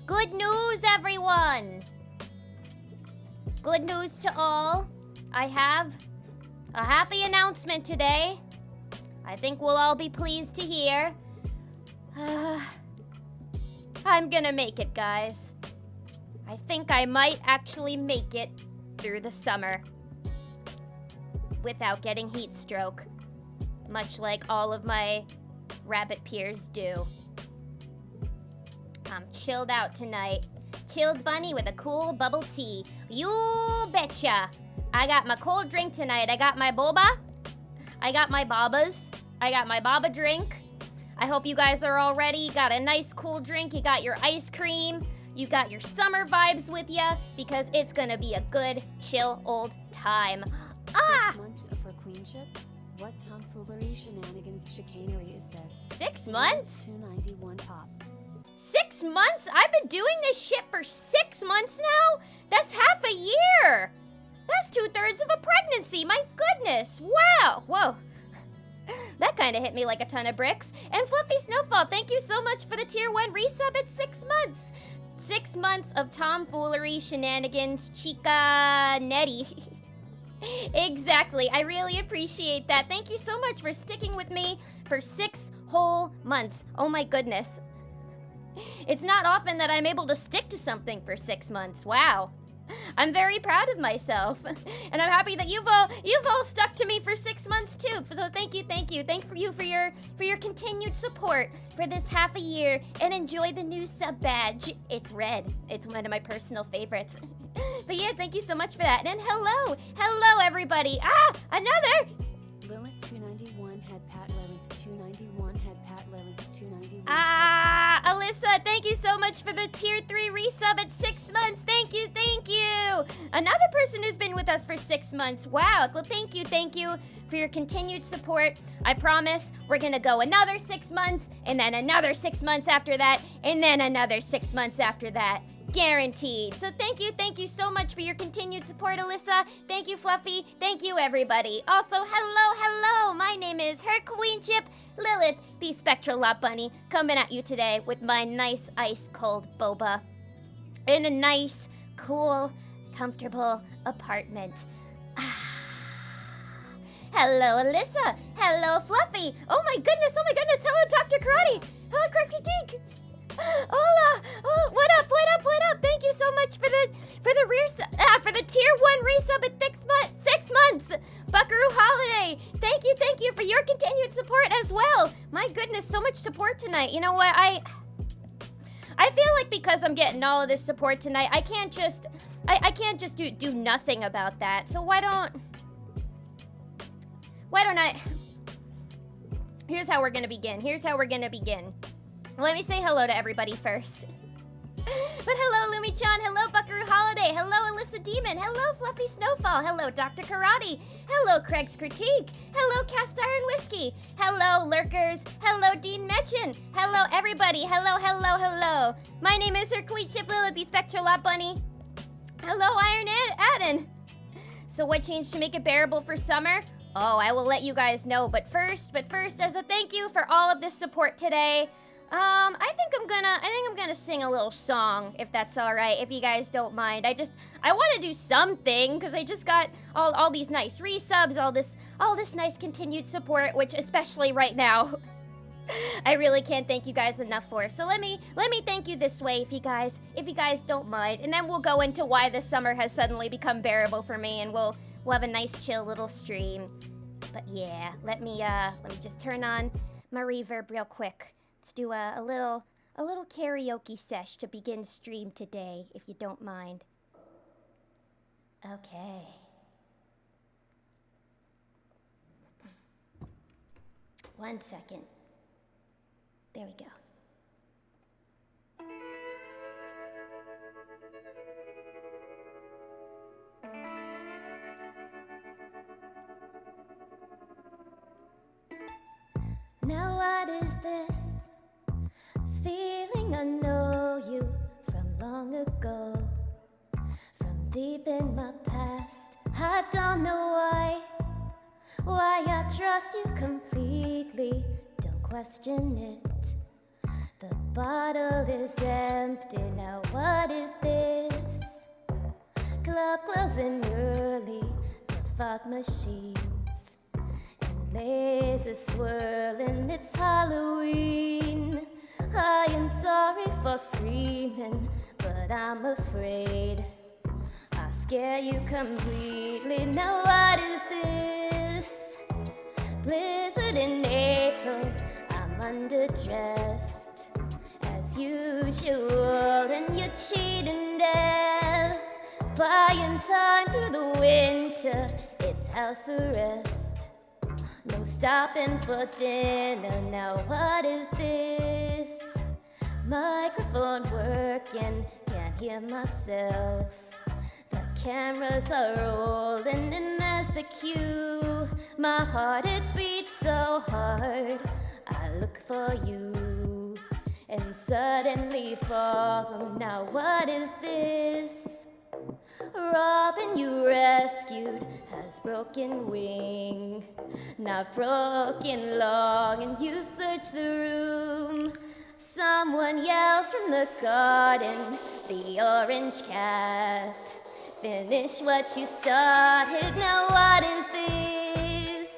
Good news, everyone! Good news to all. I have a happy announcement today. I think we'll all be pleased to hear. I'm gonna make it, guys. I think I might actually make it through the summer without getting heat stroke, much like all of my rabbit peers do. I'm chilled out tonight. Chilled bunny with a cool bubble tea. You betcha. I got my cold drink tonight. I got my boba. I got my babas. I got my baba drink. I hope you guys are all ready. You got a nice cool drink. You got your ice cream. You got your summer vibes with ya because it's gonna be a good, chill, old time. 6 months for queenship? What tomfoolery, shenanigans, chicanery is this? 6 months? 291 popped. 6 months? I've been doing this shit for 6 months now? That's half a year! That's 2/3 of a pregnancy, my goodness! Wow! Whoa. That kind of hit me like a ton of bricks. And Fluffy Snowfall, thank you so much for the tier 1 resub at 6 months! 6 months of tomfoolery, shenanigans, chica netty. Exactly, I really appreciate that. Thank you so much for sticking with me for 6 whole months. Oh my goodness. It's not often that I'm able to stick to something for 6 months. Wow. I'm very proud of myself. And I'm happy that you've all stuck to me for 6 months too. So thank you. Thank you for your continued support for this half a year, and enjoy the new sub badge. It's red. It's one of my personal favorites. But yeah, thank you so much for that. And hello everybody. Another. Lilith 291 had Pat Lilith 291 had Pat Lilith 291. Alyssa, thank you so much for the tier 3 resub at 6 months. Thank you. Another person who's been with us for 6 months. Wow. Well, thank you for your continued support. I promise we're gonna go another 6 months, and then another 6 months after that, and then another 6 months after that. Guaranteed. So thank you so much for your continued support, Alyssa. Thank you, Fluffy. Thank you, everybody. Also, hello. My name is her queenship, Lilith, the Spectral Lot Bunny, coming at you today with my nice ice cold boba in a nice, cool, comfortable apartment. Hello, Alyssa. Hello, Fluffy. Oh my goodness. Hello, Dr. Karate. Hello, Critique. Hola! Oh, what up? Thank you so much for the tier 1 resub at 6 months. Buckaroo Holiday. Thank you for your continued support as well. My goodness, so much support tonight. You know what? I feel like because I'm getting all of this support tonight, I can't just do nothing about that. So why don't I? Here's how we're gonna begin. Let me say hello to everybody first. But hello, Lumi-chan. Hello, Buckaroo Holiday. Hello, Alyssa Demon. Hello, Fluffy Snowfall. Hello, Dr. Karate. Hello, Craig's Critique. Hello, Cast Iron Whiskey. Hello, Lurkers. Hello, Dean Metchin. Hello, everybody. Hello. My name is Her Queenship Lilith, the Spectral Lot Bunny. Hello, Iron Adden. So what changed to make it bearable for summer? Oh, I will let you guys know. But first, as a thank you for all of this support today, I think I'm gonna sing a little song, if that's all right, if you guys don't mind. I want to do something because I just got all these nice resubs, all this nice continued support, which especially right now, I really can't thank you guys enough for. So let me thank you this way, if you guys don't mind, and then we'll go into why this summer has suddenly become bearable for me, and we'll have a nice chill little stream. But yeah, let me just turn on my reverb real quick. Let's do a little karaoke sesh to begin stream today, if you don't mind. Okay. One second. There we go. Now what is this? Feeling I know you from long ago, from deep in my past. I don't know why I trust you completely. Don't question it. The bottle is empty, now what is this? Club closing early, the fog machines and lasers swirling, it's Halloween. I am sorry for screaming, but I'm afraid I'll scare you completely. Now what is this? Blizzard in April, I'm underdressed as usual, and you're cheating death, buying time through the winter. It's house arrest, no stopping for dinner. Now what is this? Microphone working, can't hear myself. The cameras are rolling, and as the cue, my heart it beats so hard. I look for you and suddenly fall. Now what is this? Robin you rescued has broken wing, not broken long, and you search the room. Someone yells from the garden, the orange cat. Finish what you started, now what is this?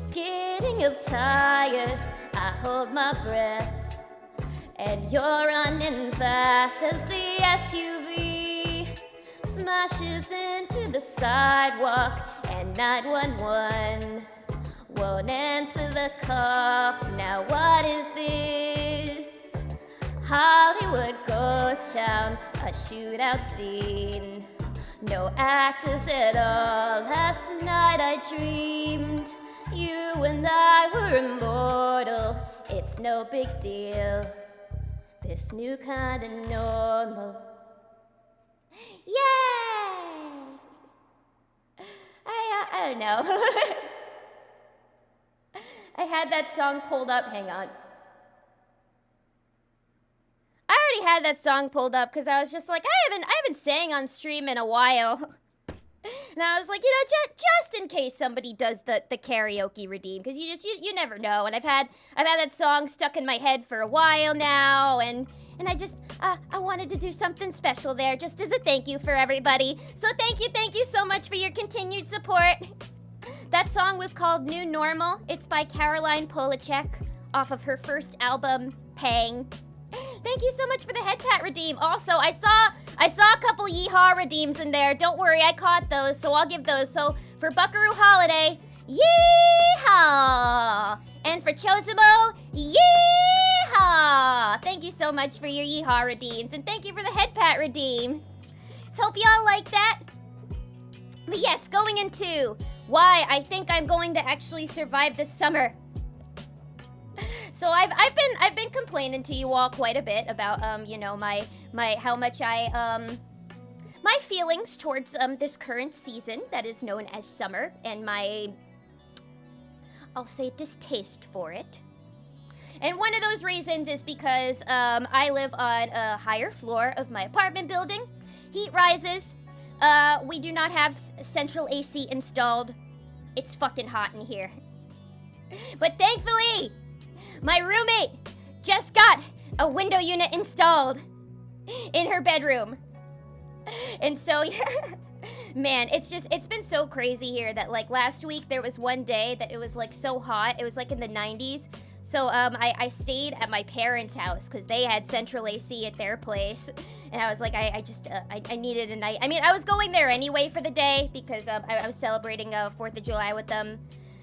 Skidding of tires, I hold my breath, and you're running fast as the SUV smashes into the sidewalk, and 911 won't answer the call. Now what is this? Hollywood ghost town, a shootout scene. No actors at all. Last night I dreamed you and I were immortal. It's no big deal, this new kind of normal. Yay! I don't know. I had that song pulled up. Hang on. I already had that song pulled up because I was just like, I haven't sang on stream in a while. And I was like, you know, just in case somebody does the karaoke redeem, because you never know. And I've had that song stuck in my head for a while now, and I just I wanted to do something special there, just as a thank you for everybody. So thank you so much for your continued support. That song was called New Normal. It's by Caroline Polachek off of her first album, Pang. Thank you so much for the head pat redeem. Also, I saw a couple yeehaw redeems in there. Don't worry, I caught those, so I'll give those. So for Buckaroo Holiday, yeehaw! And for Chosimo, yeehaw! Thank you so much for your yeehaw redeems, and thank you for the head pat redeem. So hope y'all like that. But yes, going into why I think I'm going to actually survive this summer. So I've been complaining to you all quite a bit about you know, my how much my feelings towards this current season that is known as summer, and my, I'll say, distaste for it. And one of those reasons is because I live on a higher floor of my apartment building. Heat rises. We do not have central AC installed. It's fucking hot in here. But thankfully, my roommate just got a window unit installed in her bedroom. And so, man, it's been so crazy here that, like, last week there was one day that it was, like, so hot. It was, like, in the 90s. So, I stayed at my parents' house because they had central AC at their place. And I was like, I needed a night. I mean, I was going there anyway for the day because I was celebrating 4th of July with them.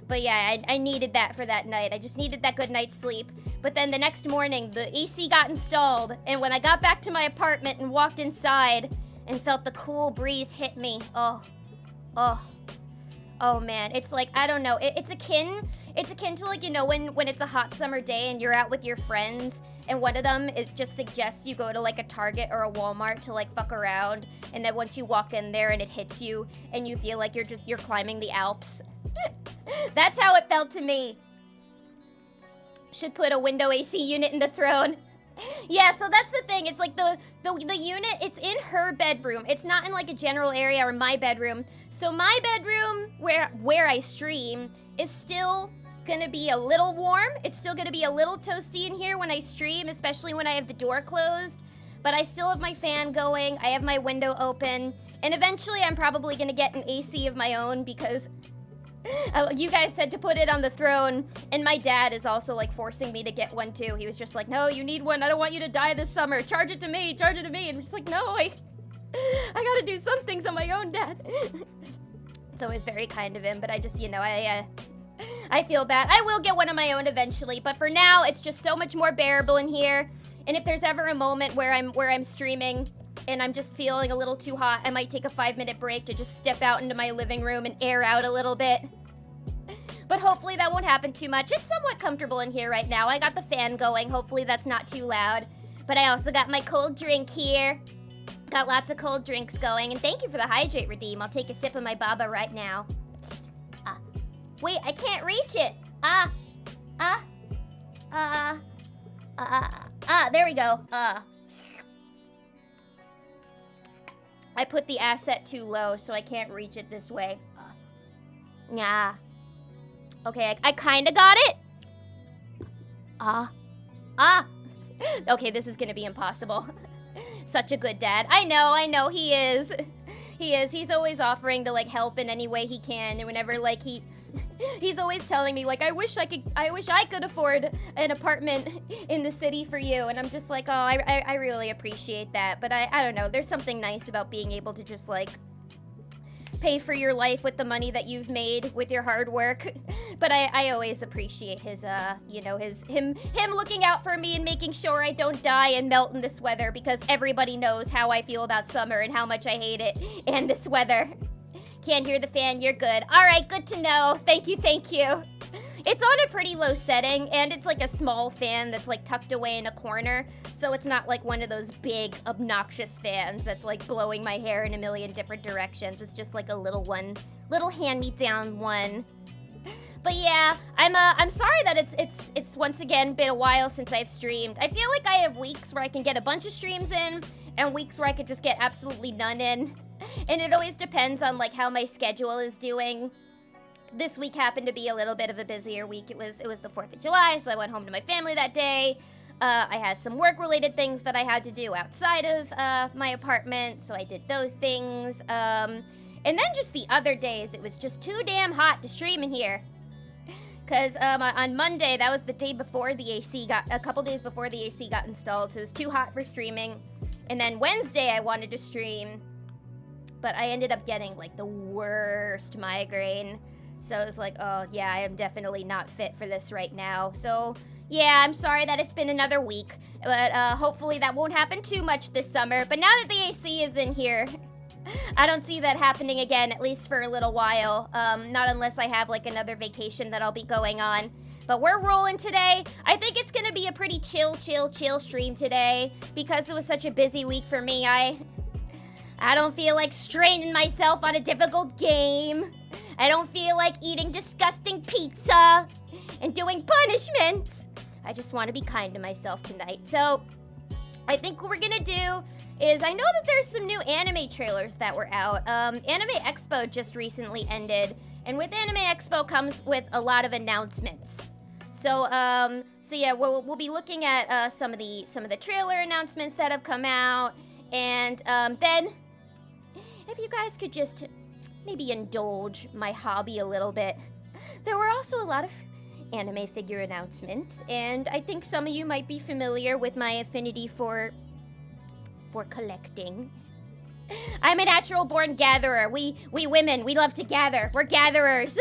But yeah, I needed that for that night. I just needed that good night's sleep. But then the next morning, the AC got installed. And when I got back to my apartment and walked inside and felt the cool breeze hit me, oh man. It's like, I don't know. It's akin to, like, you know, when it's a hot summer day and you're out with your friends and one of them just suggests you go to, like, a Target or a Walmart to, like, fuck around. And then once you walk in there and it hits you and you feel like you're climbing the Alps. That's how it felt to me. Should put a window AC unit in the throne. Yeah, so that's the thing. It's like the unit, it's in her bedroom. It's not in, like, a general area or my bedroom. So my bedroom, where I stream, is still gonna be a little warm. It's still gonna be a little toasty in here when I stream, especially when I have the door closed. But I still have my fan going, I have my window open, and eventually I'm probably gonna get an AC of my own because you guys said to put it on the throne, and my dad is also like forcing me to get one too. He was just like, no, you need one. I don't want you to die this summer. Charge it to me. Charge it to me. And I'm just like, no, I gotta do some things on my own, Dad. It's always very kind of him, but I just, you know, I feel bad. I will get one of my own eventually, but for now, it's just so much more bearable in here. And if there's ever a moment where I'm streaming and I'm just feeling a little too hot, I might take a 5-minute break to just step out into my living room and air out a little bit. But hopefully that won't happen too much. It's somewhat comfortable in here right now. I got the fan going. Hopefully that's not too loud. But I also got my cold drink here. Got lots of cold drinks going. And thank you for the hydrate redeem. I'll take a sip of my baba right now. Wait, I can't reach it. There we go. I put the asset too low, so I can't reach it this way. Yeah. Okay, I kinda got it. Okay, this is gonna be impossible. Such a good dad. I know, he is. He's always offering to, like, help in any way he can, and whenever, like, he's always telling me, like, I wish I could afford an apartment in the city for you, and I'm just like, oh, I really appreciate that, but I don't know, there's something nice about being able to just, like, pay for your life with the money that you've made with your hard work. But I always appreciate his, you know, him looking out for me and making sure I don't die and melt in this weather, because everybody knows how I feel about summer and how much I hate it and this weather. Can't hear the fan, you're good. All right, good to know. Thank you. It's on a pretty low setting, and it's like a small fan that's like tucked away in a corner, so it's not like one of those big, obnoxious fans that's like blowing my hair in a million different directions. It's just like a little one, little hand-me-down one. But yeah, I'm sorry that it's once again been a while since I've streamed. I feel like I have weeks where I can get a bunch of streams in, and weeks where I could just get absolutely none in. And it always depends on like how my schedule is doing. This week happened to be a little bit of a busier week. It was the 4th of July, so I went home to my family that day. I had some work-related things that I had to do outside of my apartment, so I did those things. And then just the other days, it was just too damn hot to stream in here. Because on Monday, that was the day before the AC a couple days before the AC got installed, so it was too hot for streaming. And then Wednesday, I wanted to stream, but I ended up getting like the worst migraine. So I was like, oh yeah, I am definitely not fit for this right now. So yeah, I'm sorry that it's been another week, but hopefully that won't happen too much this summer. But now that the AC is in here, I don't see that happening again, at least for a little while. Not unless I have like another vacation that I'll be going on. But we're rolling today. I think it's gonna be a pretty chill stream today, because it was such a busy week for me. I don't feel like straining myself on a difficult game. I don't feel like eating disgusting pizza and doing punishments. I just want to be kind to myself tonight. So I think what we're gonna do is, I know that there's some new anime trailers that were out. Anime Expo just recently ended, and with Anime Expo comes with a lot of announcements. So yeah, we'll be looking at some of the trailer announcements that have come out, and then if you guys could just maybe indulge my hobby a little bit. There were also a lot of anime figure announcements, and I think some of you might be familiar with my affinity for collecting. I'm a natural born gatherer. We women, we love to gather. We're gatherers.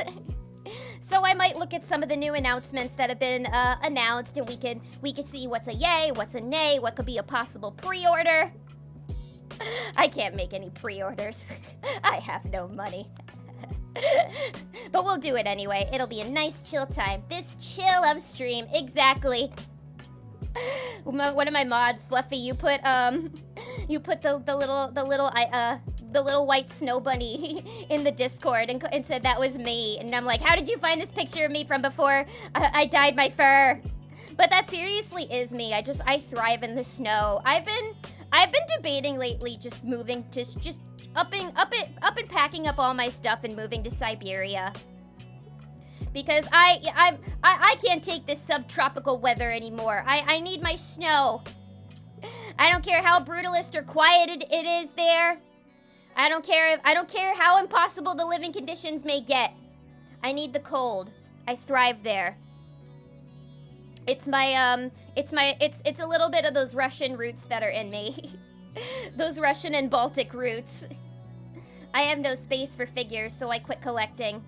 So I might look at some of the new announcements that have been announced, and we could see what's a yay, what's a nay, what could be a possible pre-order. I can't make any pre-orders. I have no money. But we'll do it anyway. It'll be a nice chill time. This chill of stream, exactly. One of my mods, Fluffy, you put the little white snow bunny in the Discord and said that was me. And I'm like, how did you find this picture of me from before I dyed my fur? But that seriously is me. I thrive in the snow. I've been debating lately just moving to just up and packing up all my stuff and moving to Siberia. Because I can't take this subtropical weather anymore. I need my snow. I don't care how brutalist or quiet it is there. I don't care how impossible the living conditions may get. I need the cold. I thrive there. It's a little bit of those Russian roots that are in me. Those Russian and Baltic roots. I have no space for figures, so I quit collecting.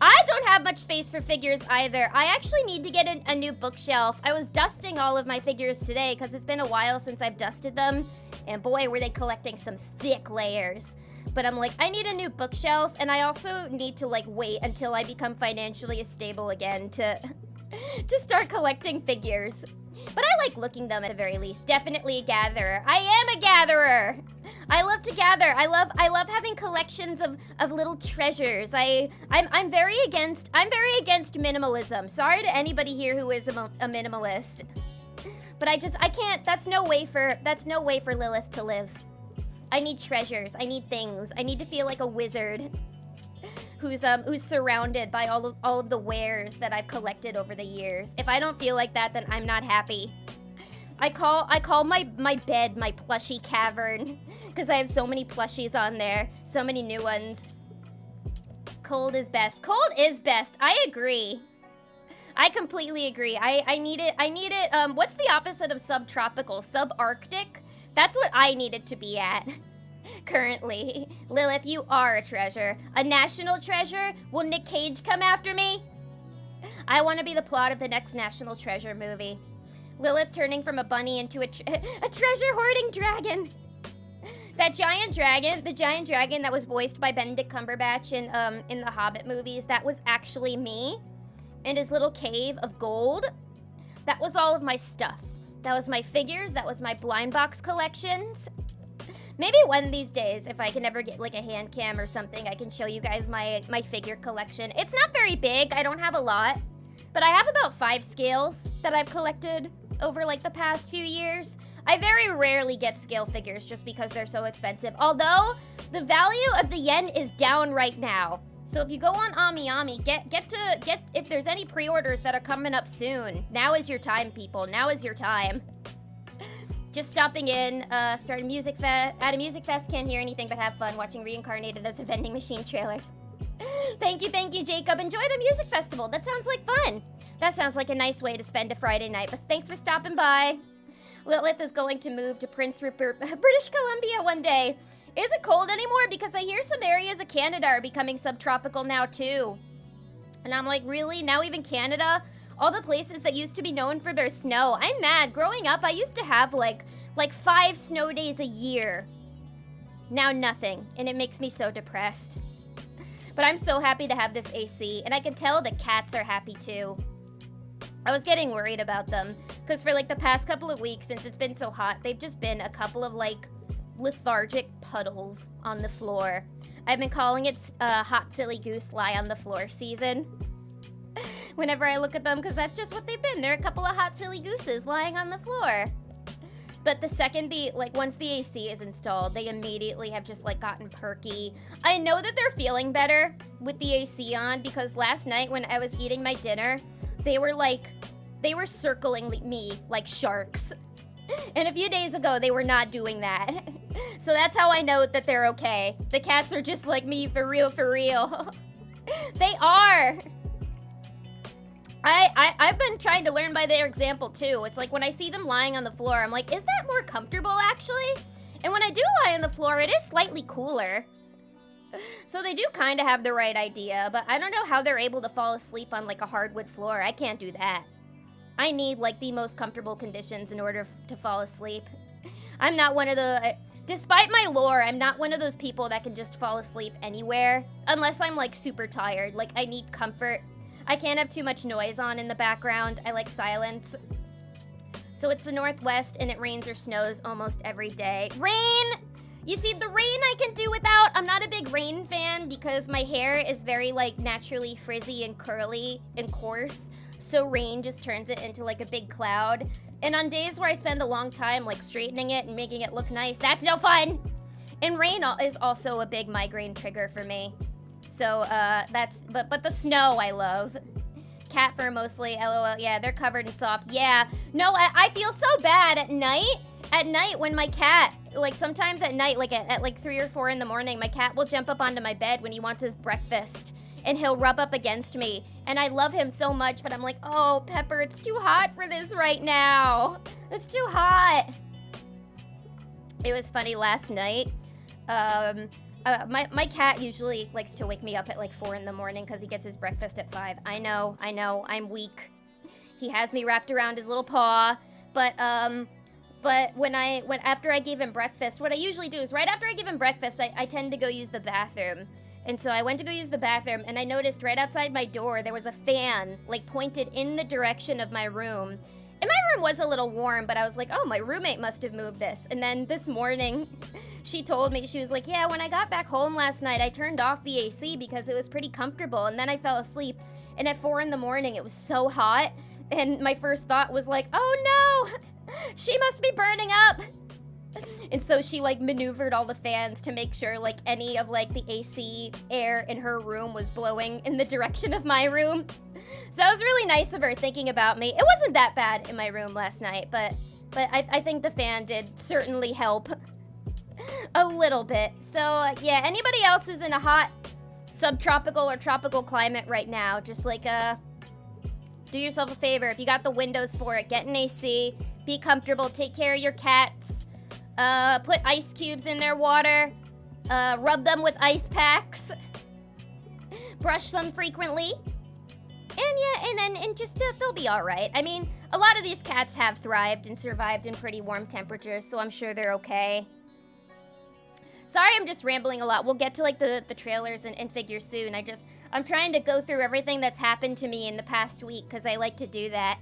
I don't have much space for figures either. I actually need to get a new bookshelf. I was dusting all of my figures today because it's been a while since I've dusted them. And boy, were they collecting some thick layers. But I'm like, I need a new bookshelf, and I also need to like wait until I become financially stable again to start collecting figures. But I like looking them at the very least. Definitely a gatherer. I am a gatherer. I love to gather. I love having collections of little treasures. I'm very against minimalism. Sorry to anybody here who is a minimalist. But I can't. That's no way for Lilith to live. I need treasures. I need things. I need to feel like a wizard who's surrounded by all of the wares that I've collected over the years. If I don't feel like that, then I'm not happy. I call my bed my plushie cavern because I have so many plushies on there, so many new ones. Cold is best. Cold is best. I agree. I completely agree. I need it. What's the opposite of subtropical? Subarctic? That's what I need it to be at. Currently. Lilith, you are a treasure. A national treasure? Will Nick Cage come after me? I want to be the plot of the next National Treasure movie. Lilith turning from a bunny into a treasure hoarding dragon. That giant dragon, the giant dragon that was voiced by Benedict Cumberbatch in the Hobbit movies, that was actually me. In his little cave of gold. That was all of my stuff. That was my figures, that was my blind box collections. Maybe one of these days, if I can ever get like a hand cam or something, I can show you guys my figure collection. It's not very big, I don't have a lot, but I have about 5 scales that I've collected over like the past few years. I very rarely get scale figures just because they're so expensive, although the value of the yen is down right now. So if you go on AmiAmi, get if there's any pre-orders that are coming up soon. Now is your time, people. Now is your time. Just stopping in, starting music fest. At a music fest, can't hear anything but have fun watching Reincarnated as a vending machine trailers. Thank you, Jacob. Enjoy the music festival. That sounds like fun. That sounds like a nice way to spend a Friday night. But thanks for stopping by. Lilith is going to move to Prince Rupert, British Columbia one day. Is it cold anymore? Because I hear some areas of Canada are becoming subtropical now too. And I'm like, really? Now even Canada? All the places that used to be known for their snow. I'm mad. Growing up, I used to have like 5 snow days a year. Now nothing. And it makes me so depressed. But I'm so happy to have this AC. And I can tell the cats are happy too. I was getting worried about them. Because for like the past couple of weeks, since it's been so hot, they've just been a couple of like lethargic puddles on the floor. I've been calling it hot silly goose lie on the floor season. Whenever I look at them, because that's just what they've been. They're a couple of hot silly gooses lying on the floor. But the second once the AC is installed, they immediately have just like gotten perky. I know that they're feeling better with the AC on because last night when I was eating my dinner, they were circling me like sharks. And a few days ago, they were not doing that. So that's how I know that they're okay. The cats are just like me, for real, for real. They are. I've been trying to learn by their example, too. It's like when I see them lying on the floor, I'm like, is that more comfortable, actually? And when I do lie on the floor, it is slightly cooler. So they do kind of have the right idea, but I don't know how they're able to fall asleep on, like, a hardwood floor. I can't do that. I need, like, the most comfortable conditions in order to fall asleep. I'm not one of the... Despite my lore, I'm not one of those people that can just fall asleep anywhere. Unless I'm, like, super tired. Like, I need comfort. I can't have too much noise on in the background. I like silence. So it's the Northwest, and it rains or snows almost every day. Rain! You see, the rain I can do without. I'm not a big rain fan because my hair is very, like, naturally frizzy and curly and coarse. So rain just turns it into like a big cloud. And on days where I spend a long time like straightening it and making it look nice, that's no fun. And rain is also a big migraine trigger for me. So but the snow I love. cat fur mostly, LOL. Yeah, they're covered in soft. Yeah. No, I feel so bad at night. At night when my cat, like sometimes at night, like at like 3 or 4 in the morning, my cat will jump up onto my bed when he wants his breakfast. And he'll rub up against me. And I love him so much, but I'm like, oh, Pepper, it's too hot for this right now. It's too hot. It was funny last night. My cat usually likes to wake me up at like 4 in the morning because he gets his breakfast at 5. I know, I'm weak. He has me wrapped around his little paw. But after I gave him breakfast, what I usually do is right after I give him breakfast, I tend to go use the bathroom. And so I went to go use the bathroom, and I noticed right outside my door there was a fan, like, pointed in the direction of my room. And my room was a little warm, but I was like, oh, my roommate must have moved this. And then this morning, she told me, she was like, yeah, when I got back home last night, I turned off the AC because it was pretty comfortable, and then I fell asleep. And at 4 in the morning, it was so hot, and my first thought was like, oh, no, she must be burning up. And so she like maneuvered all the fans to make sure like any of like the AC air in her room was blowing in the direction of my room. So that was really nice of her thinking about me. It wasn't that bad in my room last night, but I think the fan did certainly help a little bit. So yeah, anybody else who's in a hot subtropical or tropical climate right now, just like do yourself a favor. If you got the windows for it, get an AC, be comfortable, take care of your cats. Put ice cubes in their water, rub them with ice packs, brush them frequently, and just, they'll be alright. I mean, a lot of these cats have thrived and survived in pretty warm temperatures, so I'm sure they're okay. Sorry, I'm just rambling a lot. We'll get to, like, the trailers and figures soon. I'm trying to go through everything that's happened to me in the past week, because I like to do that.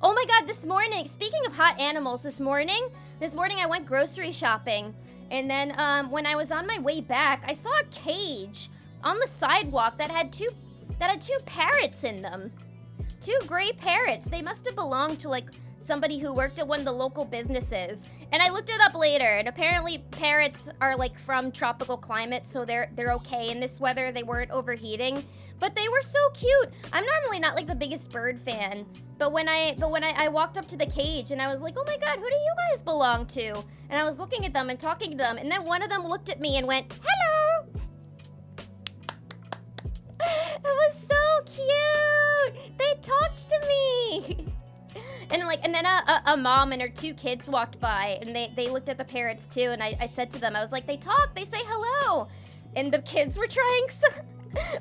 Oh my god, this morning, speaking of hot animals, this morning I went grocery shopping, and then when I was on my way back, I saw a cage on the sidewalk that had two parrots in them. 2 gray parrots. They must have belonged to like somebody who worked at one of the local businesses. And I looked it up later, and apparently parrots are like from tropical climates, so they're okay in this weather. They weren't overheating. But they were so cute. I'm normally not like the biggest bird fan, but when I walked up to the cage and I was like, oh my god, who do you guys belong to? And I was looking at them and talking to them, and then one of them looked at me and went, hello! It was so cute! They talked to me! And then a mom and her 2 kids walked by, and they looked at the parrots too, and I said to them, I was like, they talk, they say hello! And the kids were trying so...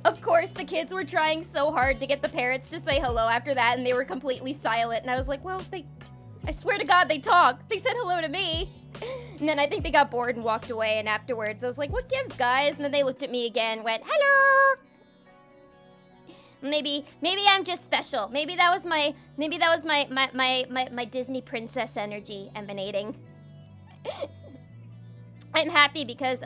Of course, the kids were trying so hard to get the parrots to say hello after that, and they were completely silent. And I was like, well, I swear to God, they talk. They said hello to me. And then I think they got bored and walked away, and afterwards I was like, what gives, guys? And then they looked at me again, went, hello! Maybe I'm just special. Maybe that was my Disney princess energy emanating. I'm happy because,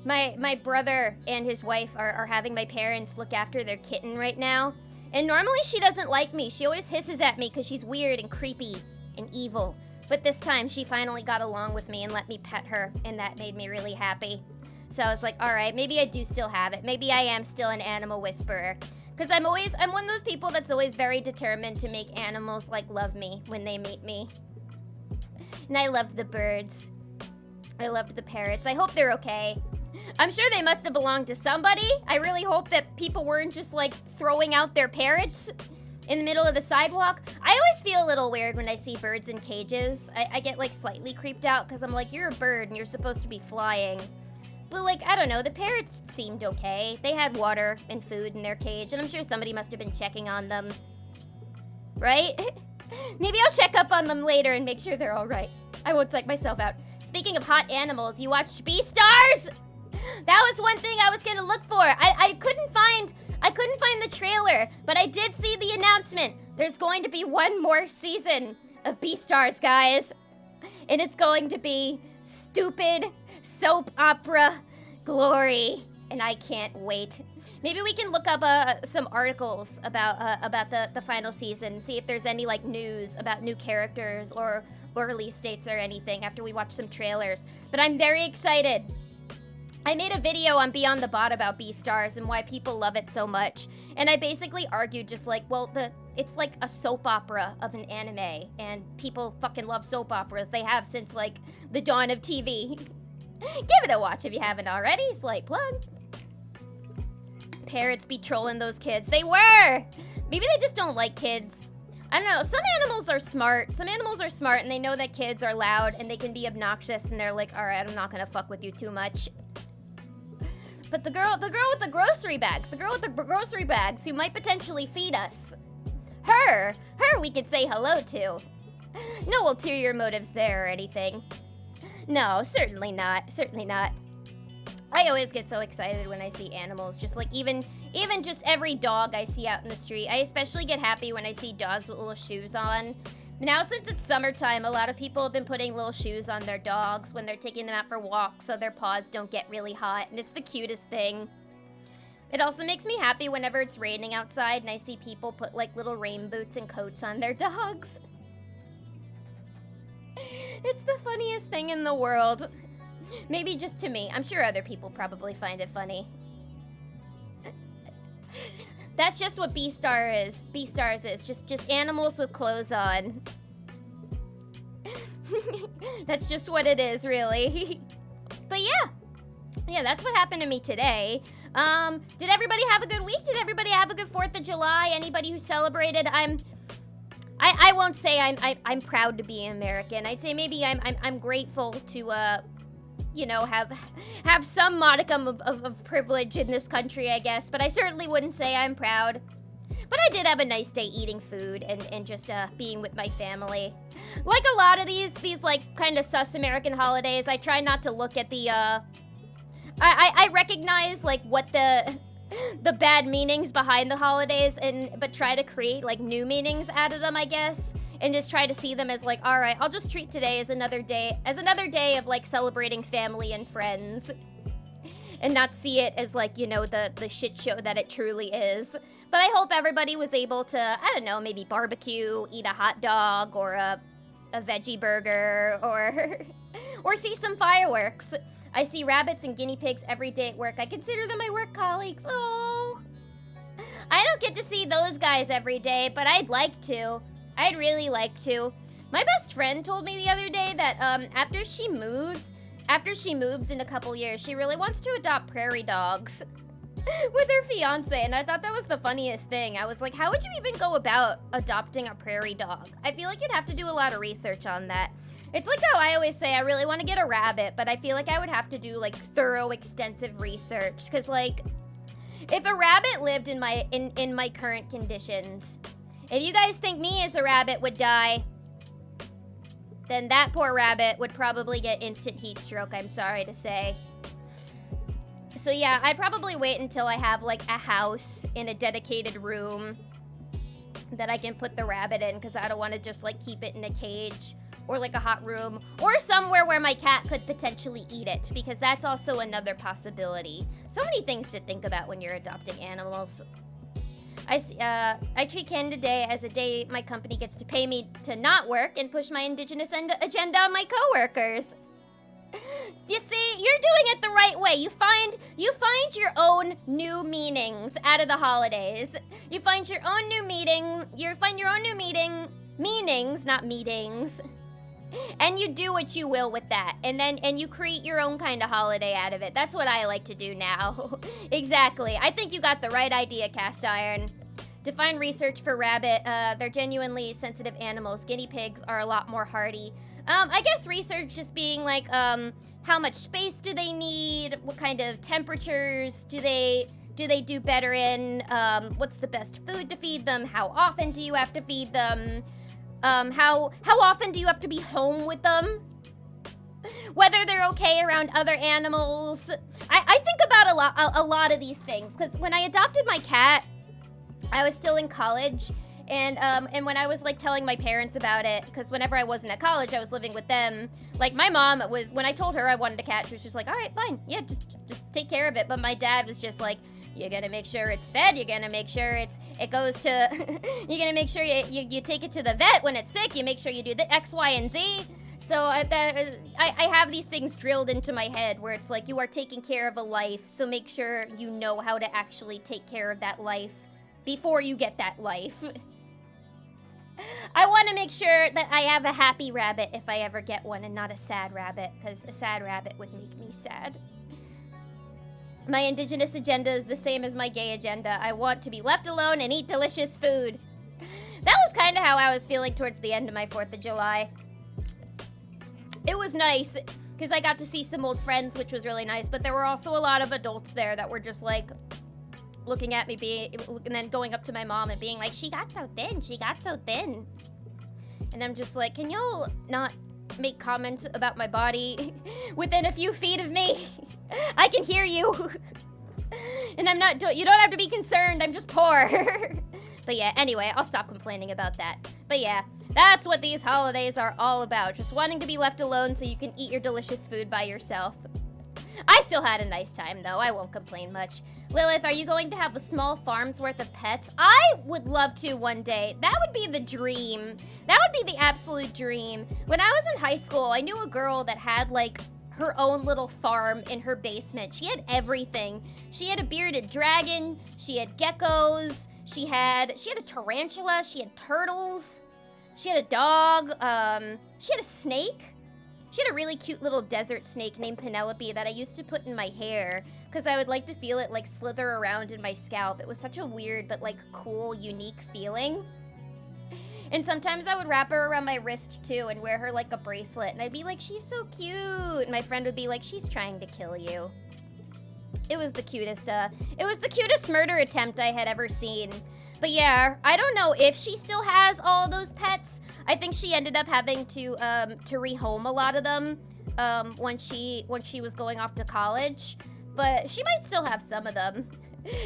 my brother and his wife are having my parents look after their kitten right now. And normally she doesn't like me. She always hisses at me because she's weird and creepy and evil. But this time she finally got along with me and let me pet her, and that made me really happy. So I was like, alright, maybe I do still have it. Maybe I am still an animal whisperer. Because I'm one of those people that's always very determined to make animals, like, love me when they meet me. And I loved the birds. I loved the parrots. I hope they're okay. I'm sure they must have belonged to somebody. I really hope that people weren't just, like, throwing out their parrots in the middle of the sidewalk. I always feel a little weird when I see birds in cages. I get, like, slightly creeped out because I'm like, you're a bird and you're supposed to be flying. But, like, I don't know, the parrots seemed okay. They had water and food in their cage, and I'm sure somebody must have been checking on them. Right? Maybe I'll check up on them later and make sure they're all right. I won't psych myself out. Speaking of hot animals, you watched Beastars? That was one thing I was gonna look for. I couldn't find the trailer, but I did see the announcement. There's going to be one more season of Beastars, guys. And it's going to be stupid soap opera glory. And I can't wait. Maybe we can look up some articles about the final season, see if there's any like news about new characters or release dates or anything after we watch some trailers. But I'm very excited. I made a video on Beyond the Bot about Beastars and why people love it so much. And I basically argued just like, well, it's like a soap opera of an anime. And people fucking love soap operas. They have since like the dawn of TV. Give it a watch if you haven't already. Slight plug. Parrots be trolling those kids. They were! Maybe they just don't like kids. I don't know. Some animals are smart. Some animals are smart and they know that kids are loud and they can be obnoxious and they're like, alright, I'm not gonna fuck with you too much. But the girl with the grocery bags, who might potentially feed us. Her we could say hello to. No ulterior motives there or anything. No, certainly not. I always get so excited when I see animals, just like even just every dog I see out in the street. I especially get happy when I see dogs with little shoes on. Now, since it's summertime, a lot of people have been putting little shoes on their dogs when they're taking them out for walks so their paws don't get really hot, and it's the cutest thing. It also makes me happy whenever it's raining outside and I see people put like little rain boots and coats on their dogs. It's the funniest thing in the world. Maybe just to me. I'm sure other people probably find it funny. That's just what Beastars is. Just animals with clothes on. That's just what it is, really. But yeah, that's what happened to me today. Did everybody have a good week? Did everybody have a good 4th of July? Anybody who celebrated? I won't say I'm proud to be an American. I'd say maybe I'm grateful to you know, have some modicum of privilege in this country, I guess, but I certainly wouldn't say I'm proud. But I did have a nice day eating food and just being with my family. Like a lot of these like kind of sus American holidays, I try not to look at the I recognize like what the bad meanings behind the holidays but try to create like new meanings out of them, I guess. And just try to see them as like, all right, I'll just treat today as another day of like celebrating family and friends, and not see it as like, you know, the shit show that it truly is. But I hope everybody was able to, I don't know, maybe barbecue, eat a hot dog, or a veggie burger, or see some fireworks. I see rabbits and guinea pigs every day at work. I consider them my work colleagues. Oh, I don't get to see those guys every day, but I'd like to. I'd really like to. My best friend told me the other day that after she moves in a couple years, she really wants to adopt prairie dogs with her fiance, and I thought that was the funniest thing. I was like, how would you even go about adopting a prairie dog? I feel like you'd have to do a lot of research on that. It's like how I always say I really want to get a rabbit, but I feel like I would have to do like thorough, extensive research, because like if a rabbit lived in my current conditions, if you guys think me as a rabbit would die, then that poor rabbit would probably get instant heat stroke, I'm sorry to say. So yeah, I'd probably wait until I have like a house in a dedicated room that I can put the rabbit in, because I don't want to just like keep it in a cage or like a hot room or somewhere where my cat could potentially eat it, because that's also another possibility. So many things to think about when you're adopting animals. I treat Canada Day as a day my company gets to pay me to not work and push my indigenous agenda on my coworkers. You see, you're doing it the right way. You find your own new meanings out of the holidays. You find your own new meanings, not meetings. And you do what you will with that. And you create your own kind of holiday out of it. That's what I like to do now. Exactly. I think you got the right idea, Cast Iron. Define research for rabbit. They're genuinely sensitive animals. Guinea pigs are a lot more hardy. I guess research just being like, how much space do they need? What kind of temperatures do they do better in? What's the best food to feed them? How often do you have to feed them? How often do you have to be home with them? Whether they're okay around other animals. I think about a lot of these things, because when I adopted my cat, I was still in college, and when I was like telling my parents about it, because whenever I wasn't at college, I was living with them. Like my mom was, when I told her I wanted a cat, she was just like, all right, fine, yeah, just take care of it. But my dad was just like, you're gonna make sure it's fed, you're gonna make sure it goes to, you're gonna make sure you take it to the vet when it's sick, you make sure you do the X, Y, and Z. So I have these things drilled into my head where it's like you are taking care of a life, so make sure you know how to actually take care of that life before you get that life. I want to make sure that I have a happy rabbit if I ever get one and not a sad rabbit, because a sad rabbit would make me sad. My indigenous agenda is the same as my gay agenda. I want to be left alone and eat delicious food. That was kind of how I was feeling towards the end of my 4th of July. It was nice, because I got to see some old friends, which was really nice, but there were also a lot of adults there that were just like, looking at me, and then going up to my mom and being like, she got so thin, she got so thin. And I'm just like, can y'all not make comments about my body within a few feet of me? I can hear you. And I'm not, you don't have to be concerned, I'm just poor. But yeah, anyway, I'll stop complaining about that. But yeah, that's what these holidays are all about. Just wanting to be left alone so you can eat your delicious food by yourself. I still had a nice time, though. I won't complain much. Lilith, are you going to have a small farm's worth of pets? I would love to one day. That would be the dream. That would be the absolute dream. When I was in high school, I knew a girl that had, like, her own little farm in her basement. She had everything. She had a bearded dragon. She had geckos. She had a tarantula. She had turtles. She had a dog. She had a snake. She had a really cute little desert snake named Penelope that I used to put in my hair because I would like to feel it like slither around in my scalp. It was such a weird but like cool, unique feeling. And sometimes I would wrap her around my wrist too and wear her like a bracelet. And I'd be like, she's so cute. And my friend would be like, she's trying to kill you. It was the cutest murder attempt I had ever seen. But yeah, I don't know if she still has all those pets. I think she ended up having to rehome a lot of them when she was going off to college. But she might still have some of them.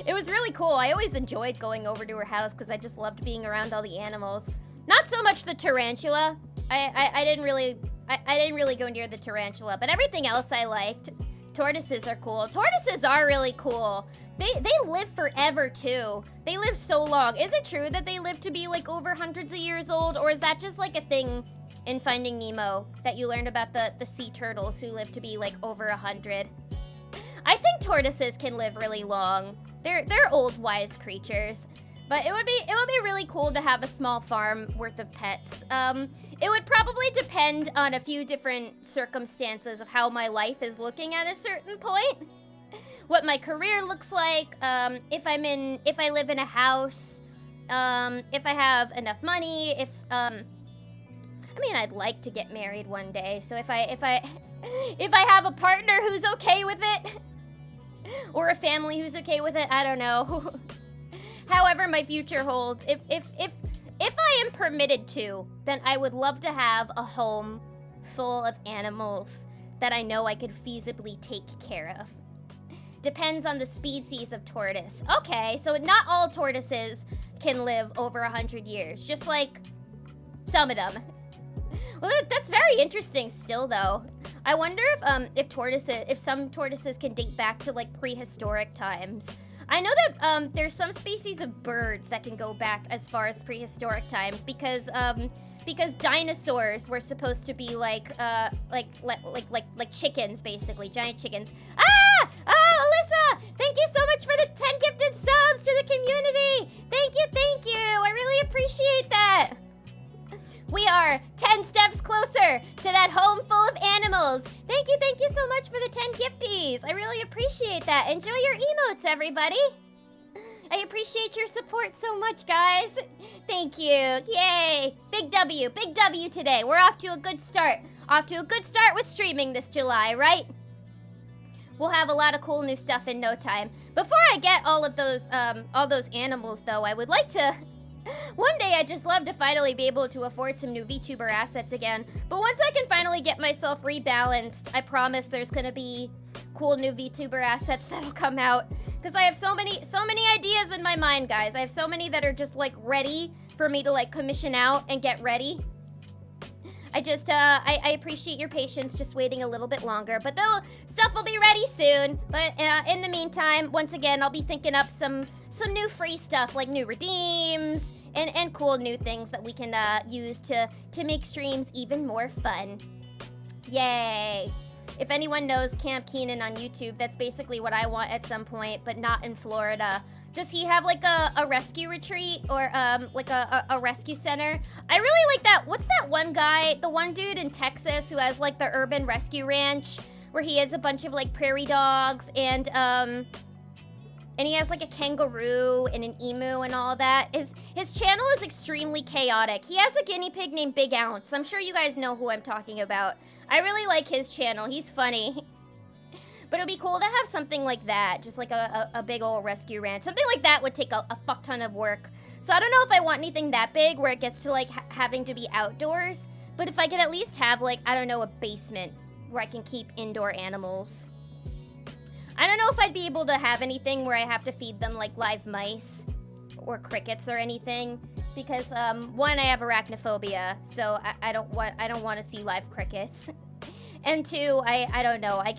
It was really cool. I always enjoyed going over to her house because I just loved being around all the animals. Not so much the tarantula. I didn't really go near the tarantula, but everything else I liked. Tortoises are cool. Tortoises are really cool. They live forever too. They live so long. Is it true that they live to be like over hundreds of years old, or is that just like a thing in Finding Nemo that you learned about the sea turtles who live to be like over 100? I think tortoises can live really long. They're old wise creatures. But it would be really cool to have a small farm worth of pets. It would probably depend on a few different circumstances of how my life is looking at a certain point. What my career looks like, if I live in a house, if I have enough money, I mean, I'd like to get married one day. So if I have a partner who's okay with it, or a family who's okay with it, I don't know. However my future holds, if I am permitted to, then I would love to have a home full of animals that I know I could feasibly take care of. Depends on the species of tortoise. Okay, so not all tortoises can live over 100 years, just like some of them. Well, that's very interesting still, though. I wonder if some tortoises can date back to like prehistoric times. I know that there's some species of birds that can go back as far as prehistoric times because dinosaurs were supposed to be like chickens, basically, giant chickens. Alyssa, thank you so much for the 10 gifted subs to the community. Thank you. I really appreciate that. We are 10 steps closer to that home full of animals. Thank you so much for the 10 gifties. I really appreciate that. Enjoy your emotes, everybody. I appreciate your support so much, guys. Thank you. Yay. Big W today. We're off to a good start. Off to a good start with streaming this July, right? We'll have a lot of cool new stuff in no time. Before I get all those animals, though, I would like to... One day I'd just love to finally be able to afford some new VTuber assets again. But once I can finally get myself rebalanced, I promise there's gonna be cool new VTuber assets that'll come out. Because I have so many ideas in my mind, guys. I have so many that are just like ready for me to like commission out and get ready. I appreciate your patience just waiting a little bit longer. But stuff will be ready soon. But in the meantime, once again, I'll be thinking up some new free stuff like new redeems and cool new things that we can use to make streams even more fun. Yay! If anyone knows Camp Keenan on YouTube, that's basically what I want at some point, but not in Florida. Does he have like a rescue retreat or like a rescue center? I really like that. What's that one guy, the one dude in Texas who has like the urban rescue ranch where he has a bunch of like prairie dogs and he has like a kangaroo and an emu and all that. His channel is extremely chaotic. He has a guinea pig named Big Ounce. I'm sure you guys know who I'm talking about. I really like his channel. He's funny. But it'd be cool to have something like that, just like a big old rescue ranch. Something like that would take a fuck ton of work. So I don't know if I want anything that big where it gets to like having to be outdoors. But if I could at least have like, I don't know, a basement where I can keep indoor animals. I don't know if I'd be able to have anything where I have to feed them like live mice or crickets or anything. Because one, I have arachnophobia, so I don't want to see live crickets. And two, I don't know. I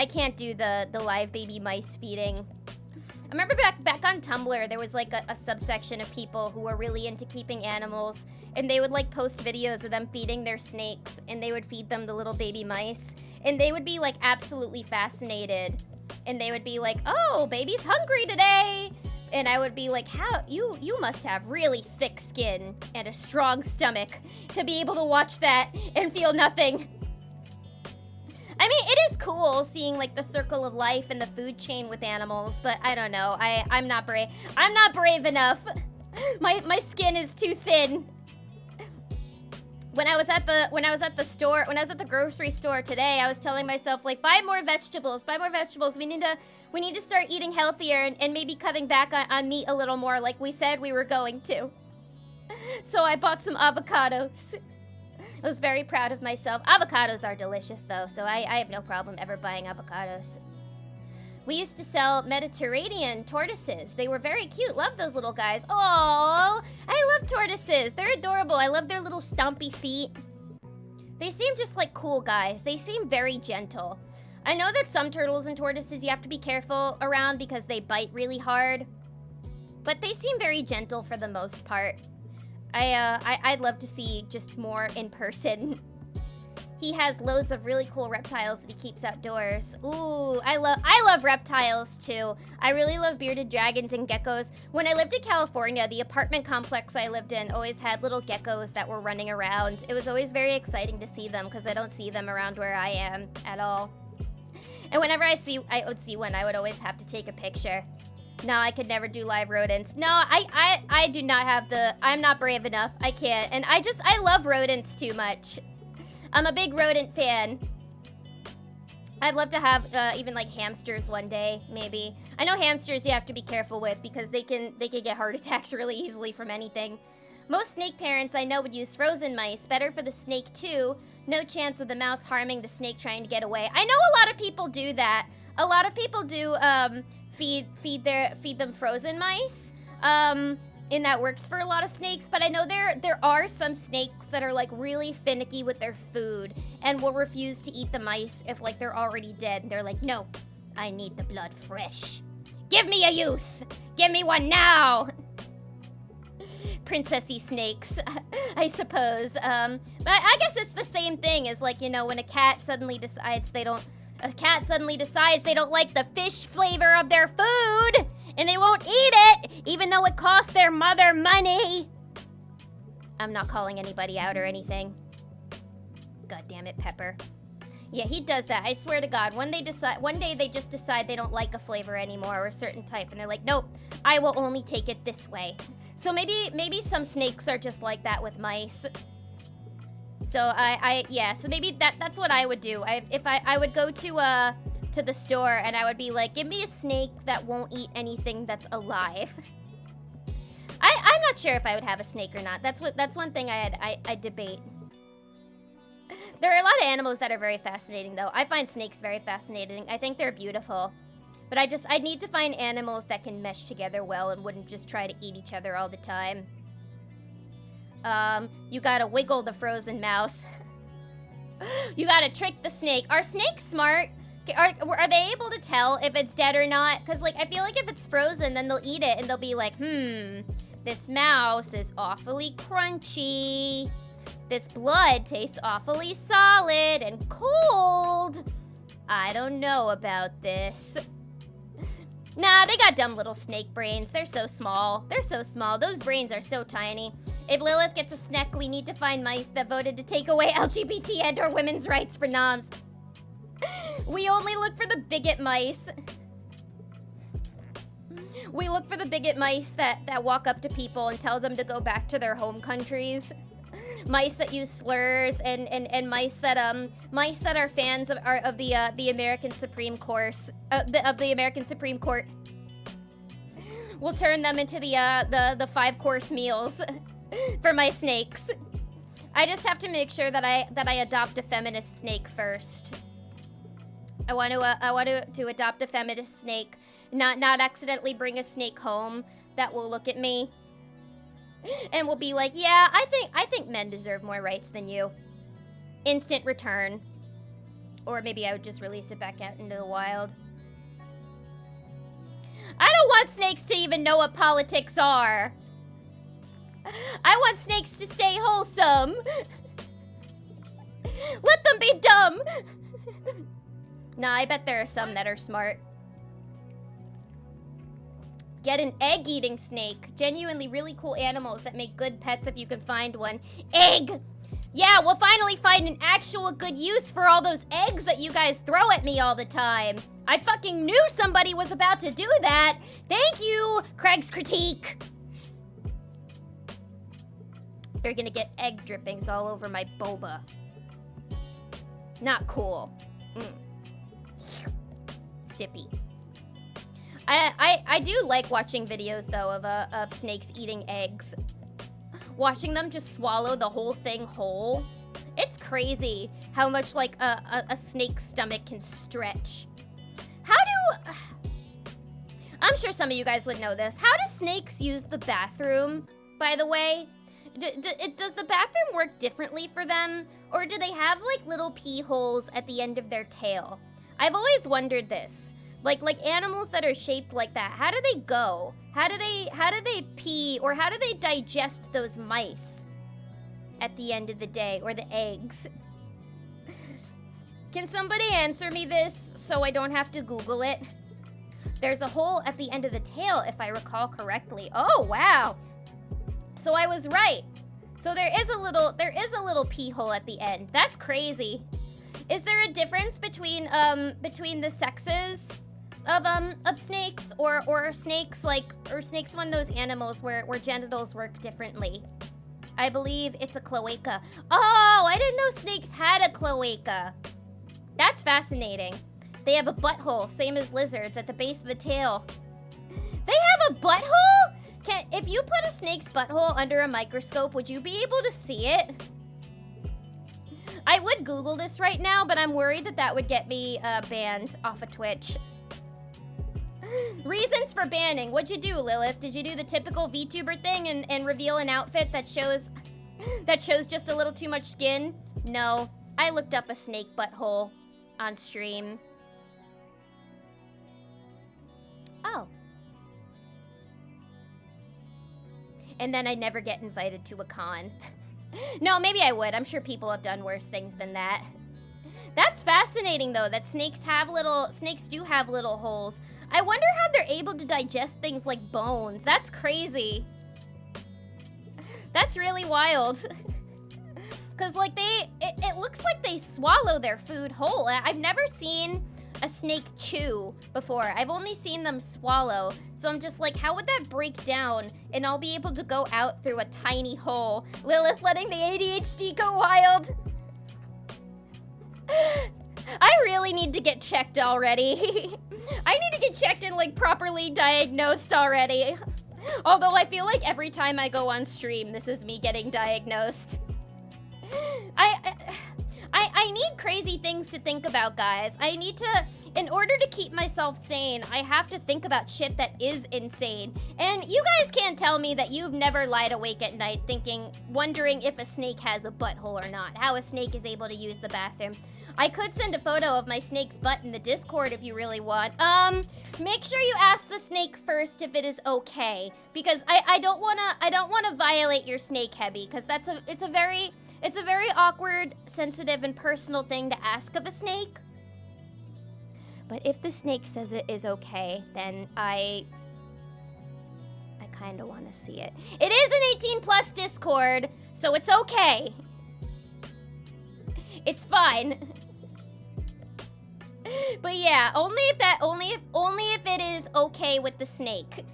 can't do the live baby mice feeding. I remember back on Tumblr, there was like a subsection of people who were really into keeping animals, and they would like post videos of them feeding their snakes, and they would feed them the little baby mice, and they would be like absolutely fascinated, and they would be like, "Oh, baby's hungry today," and I would be like, "How you must have really thick skin and a strong stomach to be able to watch that and feel nothing." I mean, it is cool seeing like the circle of life and the food chain with animals, but I don't know. I'm not brave. I'm not brave enough. My skin is too thin. When I was at the grocery store today, I was telling myself like, buy more vegetables. We need to start eating healthier and maybe cutting back on meat a little more, like we said we were going to. So I bought some avocados. I was very proud of myself. Avocados are delicious, though, so I have no problem ever buying avocados. We used to sell Mediterranean tortoises. They were very cute. Love those little guys. Oh, I love tortoises. They're adorable. I love their little stompy feet. They seem just like cool guys. They seem very gentle. I know that some turtles and tortoises you have to be careful around because they bite really hard, but they seem very gentle for the most part. I'd love to see just more in person. He has loads of really cool reptiles that he keeps outdoors. Ooh, I love reptiles too. I really love bearded dragons and geckos. When I lived in California, the apartment complex I lived in always had little geckos that were running around. It was always very exciting to see them because I don't see them around where I am at all. And whenever I would see one, I would always have to take a picture. No, I could never do live rodents. No, I do not have I'm not brave enough. I can't. And I love rodents too much. I'm a big rodent fan. I'd love to have even like hamsters one day, maybe. I know hamsters you have to be careful with because they can get heart attacks really easily from anything. Most snake parents I know would use frozen mice. Better for the snake too. No chance of the mouse harming the snake trying to get away. I know a lot of people do that. A lot of people do feed them frozen mice, and that works for a lot of snakes. But I know there are some snakes that are like really finicky with their food and will refuse to eat the mice if like they're already dead. They're like, no, I need the blood fresh. Give me a youth. Give me one now. Princessy snakes, I suppose. But I guess it's the same thing as like, you know, when a cat suddenly decides they don't like the fish flavor of their food, and they won't eat it, even though it costs their mother money. I'm not calling anybody out or anything. God damn it, Pepper. Yeah, he does that. I swear to God. One day they just decide they don't like a flavor anymore or a certain type, and they're like, nope, I will only take it this way. So maybe some snakes are just like that with mice. So so maybe that's what I would do. I would go to the store and I would be like, give me a snake that won't eat anything that's alive. I'm not sure if I would have a snake or not. That's one thing I debate. There are a lot of animals that are very fascinating though. I find snakes very fascinating. I think they're beautiful. But I need to find animals that can mesh together well and wouldn't just try to eat each other all the time. You gotta wiggle the frozen mouse. You gotta trick the snake. Are snakes smart? Are they able to tell if it's dead or not? Because, like, I feel like if it's frozen, then they'll eat it and they'll be like, this mouse is awfully crunchy. This blood tastes awfully solid and cold. I don't know about this. Nah, they got dumb little snake brains. They're so small. They're so small. Those brains are so tiny. If Lilith gets a snack, we need to find mice that voted to take away LGBT and or women's rights for noms. We only look for the bigot mice. We look for the bigot mice that walk up to people and tell them to go back to their home countries. Mice that use slurs and mice that are fans of the American Supreme Court of the American Supreme Court. We'll turn them into the 5-course meals for my snakes. I just have to make sure that I adopt a feminist snake first. I want to adopt a feminist snake, not accidentally bring a snake home that will look at me and will be like, yeah, I think men deserve more rights than you. Instant return. Or maybe I would just release it back out into the wild. I don't want snakes to even know what politics are. I want snakes to stay wholesome. Let them be dumb. Nah, I bet there are some that are smart. Get an egg-eating snake. Genuinely really cool animals that make good pets if you can find one. Egg! Yeah, we'll finally find an actual good use for all those eggs that you guys throw at me all the time. I fucking knew somebody was about to do that. Thank you, Craig's Critique. You're gonna get egg drippings all over my boba. Not cool. Sippy. I do like watching videos though of snakes eating eggs. Watching them just swallow the whole thing whole. It's crazy how much like a snake's stomach can stretch. I'm sure some of you guys would know this. How do snakes use the bathroom, by the way? Does the bathroom work differently for them? Or do they have like little pee holes at the end of their tail? I've always wondered this. Like animals that are shaped like that, how do they go? How do they pee, or how do they digest those mice at the end of the day, or the eggs? Can somebody answer me this so I don't have to Google it? There's a hole at the end of the tail, if I recall correctly. Oh, wow. So I was right. So there is a little pee hole at the end. That's crazy. Is there a difference between the sexes of snakes, or snakes one of those animals where genitals work differently? I believe it's a cloaca. Oh, I didn't know snakes had a cloaca. That's fascinating. They have a butthole, same as lizards, at the base of the tail. They have a butthole? If you put a snake's butthole under a microscope, would you be able to see it? I would Google this right now, but I'm worried that would get me banned off of Twitch. Reasons for banning. What'd you do, Lilith? Did you do the typical VTuber thing and reveal an outfit that shows just a little too much skin? No. I looked up a snake butthole on stream. Oh. And then I never get invited to a con. No, maybe I would. I'm sure people have done worse things than that. That's fascinating, though, that snakes do have little holes. I wonder how they're able to digest things like bones. That's crazy. That's really wild. Because, like, it looks like they swallow their food whole. I've never seen a snake chew before. I've only seen them swallow. So I'm just like, how would that break down and I'll be able to go out through a tiny hole? Lilith letting the ADHD go wild. I really need to get checked already. I need to get checked and like properly diagnosed already. Although I feel like every time I go on stream, this is me getting diagnosed. I need crazy things to think about, guys. I need to, in order to keep myself sane, I have to think about shit that is insane. And you guys can't tell me that you've never lied awake at night wondering if a snake has a butthole or not, how a snake is able to use the bathroom. I could send a photo of my snake's butt in the Discord if you really want. Make sure you ask the snake first if it is okay, because I don't wanna violate your snake, Hebby, because it's a very It's a very awkward, sensitive, and personal thing to ask of a snake. But if the snake says it is okay, then I kind of want to see it. It is an 18+ Discord, so it's okay. It's fine. But yeah, only if it is okay with the snake.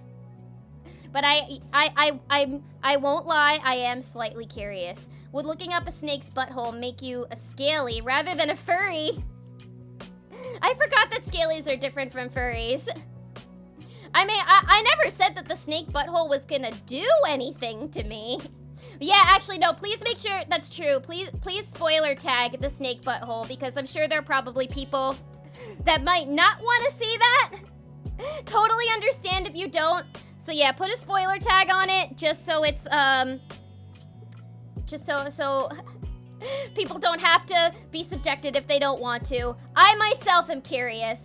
But I won't lie, I am slightly curious. Would looking up a snake's butthole make you a scaly rather than a furry? I forgot that scalies are different from furries. I mean, I never said that the snake butthole was gonna do anything to me. Yeah, actually, no, please make sure that's true. Please spoiler tag the snake butthole, because I'm sure there are probably people that might not want to see that. Totally understand if you don't. So yeah, put a spoiler tag on it, just so it's, just so people don't have to be subjected if they don't want to. I myself am curious.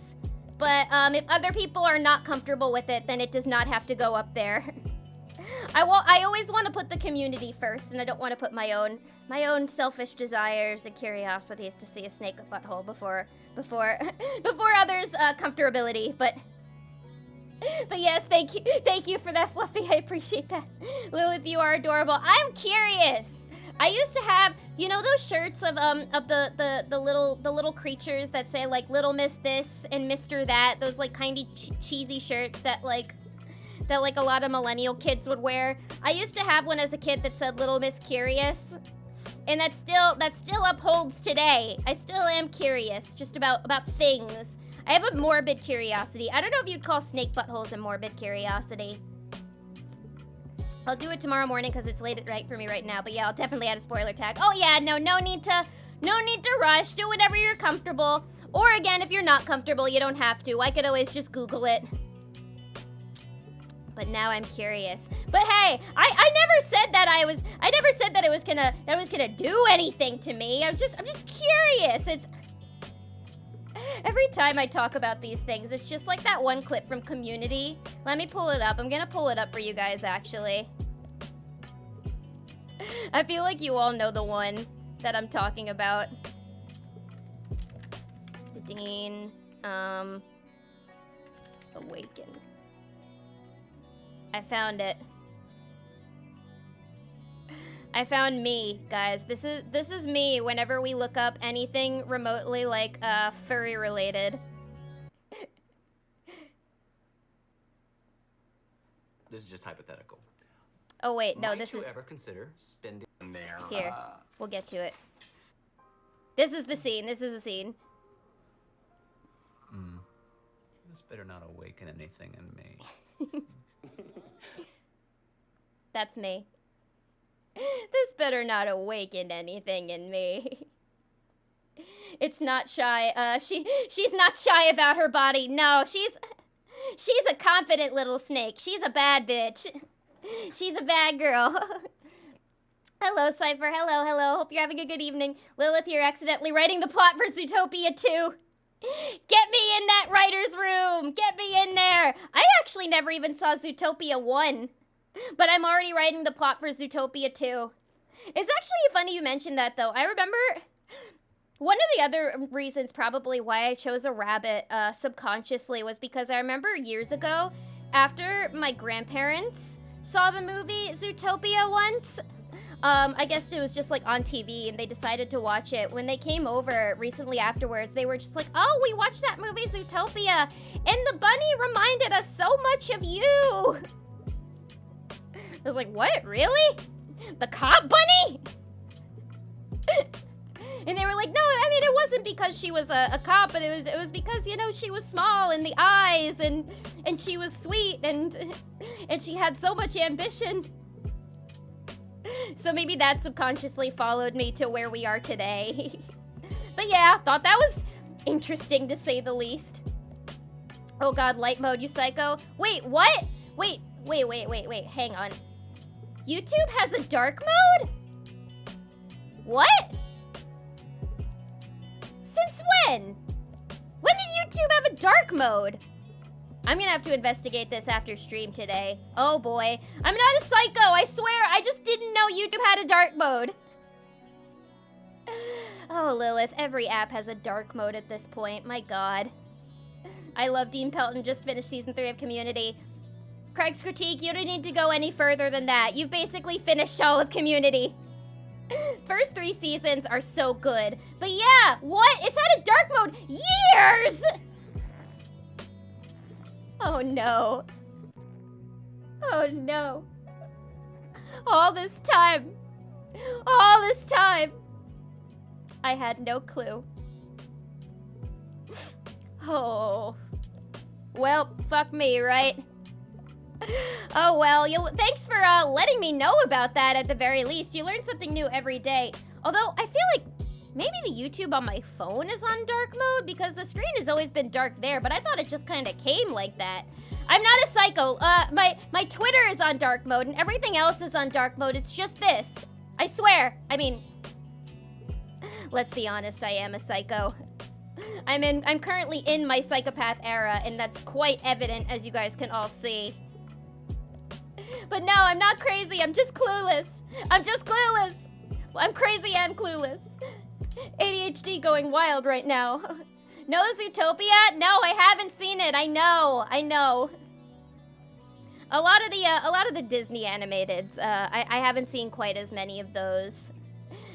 But if other people are not comfortable with it, then it does not have to go up there. I always want to put the community first, and I don't want to put my own selfish desires and curiosities to see a snake butthole before others' comfortability. But yes, thank you for that, Fluffy. I appreciate that. Lilith, you are adorable. I'm curious. I used to have, you know, those shirts of the little creatures that say like Little Miss this and Mr. that, those like kind of cheesy shirts that like a lot of millennial kids would wear. I used to have one as a kid that said Little Miss Curious, and that still upholds today. I still am curious just about things. I have a morbid curiosity. I don't know if you'd call snake buttholes a morbid curiosity. I'll do it tomorrow morning because it's late at night for me right now. But yeah, I'll definitely add a spoiler tag. Oh yeah, no need to rush. Do whatever you're comfortable. Or again, if you're not comfortable, you don't have to. I could always just Google it. But now I'm curious. But hey, I never said that it was gonna do anything to me. I'm just curious. It's every time I talk about these things, it's just like that one clip from Community. Let me pull it up. I'm gonna pull it up for you guys, actually. I feel like you all know the one that I'm talking about. The Dean, Awaken. I found it. I found me, guys. This is me whenever we look up anything remotely like furry related. This is just hypothetical. Oh wait, no, Might this you is ever consider spending there? here. We'll get to it. This is the scene. This is the scene. This better not awaken anything in me. That's me. This better not awaken anything in me. It's not shy. She's not shy about her body. No, she's a confident little snake. She's a bad bitch. She's a bad girl. Hello, Cypher. Hello. Hope you're having a good evening. Lilith here, accidentally writing the plot for Zootopia 2. Get me in that writer's room. Get me in there. I actually never even saw Zootopia 1. But I'm already writing the plot for Zootopia 2. It's actually funny you mentioned that, though. I remember one of the other reasons probably why I chose a rabbit subconsciously was because I remember years ago, after my grandparents saw the movie Zootopia once, I guess it was just like on TV and they decided to watch it. When they came over recently afterwards, they were just like, oh, we watched that movie Zootopia and the bunny reminded us so much of you. I was like, what? Really? The cop bunny? And they were like, no, I mean, it wasn't because she was a cop, but it was because, you know, she was small and the eyes and she was sweet and she had so much ambition. So maybe that subconsciously followed me to where we are today. But yeah, thought that was interesting to say the least. Oh god, light mode, you psycho. Wait, what? Wait, hang on. YouTube has a dark mode? What? Since when? When did YouTube have a dark mode? I'm gonna have to investigate this after stream today. Oh boy. I'm not a psycho, I swear. I just didn't know YouTube had a dark mode. Oh, Lilith, every app has a dark mode at this point. My god. I love Dean Pelton, just finished season 3 of Community. Craig's critique, you don't need to go any further than that. You've basically finished all of Community. First 3 seasons are so good. But yeah, what? It's had a dark mode years! Oh no. Oh no. All this time. I had no clue. Oh. Well, fuck me, right? Oh well, thanks for letting me know about that at the very least. You learn something new every day. Although, I feel like maybe the YouTube on my phone is on dark mode because the screen has always been dark there, but I thought it just kind of came like that. I'm not a psycho. My Twitter is on dark mode and everything else is on dark mode. It's just this. I swear. I mean, let's be honest, I am a psycho. I'm currently in my psychopath era, and that's quite evident, as you guys can all see. But no, I'm not crazy. I'm just clueless. Well, I'm crazy and clueless. ADHD going wild right now. No Zootopia? No, I haven't seen it. I know. A lot of the Disney animateds. I haven't seen quite as many of those.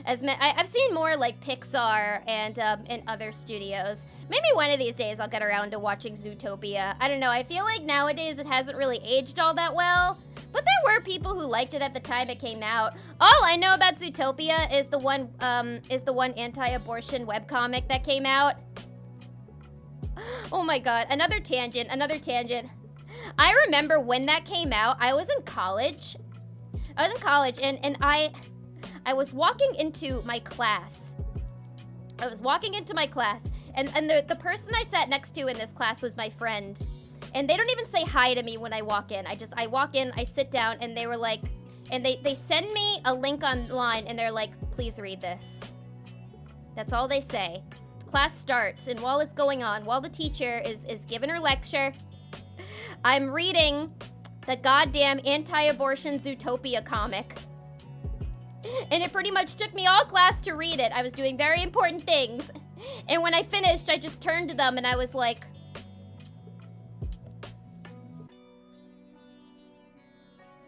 I've seen more like Pixar and other studios. Maybe one of these days I'll get around to watching Zootopia. I don't know. I feel like nowadays it hasn't really aged all that well. But there were people who liked it at the time it came out. All I know about Zootopia is the one anti-abortion webcomic that came out. Oh my god, another tangent. I remember when that came out, I was in college. And I was walking into my class. And the person I sat next to in this class was my friend. And they don't even say hi to me when I walk in. I walk in, I sit down, and they were like, and they send me a link online, and they're like, please read this. That's all they say. Class starts, and while it's going on, while the teacher is giving her lecture, I'm reading the goddamn anti-abortion Zootopia comic. And it pretty much took me all class to read it. I was doing very important things. And when I finished, I just turned to them and I was like,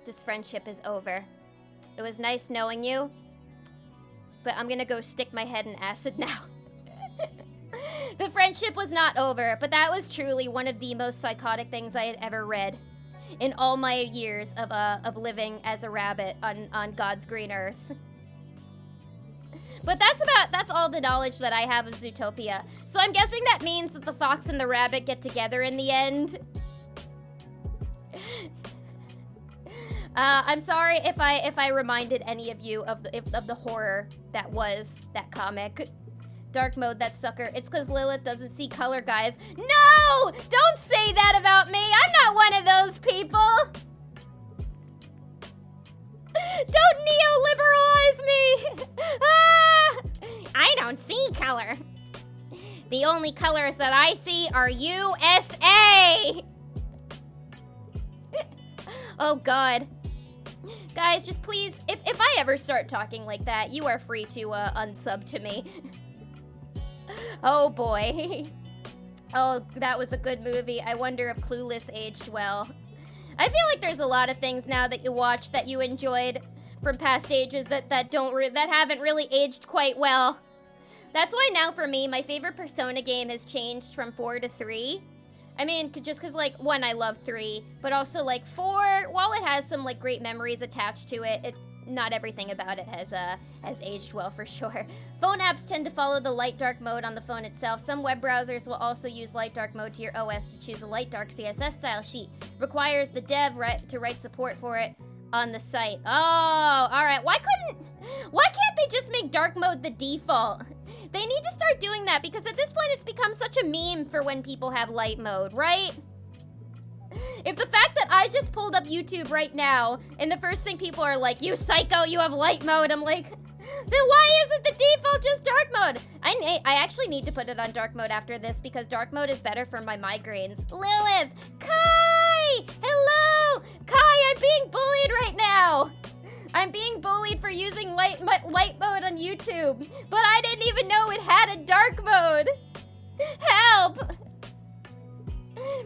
this friendship is over. It was nice knowing you, but I'm gonna go stick my head in acid now. The friendship was not over, but that was truly one of the most psychotic things I had ever read in all my years of living as a rabbit on God's green earth. But that's all the knowledge that I have of Zootopia. So I'm guessing that means that the fox and the rabbit get together in the end. I'm sorry if I reminded any of you of the horror that was that comic. Dark mode, that sucker. It's because Lilith doesn't see color, guys. No! Don't say that about me! I'm not one of those people! Don't neoliberalize me! Ah! I don't see color. The only colors that I see are USA! Oh god. Guys, just please, if I ever start talking like that, you are free to unsub to me. Oh boy. Oh, that was a good movie. I wonder if Clueless aged well. I feel like there's a lot of things now that you watch that you enjoyed from past ages that haven't really aged quite well. That's why now for me, my favorite Persona game has changed from 4 to 3. I mean, just because, like, 1, I love 3, but also, like, 4, while it has some, like, great memories attached to it, not everything about it has aged well for sure. Phone apps tend to follow the light-dark mode on the phone itself. Some web browsers will also use light-dark mode to your OS to choose a light-dark CSS style sheet. Requires the dev to write support for it on the site. Oh, all right. Why can't they just make dark mode the default? They need to start doing that because at this point it's become such a meme for when people have light mode, right? If the fact that I just pulled up YouTube right now and the first thing people are like, you psycho, you have light mode, I'm like, then why isn't the default just dark mode? I actually need to put it on dark mode after this because dark mode is better for my migraines. Lilith! Kai! Hello! Kai, I'm being bullied right now! I'm being bullied for using light mode on YouTube, but I didn't even know it had a dark mode. Help!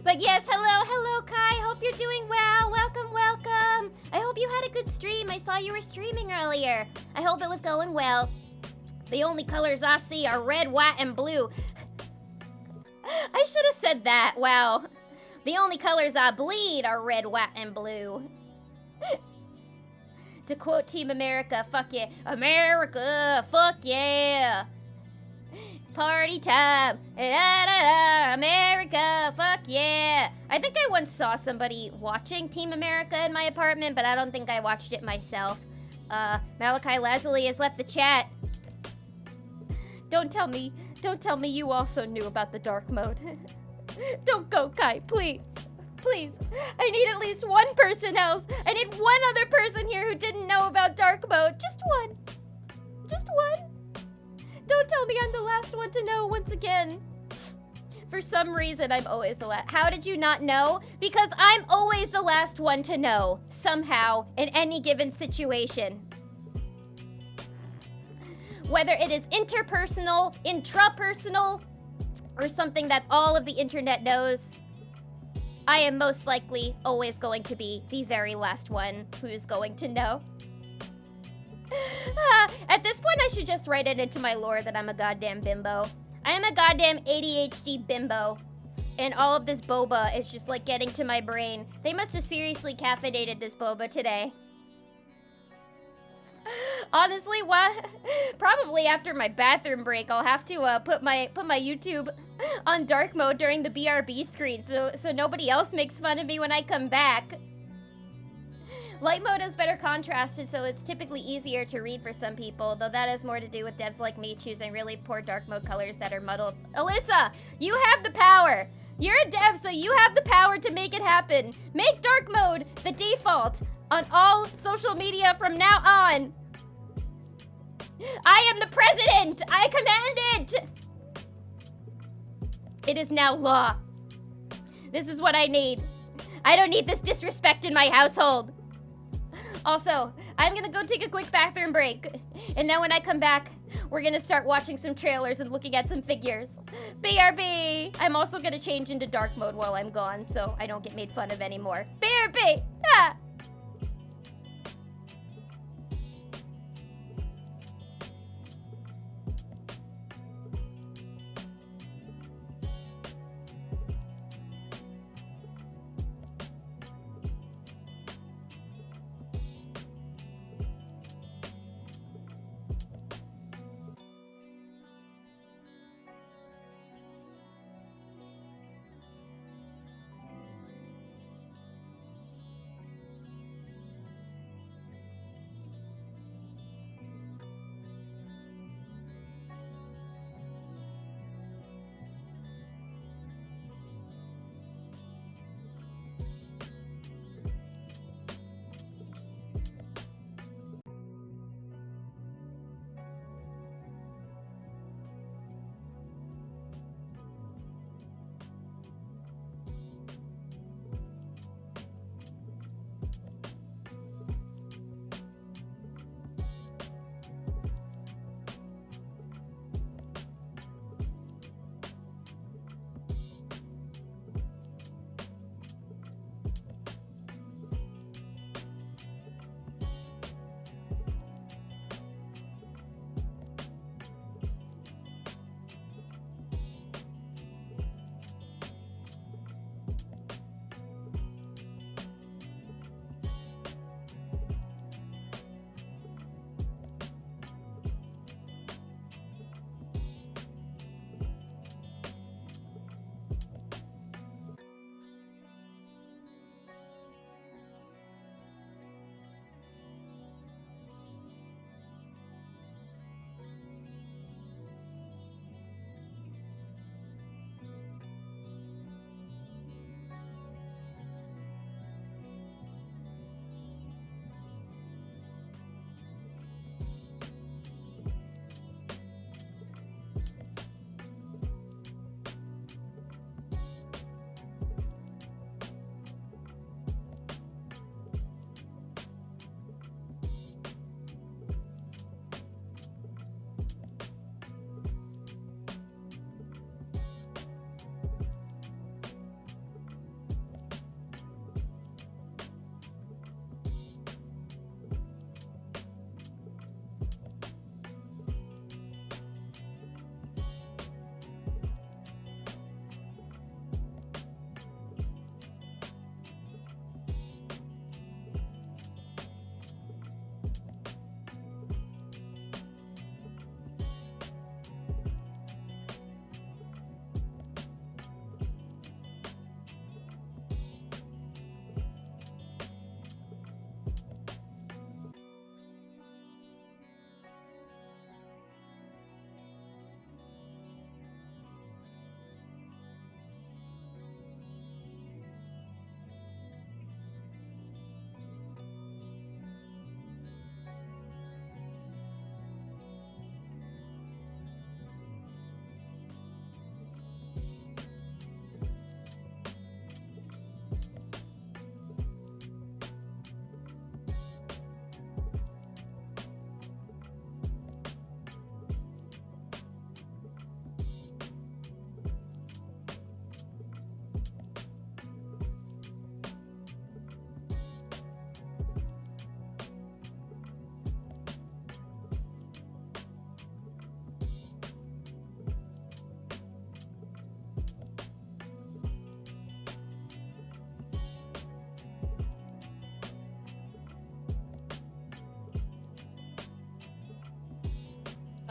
But yes, hello, Kai. Hope you're doing well. Welcome. I hope you had a good stream. I saw you were streaming earlier. I hope it was going well. The only colors I see are red, white, and blue. I should have said that. Wow. The only colors I bleed are red, white, and blue. To quote Team America, fuck yeah. America, fuck yeah. Party time. America, fuck yeah. I think I once saw somebody watching Team America in my apartment, but I don't think I watched it myself. Malachi Lazuli has left the chat. Don't tell me you also knew about the dark mode. Don't go, Kai, please. Please. I need at least one person else. I need one other person here who didn't know about dark mode. Just one. Just one. Don't tell me I'm the last one to know once again. For some reason, I'm always the last. How did you not know? Because I'm always the last one to know, somehow, in any given situation. Whether it is interpersonal, intrapersonal, or something that all of the internet knows, I am most likely always going to be the very last one who's going to know. At this point, I should just write it into my lore that I'm a goddamn bimbo. I am a goddamn ADHD bimbo. And all of this boba is just like getting to my brain. They must have seriously caffeinated this boba today. Honestly, what? Probably after my bathroom break, I'll have to put my YouTube on dark mode during the BRB screen so nobody else makes fun of me when I come back. Light mode is better contrasted, so it's typically easier to read for some people, though that has more to do with devs like me choosing really poor dark mode colors that are muddled. Alyssa, you have the power! You're a dev, so you have the power to make it happen. Make dark mode the default on all social media from now on. I am the president! I command it! It is now law. This is what I need. I don't need this disrespect in my household. Also, I'm gonna go take a quick bathroom break. And then when I come back, we're gonna start watching some trailers and looking at some figures. BRB! I'm also gonna change into dark mode while I'm gone so I don't get made fun of anymore. BRB! Ah!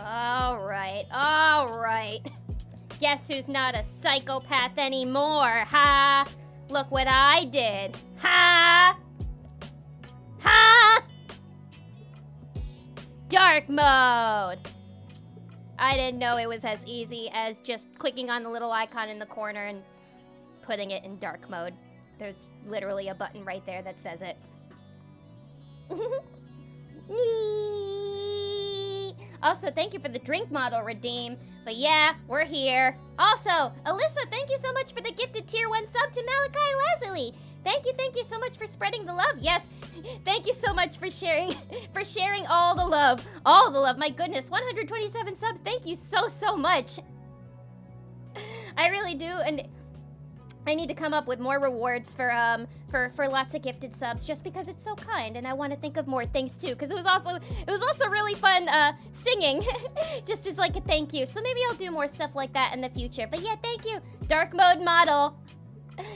Alright. Guess who's not a psychopath anymore, ha? Look what I did. Ha! Ha! Dark mode! I didn't know it was as easy as just clicking on the little icon in the corner and putting it in dark mode. There's literally a button right there that says it. Also, thank you for the drink model, Redeem. But yeah, we're here. Also, Alyssa, thank you so much for the gifted tier 1 sub to Malachi Leslie. Thank you so much for spreading the love. Yes, thank you so much for sharing all the love. All the love, my goodness, 127 subs. Thank you so much. I really do, and I need to come up with more rewards for lots of gifted subs, just because it's so kind, and I want to think of more things too, because it was also really fun singing, just as like a thank you. So maybe I'll do more stuff like that in the future. But yeah, thank you, dark mode model.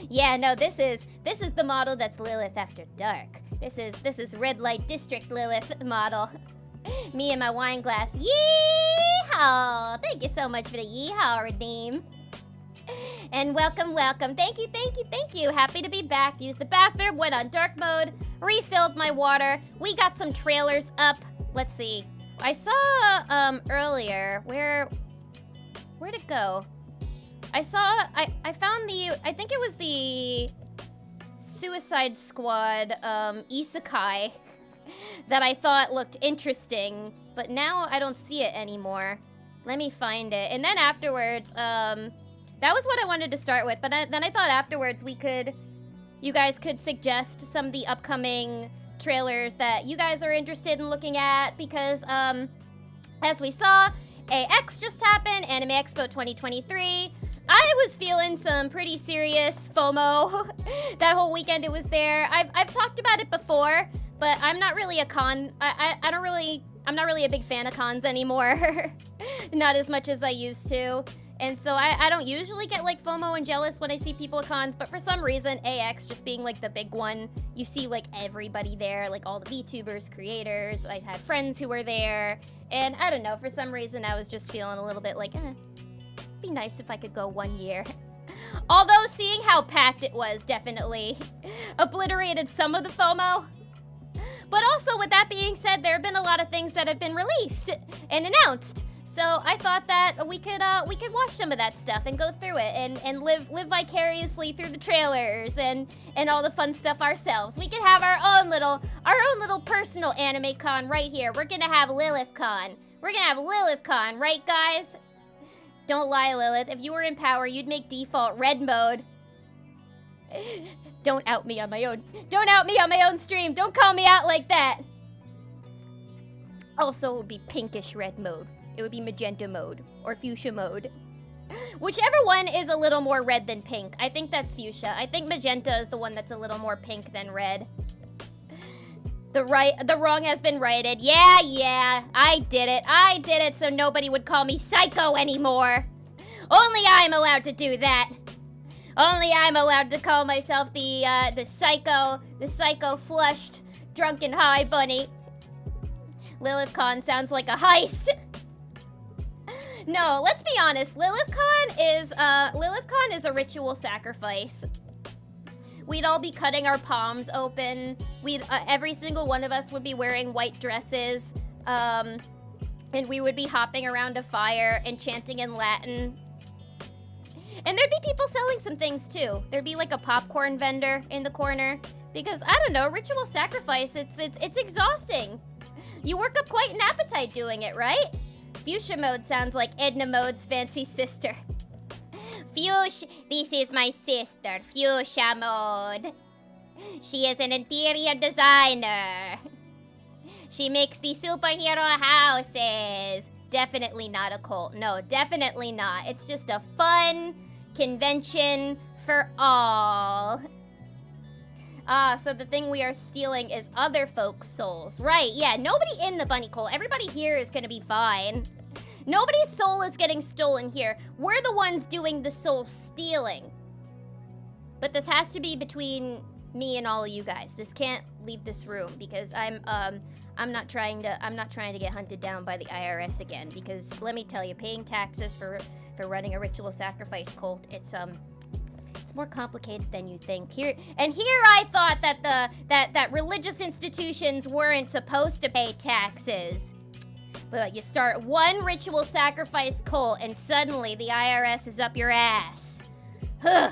Yeah, no, this is the model that's Lilith after dark. This is red light district Lilith model. Me and my wine glass. Yeehaw! Thank you so much for the yeehaw, Redeem. And welcome. Thank you. Happy to be back. Used the bathroom, went on dark mode, refilled my water. We got some trailers up. Let's see. I saw earlier where'd it go? I found I think it was the Suicide Squad isekai that I thought looked interesting, but now I don't see it anymore. Let me find it. And then afterwards, that was what I wanted to start with, but then I thought afterwards you guys could suggest some of the upcoming trailers that you guys are interested in looking at, because as we saw, AX just happened, Anime Expo 2023. I was feeling some pretty serious FOMO that whole weekend it was there. I've talked about it before, but I'm not really a con. I'm not really a big fan of cons anymore. Not as much as I used to. And so I don't usually get like FOMO and jealous when I see people at cons, but for some reason, AX just being like the big one, you see like everybody there, like all the VTubers, creators. I had friends who were there, and I don't know, for some reason I was just feeling a little bit like, be nice if I could go 1 year. Although seeing how packed it was definitely obliterated some of the FOMO. But also, with that being said, there have been a lot of things that have been released and announced. So I thought that we could watch some of that stuff and go through it and live vicariously through the trailers and all the fun stuff ourselves. We could have our own little personal anime con right here. We're gonna have Lilith Con. We're gonna have Lilith Con, right guys? Don't lie, Lilith. If you were in power, you'd make default red mode. Don't out me on my own. Don't out me on my own stream. Don't call me out like that. Also, it would be pinkish red mode. It would be magenta mode or fuchsia mode. Whichever one is a little more red than pink. I think that's fuchsia. I think magenta is the one that's a little more pink than red. The wrong has been righted. Yeah, I did it so nobody would call me psycho anymore. Only I'm allowed to do that. Only I'm allowed to call myself the psycho flushed drunken high bunny. LilithCon sounds like a heist. No, let's be honest. LilithCon is a ritual sacrifice. We'd all be cutting our palms open. Every single one of us would be wearing white dresses, and we would be hopping around a fire and chanting in Latin. And there'd be people selling some things too. There'd be like a popcorn vendor in the corner, because I don't know, ritual sacrifice. It's exhausting. You work up quite an appetite doing it, right? Fuchsia mode sounds like Edna Mode's fancy sister. Fuchsia, this is my sister, Fuchsia Mode. She is an interior designer. She makes the superhero houses. Definitely not a cult. No, definitely not. It's just a fun convention for all. So the thing we are stealing is other folks' souls. Right, yeah, nobody in the bunny cult. Everybody here is gonna be fine. Nobody's soul is getting stolen here. We're the ones doing the soul stealing. But this has to be between Me and all of you guys. This can't leave this room because I'm not trying to get hunted down by the IRS again, because let me tell you, paying taxes for running a ritual sacrifice cult, it's more complicated than you think. Here I thought that that religious institutions weren't supposed to pay taxes. But you start one ritual sacrifice cult and suddenly the IRS is up your ass. Huh.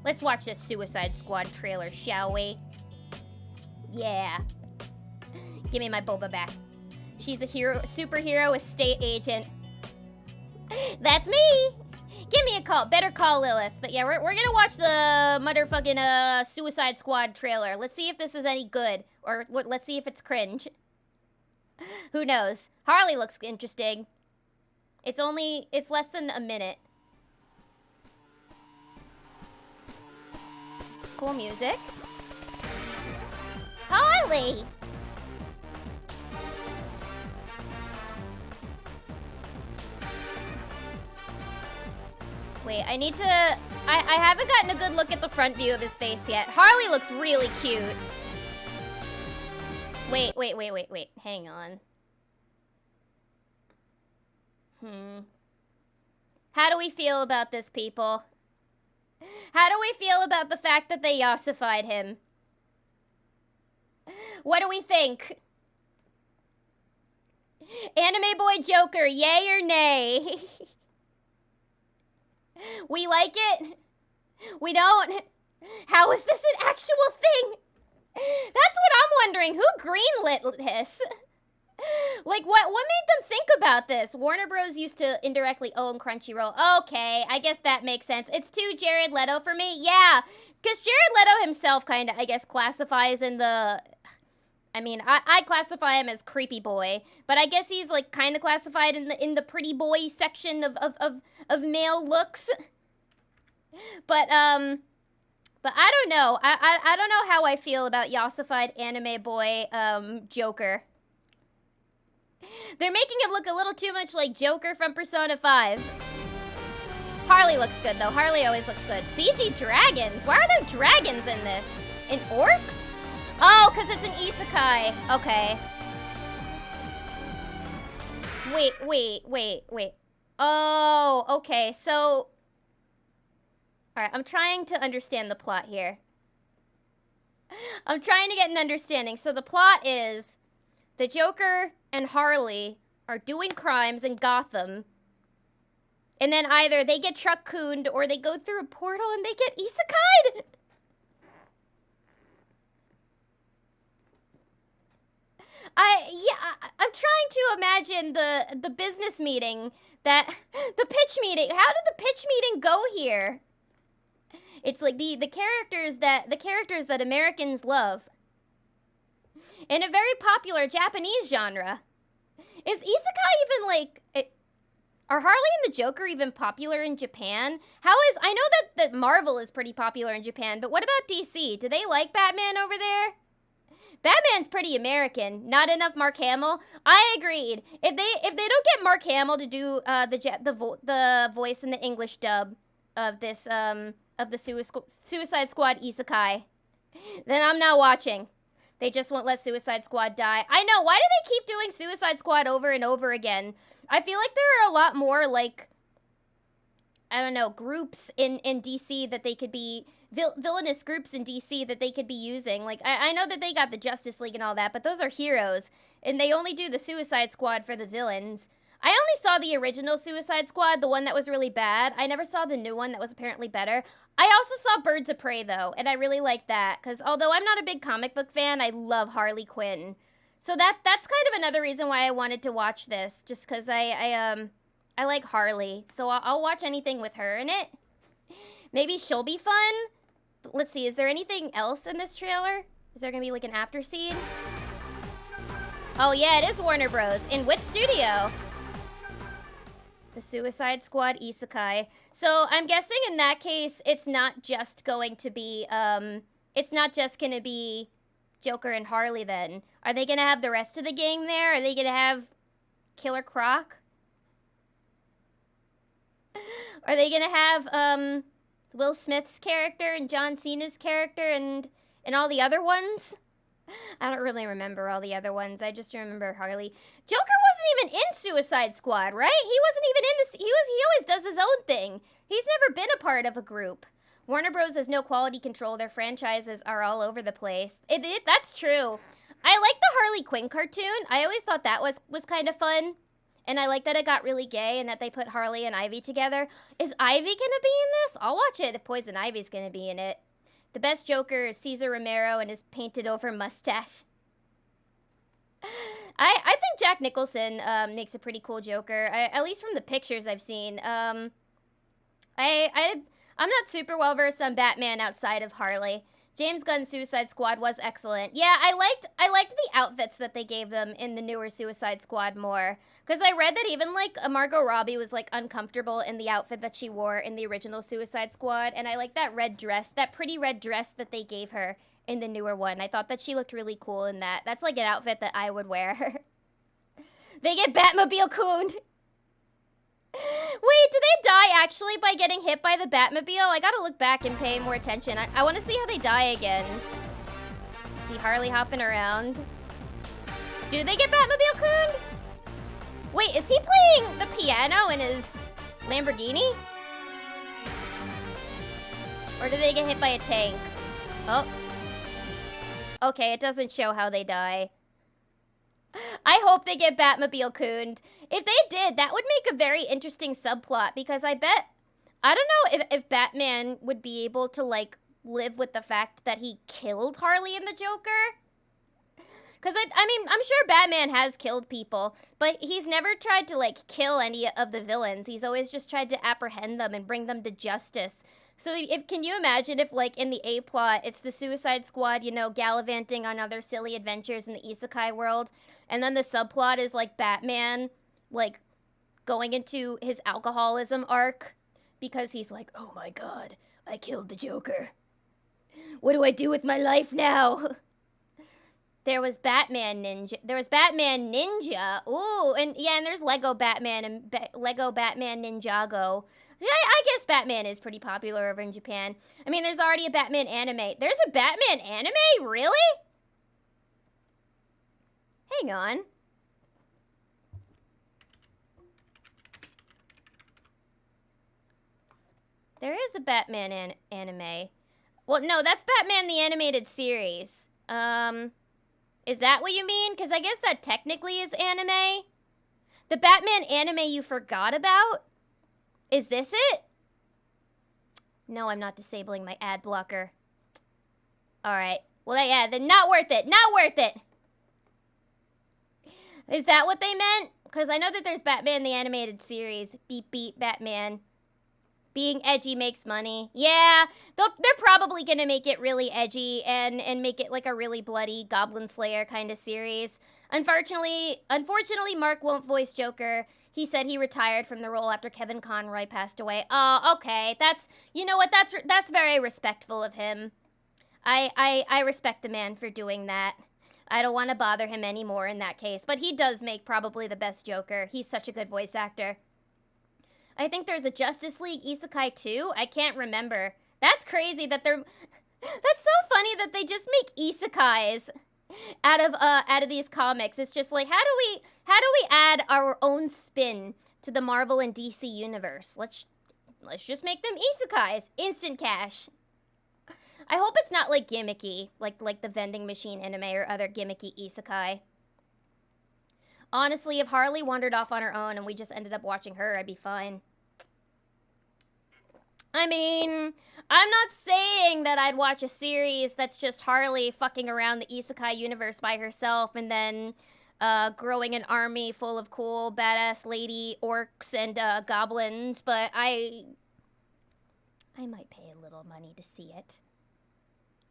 Let's watch this Suicide Squad trailer, shall we? Yeah. Give me my Boba back. She's a superhero estate agent. That's me! Give me a call. Better call Lilith. But yeah, we're gonna watch the motherfucking Suicide Squad trailer. Let's see if this is any good. Or let's see if it's cringe. Who knows? Harley looks interesting. It's less than a minute. Cool music. Harley! Wait, I need to... I haven't gotten a good look at the front view of his face yet. Harley looks really cute. Wait. Hang on. How do we feel about this, people? How do we feel about the fact that they ossified him? What do we think? Anime Boy Joker, yay or nay? We like it? We don't? How is this an actual thing? That's what I'm wondering. Who greenlit this? Like, what made them think about this? Warner Bros. Used to indirectly own Crunchyroll. Okay, I guess that makes sense. It's too Jared Leto for me? Yeah, because Jared Leto himself kind of, I guess, classifies in the... I mean, I classify him as creepy boy, but I guess he's, like, kind of classified in the pretty boy section of male looks. But I don't know. I don't know how I feel about Yossified anime boy, Joker. They're making him look a little too much like Joker from Persona 5. Harley looks good, though. Harley always looks good. CG dragons? Why are there dragons in this? In orcs? Oh, because it's an isekai. Okay. Wait. Oh, okay. So... Alright, I'm trying to understand the plot here. I'm trying to get an understanding. So the plot is... the Joker and Harley are doing crimes in Gotham. And then either they get truck-cooned or they go through a portal and they get isekai'd. I'm trying to imagine the business meeting the pitch meeting. How did the pitch meeting go here? It's like the characters that Americans love. In a very popular Japanese genre. Is isekai even like... Are Harley and the Joker even popular in Japan? I know that Marvel is pretty popular in Japan, but what about DC? Do they like Batman over there? Batman's pretty American. Not enough Mark Hamill. I agreed. If they don't get Mark Hamill to do the voice in the English dub of this of the Suicide Squad isekai, then I'm not watching. They just won't let Suicide Squad die. I know. Why do they keep doing Suicide Squad over and over again? I feel like there are a lot more, like, I don't know, groups in DC that they could be, villainous groups in DC that they could be using. Like, I know that they got the Justice League and all that, but those are heroes. And they only do the Suicide Squad for the villains. I only saw the original Suicide Squad, the one that was really bad. I never saw the new one that was apparently better. I also saw Birds of Prey, though, and I really liked that. Because although I'm not a big comic book fan, I love Harley Quinn. So that's kind of another reason why I wanted to watch this. Just because I like Harley. So I'll watch anything with her in it. Maybe she'll be fun. But let's see, is there anything else in this trailer? Is there going to be like an after scene? Oh yeah, it is Warner Bros. In Wit Studio. The Suicide Squad isekai. So I'm guessing in that case, it's not just going to be, Joker and Harley then. Are they going to have the rest of the gang there? Are they going to have Killer Croc? Are they going to have, Will Smith's character and John Cena's character and And all the other ones? I don't really remember all the other ones. I just remember Harley. Joker wasn't even in Suicide Squad, right? He wasn't even in this. He always does his own thing. He's never been a part of a group. Warner Bros. Has no quality control. Their franchises are all over the place. That's true. I like the Harley Quinn cartoon. I always thought that was kind of fun. And I like that it got really gay and that they put Harley and Ivy together. Is Ivy gonna be in this? I'll watch it if Poison Ivy's gonna be in it. The best Joker is Cesar Romero and his painted over mustache. I think Jack Nicholson makes a pretty cool Joker. At least from the pictures I've seen. I'm not super well versed on Batman outside of Harley. James Gunn's Suicide Squad was excellent. Yeah, I liked the outfits that they gave them in the newer Suicide Squad more. Because I read that even, like, Margot Robbie was, like, uncomfortable in the outfit that she wore in the original Suicide Squad. And I like that red dress, that pretty red dress that they gave her in the newer one. I thought that she looked really cool in that. That's, like, an outfit that I would wear. They get Batmobile cooned. Wait, do they die actually by getting hit by the Batmobile? I gotta look back and pay more attention. I want to see how they die again. See Harley hopping around. Do they get Batmobile cooned? Wait, is he playing the piano in his Lamborghini? Or do they get hit by a tank? Oh. Okay, it doesn't show how they die. I hope they get Batmobile cooned. If they did, that would make a very interesting subplot because I don't know if Batman would be able to, like, live with the fact that he killed Harley and the Joker. Because, I mean, I'm sure Batman has killed people, but he's never tried to, like, kill any of the villains. He's always just tried to apprehend them and bring them to justice. So can you imagine if, like, in the A-plot, it's the Suicide Squad, you know, gallivanting on other silly adventures in the isekai world, and then the subplot is, like, Batman, like, going into his alcoholism arc because he's like, oh my god, I killed the Joker. What do I do with my life now? There was Batman Ninja. Ooh, and yeah, and there's Lego Batman and Lego Batman Ninjago. Yeah, I guess Batman is pretty popular over in Japan. I mean, there's already a Batman anime. There's a Batman anime? Really? Hang on. There is a Batman anime. Well, no, that's Batman the Animated Series. Is that what you mean? Because I guess that technically is anime. The Batman anime you forgot about? Is this it? No, I'm not disabling my ad blocker. Alright. Well, yeah, then not worth it. Not worth it! Is that what they meant? Because I know that there's Batman the Animated Series. Beep beep, Batman. Being edgy makes money. Yeah, they're probably gonna make it really edgy and make it like a really bloody Goblin Slayer kind of series. Unfortunately, Mark won't voice Joker. He said he retired from the role after Kevin Conroy passed away. Oh, okay. You know what? That's very respectful of him. I respect the man for doing that. I don't want to bother him anymore in that case, but he does make probably the best Joker. He's such a good voice actor. I think there's a Justice League Isekai too. I can't remember. That's crazy that they're... That's so funny that they just make isekais out of these comics. It's just like, how do we add our own spin to the Marvel and DC universe? Let's just make them isekais. Instant cash. I hope it's not like gimmicky, like the vending machine anime or other gimmicky isekai. Honestly, if Harley wandered off on her own and we just ended up watching her, I'd be fine. I mean, I'm not saying that I'd watch a series that's just Harley fucking around the isekai universe by herself and then growing an army full of cool, badass lady orcs and goblins, but I might pay a little money to see it.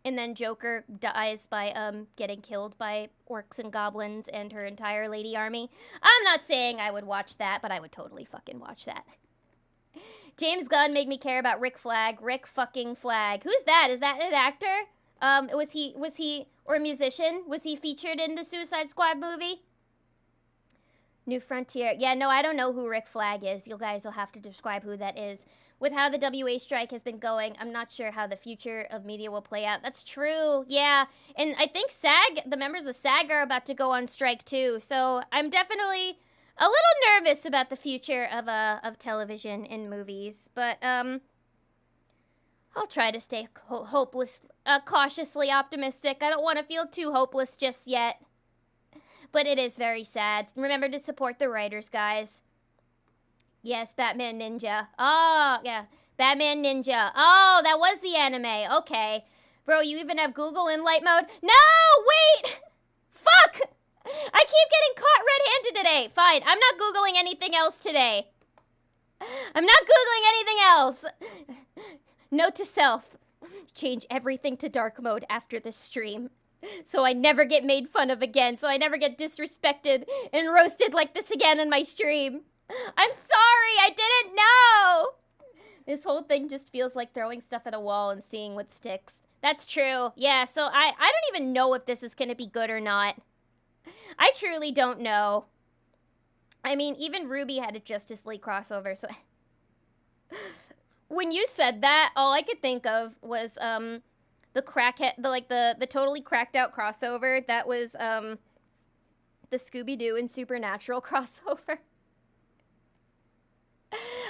And then Joker dies by getting killed by orcs and goblins and her entire lady army. I'm not saying I would watch that, but I would totally fucking watch that. James Gunn made me care about Rick Flag. Rick fucking Flag. Who's that? Is that an actor? Was he, or a musician? Was he featured in the Suicide Squad movie? New Frontier. Yeah, no, I don't know who Rick Flag is. You guys will have to describe who that is. With how the WA strike has been going, I'm not sure how the future of media will play out. That's true, yeah. And I think SAG, the members of SAG are about to go on strike too. So I'm definitely a little nervous about the future of television and movies. But, I'll try to stay cautiously optimistic. I don't want to feel too hopeless just yet. But it is very sad. Remember to support the writers, guys. Yes, Batman Ninja. Oh, yeah. Batman Ninja. Oh, that was the anime. Okay. Bro, you even have Google in light mode? No, wait! Fuck! I keep getting caught red-handed today. Fine, I'm not Googling anything else today. I'm not Googling anything else. Note to self. Change everything to dark mode after this stream. So I never get made fun of again. So I never get disrespected and roasted like this again in my stream. I'm sorry, I didn't know! This whole thing just feels like throwing stuff at a wall and seeing what sticks. That's true. Yeah, so I don't even know if this is gonna be good or not. I truly don't know. I mean, even RWBY had a Justice League crossover, so... When you said that, all I could think of was, the crackhead, the totally cracked out crossover that was, the Scooby-Doo and Supernatural crossover.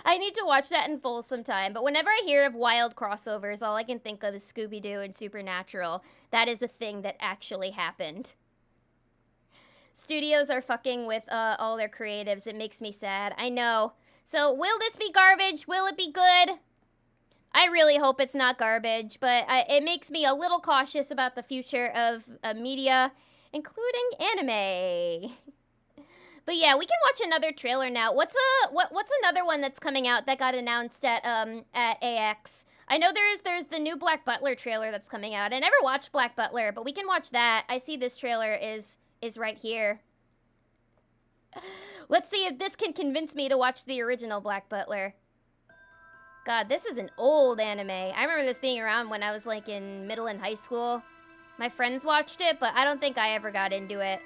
I need to watch that in full sometime, but whenever I hear of wild crossovers, all I can think of is Scooby-Doo and Supernatural. That is a thing that actually happened. Studios are fucking with all their creatives. It makes me sad. I know. So, will this be garbage? Will it be good? I really hope it's not garbage, but it makes me a little cautious about the future of media, including anime. But yeah, we can watch another trailer now. What's another one that's coming out that got announced at AX? I know there's the new Black Butler trailer that's coming out. I never watched Black Butler, but we can watch that. I see this trailer is right here. Let's see if this can convince me to watch the original Black Butler. God, this is an old anime. I remember this being around when I was like in middle and high school. My friends watched it, but I don't think I ever got into it.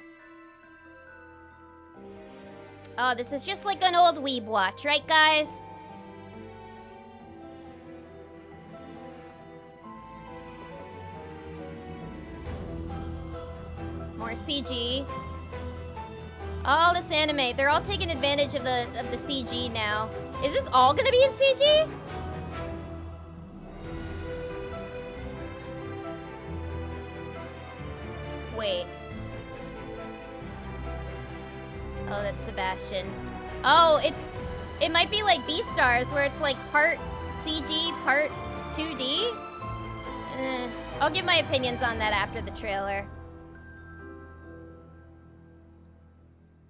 Oh, this is just like an old weeb watch, right, guys? More CG. All this anime, they're all taking advantage of the CG now. Is this all gonna be in CG? Wait. Oh, that's Sebastian. Oh, it might be like Beastars, where it's like part CG, part 2D. I'll give my opinions on that after the trailer.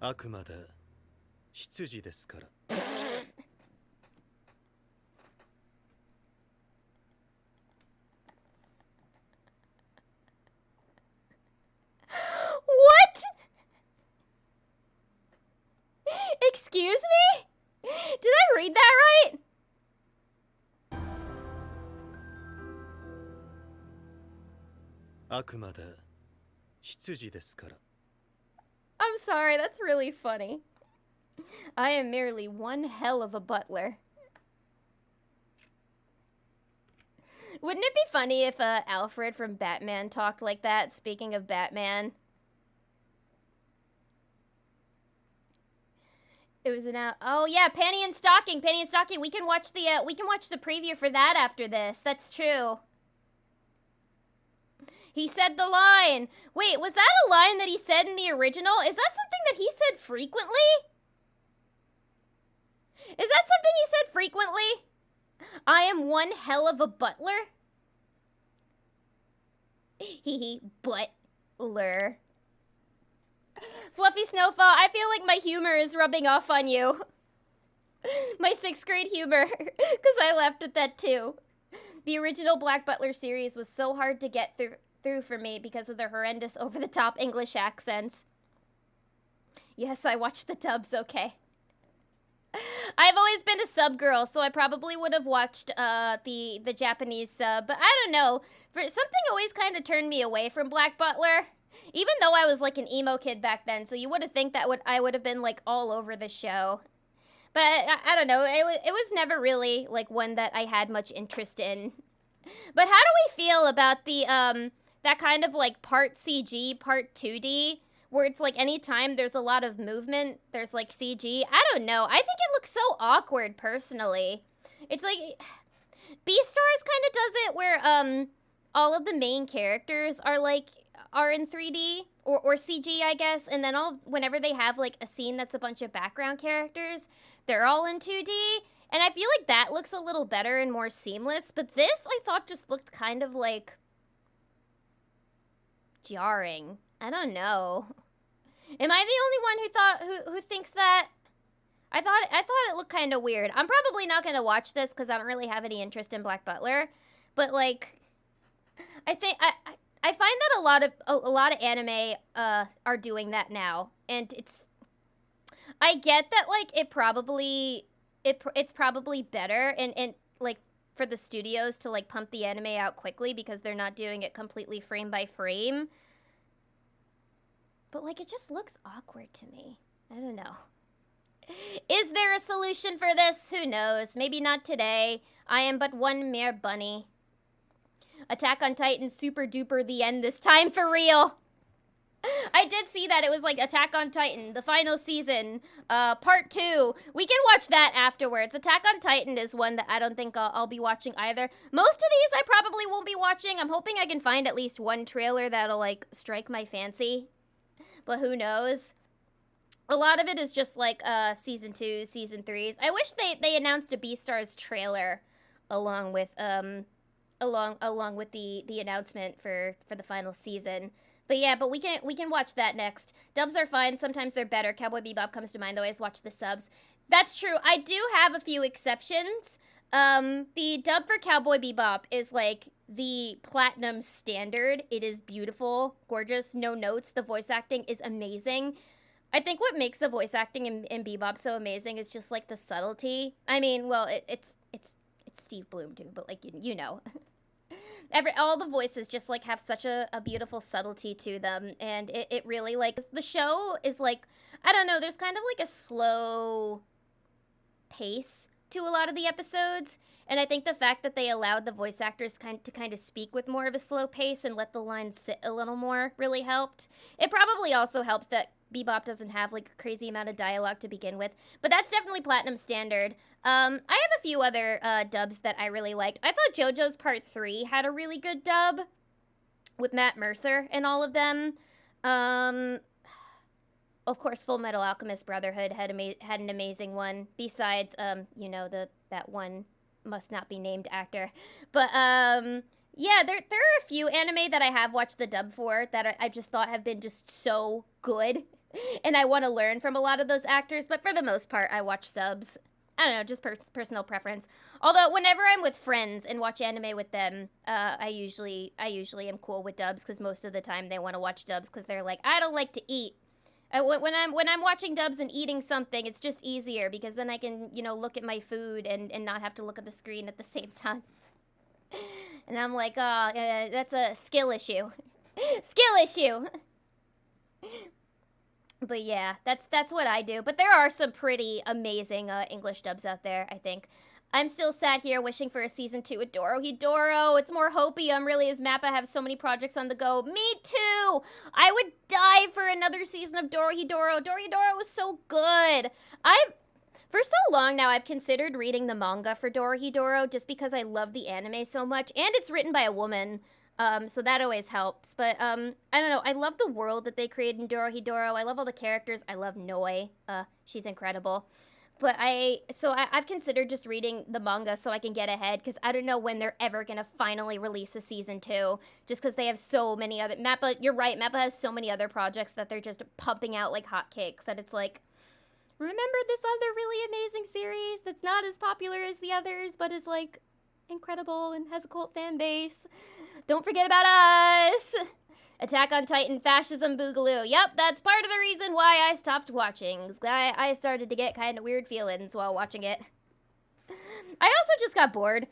あくまで執事ですから。What? Excuse me? Did I read that right? あくまで執事ですから。 I'm sorry, that's really funny. I am merely one hell of a butler. Wouldn't it be funny if Alfred from Batman talked like that, speaking of Batman? It was an oh yeah, Panty and Stocking. Panty and Stocking. We can watch the preview for that after this. That's true. He said the line. Wait, was that a line that he said in the original? Is that something that he said frequently? Is that something he said frequently? I am one hell of a butler. Hee butler. Fluffy Snowfall, I feel like my humor is rubbing off on you. My 6th grade humor, because I laughed at that too. The original Black Butler series was so hard to get through for me because of their horrendous over-the-top English accents. Yes, I watched the dubs, okay. I've always been a sub girl, so I probably would have watched the Japanese sub, but I don't know. Something always kind of turned me away from Black Butler. Even though I was like an emo kid back then, so you would have think that I would have been like all over the show. But I don't know. It was never really like one that I had much interest in. But how do we feel about the that kind of like part CG, part 2D, where it's like anytime there's a lot of movement, there's like CG? I don't know. I think it looks so awkward personally. It's like Beastars kind of does it where all of the main characters are in 3D or CG, I guess, and then whenever they have like a scene that's a bunch of background characters, they're all in 2D. And I feel like that looks a little better and more seamless, but this I thought just looked kind of like jarring. I don't know. Am I the only one who thinks that? I thought it looked kind of weird. I'm probably not going to watch this cuz I don't really have any interest in Black Butler, but like I think I find that a lot of anime are doing that now, and I get that like it's probably better and like for the studios to like pump the anime out quickly because they're not doing it completely frame by frame. But like it just looks awkward to me. I don't know. Is there a solution for this? Who knows? Maybe not today. I am but one mere bunny. Attack on Titan super duper the end this time for real. I did see that it was like Attack on Titan, the final season, part 2. We can watch that afterwards. Attack on Titan is one that I don't think I'll be watching either. Most of these I probably won't be watching. I'm hoping I can find at least one trailer that'll like strike my fancy. But who knows? A lot of it is just like season 2, season 3s. I wish they announced a Beastars trailer along with along with the announcement for the final season. But yeah, but we can watch that next. Dubs are fine. Sometimes they're better. Cowboy Bebop comes to mind. Always watch the subs. That's true. I do have a few exceptions. The dub for Cowboy Bebop is like the platinum standard. It is beautiful, gorgeous, no notes. The voice acting is amazing. I think what makes the voice acting in Bebop so amazing is just like the subtlety. I mean, well, it's Steve Bloom too, but like you know. All the voices just like have such a beautiful subtlety to them, and it really like the show is like, I don't know, there's kind of like a slow pace to a lot of the episodes, and I think the fact that they allowed the voice actors to kind of speak with more of a slow pace and let the lines sit a little more really helped. It probably also helps that Bebop doesn't have like a crazy amount of dialogue to begin with, but that's definitely platinum standard. I have a few other dubs that I really liked. I thought JoJo's Part 3 had a really good dub with Matt Mercer and all of them. Of course, Full Metal Alchemist Brotherhood had an amazing one. Besides, you know, that one must not be named actor, but yeah, there are a few anime that I have watched the dub for that I just thought have been just so good. And I want to learn from a lot of those actors, but for the most part, I watch subs. I don't know, just personal preference. Although, whenever I'm with friends and watch anime with them, I usually am cool with dubs, because most of the time they want to watch dubs because they're like, I don't like to eat. When I'm watching dubs and eating something, it's just easier, because then I can, you know, look at my food and not have to look at the screen at the same time. And I'm like, oh, that's a skill issue. Skill issue! But yeah, that's what I do. But there are some pretty amazing English dubs out there, I think. I'm still sat here wishing for a season 2 with Dorohedoro. It's more hopium, really, as Mappa have so many projects on the go. Me too! I would die for another season of Dorohedoro. Dorohedoro was so good. For so long now, I've considered reading the manga for Dorohedoro just because I love the anime so much. And it's written by a woman. So that always helps. But, I don't know. I love the world that they created in Dorohedoro. I love all the characters. I love Noi. She's incredible. But I've considered just reading the manga so I can get ahead, because I don't know when they're ever going to finally release a season 2, just because they have so many other... Mappa, you're right, Mappa has so many other projects that they're just pumping out like hotcakes, that it's like, remember this other really amazing series that's not as popular as the others, but is like incredible and has a cult fan base? Don't forget about us! Attack on Titan, Fascism, Boogaloo. Yep, that's part of the reason why I stopped watching. I started to get kind of weird feelings while watching it. I also just got bored.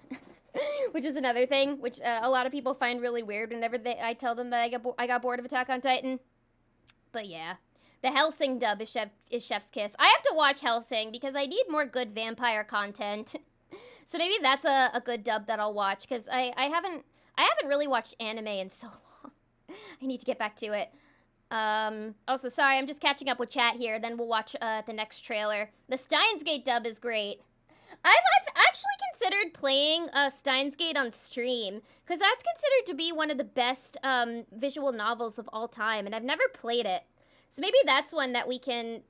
Which is another thing, which a lot of people find really weird whenever I tell them that I got bored of Attack on Titan. But yeah. The Hellsing dub is Chef's Kiss. I have to watch Hellsing because I need more good vampire content. So maybe that's a good dub that I'll watch, because I haven't really watched anime in so long. I need to get back to it. Also, sorry, I'm just catching up with chat here, then we'll watch the next trailer. The Steins Gate dub is great. I've actually considered playing Steins Gate on stream, because that's considered to be one of the best visual novels of all time, and I've never played it. So maybe that's one that we can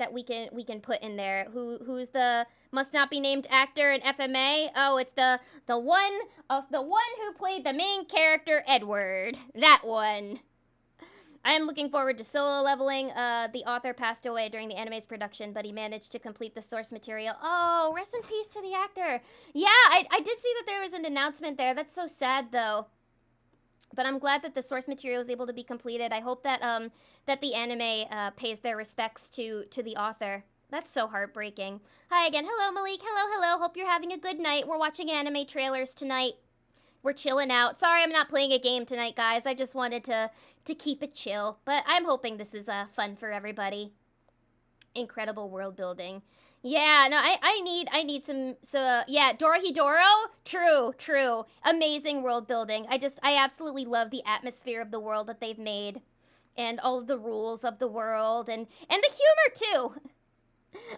put in there. Who's the must not be named actor in FMA? Oh, it's the one who played the main character, Edward. That one. I am looking forward to Solo Leveling. The author passed away during the anime's production, but he managed to complete the source material. Oh, rest in peace to the actor. Yeah, I did see that there was an announcement there. That's so sad, though. But I'm glad that the source material was able to be completed. I hope that that the anime pays their respects to the author. That's so heartbreaking. Hi again. Hello, Malik. Hello. Hope you're having a good night. We're watching anime trailers tonight. We're chilling out. Sorry I'm not playing a game tonight, guys. I just wanted to keep it chill. But I'm hoping this is fun for everybody. Incredible world building. Yeah, no, I need some, yeah, Dorohedoro, true, amazing world building. I absolutely love the atmosphere of the world that they've made, and all of the rules of the world, and the humor, too.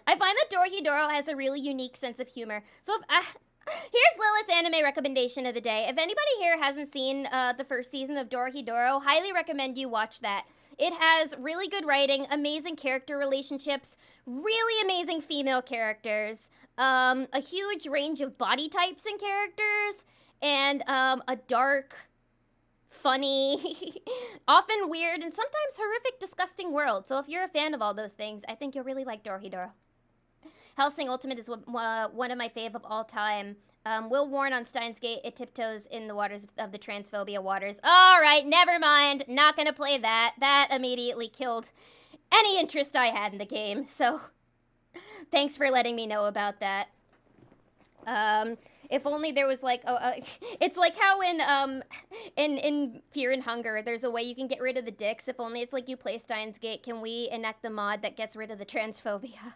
I find that Dorohedoro has a really unique sense of humor. So here's Lilith's anime recommendation of the day. If anybody here hasn't seen the first season of Dorohedoro, highly recommend you watch that. It has really good writing, amazing character relationships, really amazing female characters, a huge range of body types and characters, and a dark, funny, often weird, and sometimes horrific, disgusting world. So if you're a fan of all those things, I think you'll really like Dorohedoro. Hellsing Ultimate is one of my fave of all time. Will warn on Steins Gate, it tiptoes in the waters of the transphobia waters. Alright, never mind. Not gonna play that. That immediately killed any interest I had in the game, so thanks for letting me know about that. If only there was like, it's like how in Fear and Hunger, there's a way you can get rid of the dicks. If only it's like you play Steins Gate, can we enact the mod that gets rid of the transphobia?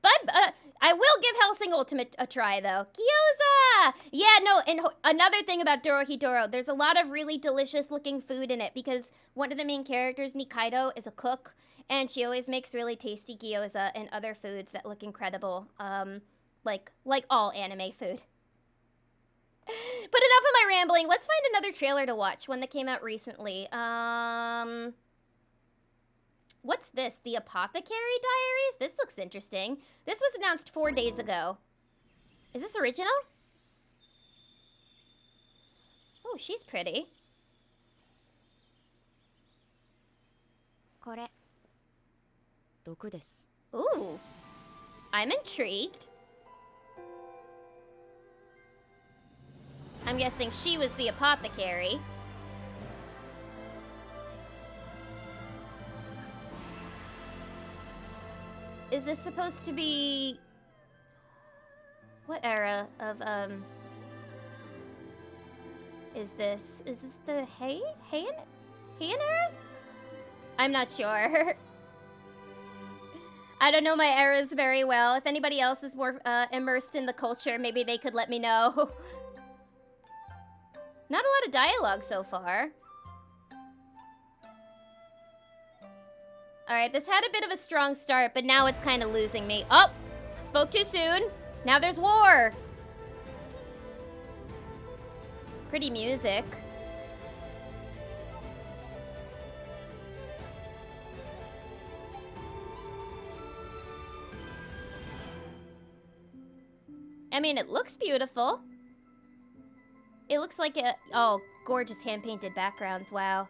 But I will give Hellsing Ultimate a try, though. Gyoza! Yeah, no, and another thing about Dorohedoro, there's a lot of really delicious-looking food in it, because one of the main characters, Nikaido, is a cook, and she always makes really tasty gyoza and other foods that look incredible, like all anime food. But enough of my rambling. Let's find another trailer to watch, one that came out recently. What's this? The Apothecary Diaries? This looks interesting. This was announced 4 days ago. Is this original? Oh, she's pretty. これ毒です Ooh. I'm intrigued. I'm guessing she was the apothecary. Is this supposed to be... What era of, is this? Is this the Heian era? I'm not sure. I don't know my eras very well. If anybody else is more immersed in the culture, maybe they could let me know. Not a lot of dialogue so far. Alright, this had a bit of a strong start, but now it's kind of losing me. Oh! Spoke too soon. Now there's war! Pretty music. I mean, it looks beautiful. It looks like a... Oh, gorgeous hand-painted backgrounds, wow.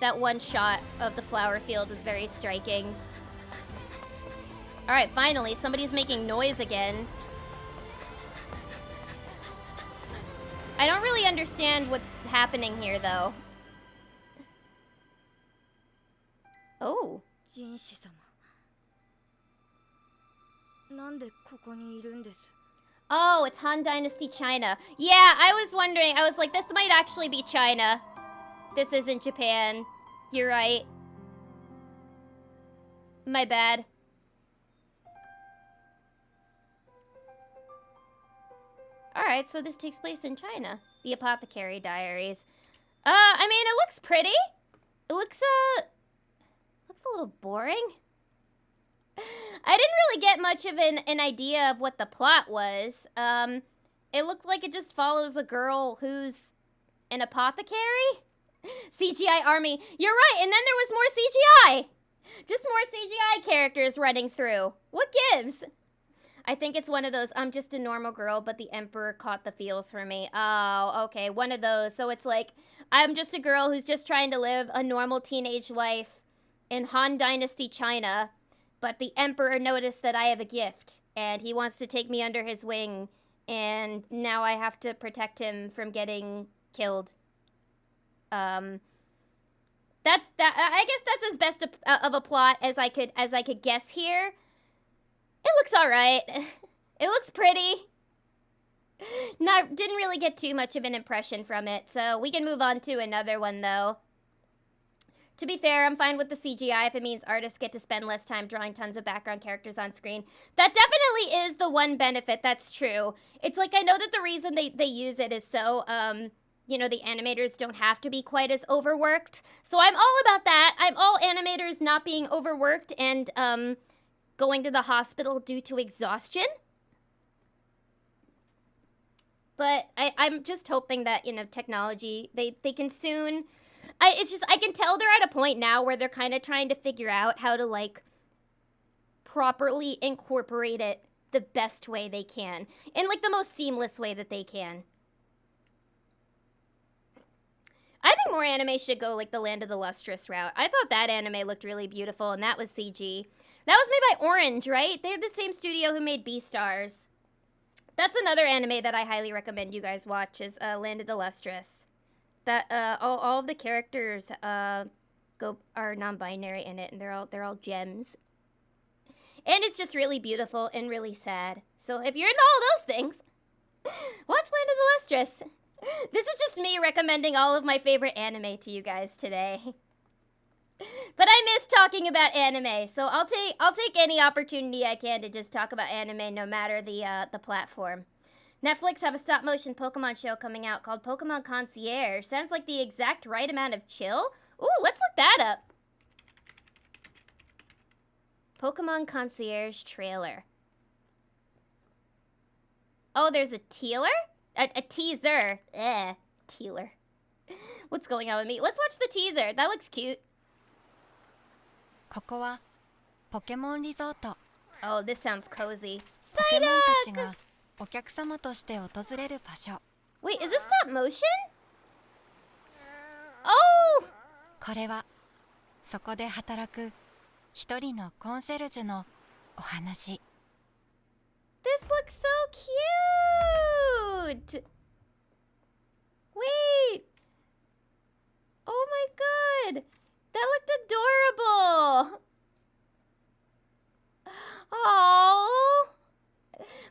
That one shot of the flower field was very striking. Alright, finally, somebody's making noise again. I don't really understand what's happening here, though. Oh. ジンシ様なんでここにいるんです Oh, it's Han Dynasty China. Yeah, I was wondering. I was like, this might actually be China. This isn't Japan. You're right. My bad. Alright, so this takes place in China. The Apothecary Diaries. I mean, it looks pretty. It looks a little boring. I didn't really get much of an idea of what the plot was. It looked like it just follows a girl who's an apothecary? CGI army. You're right, and then there was more CGI! Just more CGI characters running through. What gives? I think it's one of those, I'm just a normal girl, but the Emperor caught the feels for me. Oh, okay, one of those. So it's like, I'm just a girl who's just trying to live a normal teenage life in Han Dynasty China, but the Emperor noticed that I have a gift, and he wants to take me under his wing, and now I have to protect him from getting killed. I guess that's as best of a plot as I could guess here. It looks alright. It looks pretty. Didn't really get too much of an impression from it, so we can move on to another one, though. To be fair, I'm fine with the CGI if it means artists get to spend less time drawing tons of background characters on screen. That definitely is the one benefit, that's true. It's like, I know that the reason they use it is so, you know, the animators don't have to be quite as overworked. So I'm all about that. I'm all animators not being overworked and, going to the hospital due to exhaustion. But I'm just hoping that, you know, technology, they can soon... I can tell they're at a point now where they're kind of trying to figure out how to, like, properly incorporate it the best way they can. In, like, the most seamless way that they can. I think more anime should go, like, the Land of the Lustrous route. I thought that anime looked really beautiful, and that was CG. That was made by Orange, right? They're the same studio who made Beastars. That's another anime that I highly recommend you guys watch, is Land of the Lustrous. That all of the characters are non-binary in it, and they're all gems. And it's just really beautiful and really sad. So if you're into all those things, watch Land of the Lustrous. This is just me recommending all of my favorite anime to you guys today. But I miss talking about anime, so I'll take any opportunity I can to just talk about anime, no matter the platform. Netflix have a stop-motion Pokemon show coming out called Pokemon Concierge. Sounds like the exact right amount of chill. Ooh, let's look that up. Pokemon Concierge trailer. Oh, there's a tealer? A teaser. Tealer. What's going on with me? Let's watch the teaser. That looks cute. ここはポケモンリゾート。 Oh, this sounds cozy. ポケモンたち Psyduck! がお客様として訪れる場所。 Wait, is this stop motion? Oh! これはそこで働く一人のコンシェルジュのお話。 This looks so cute! Wait! Oh my god! That looked adorable! Oh!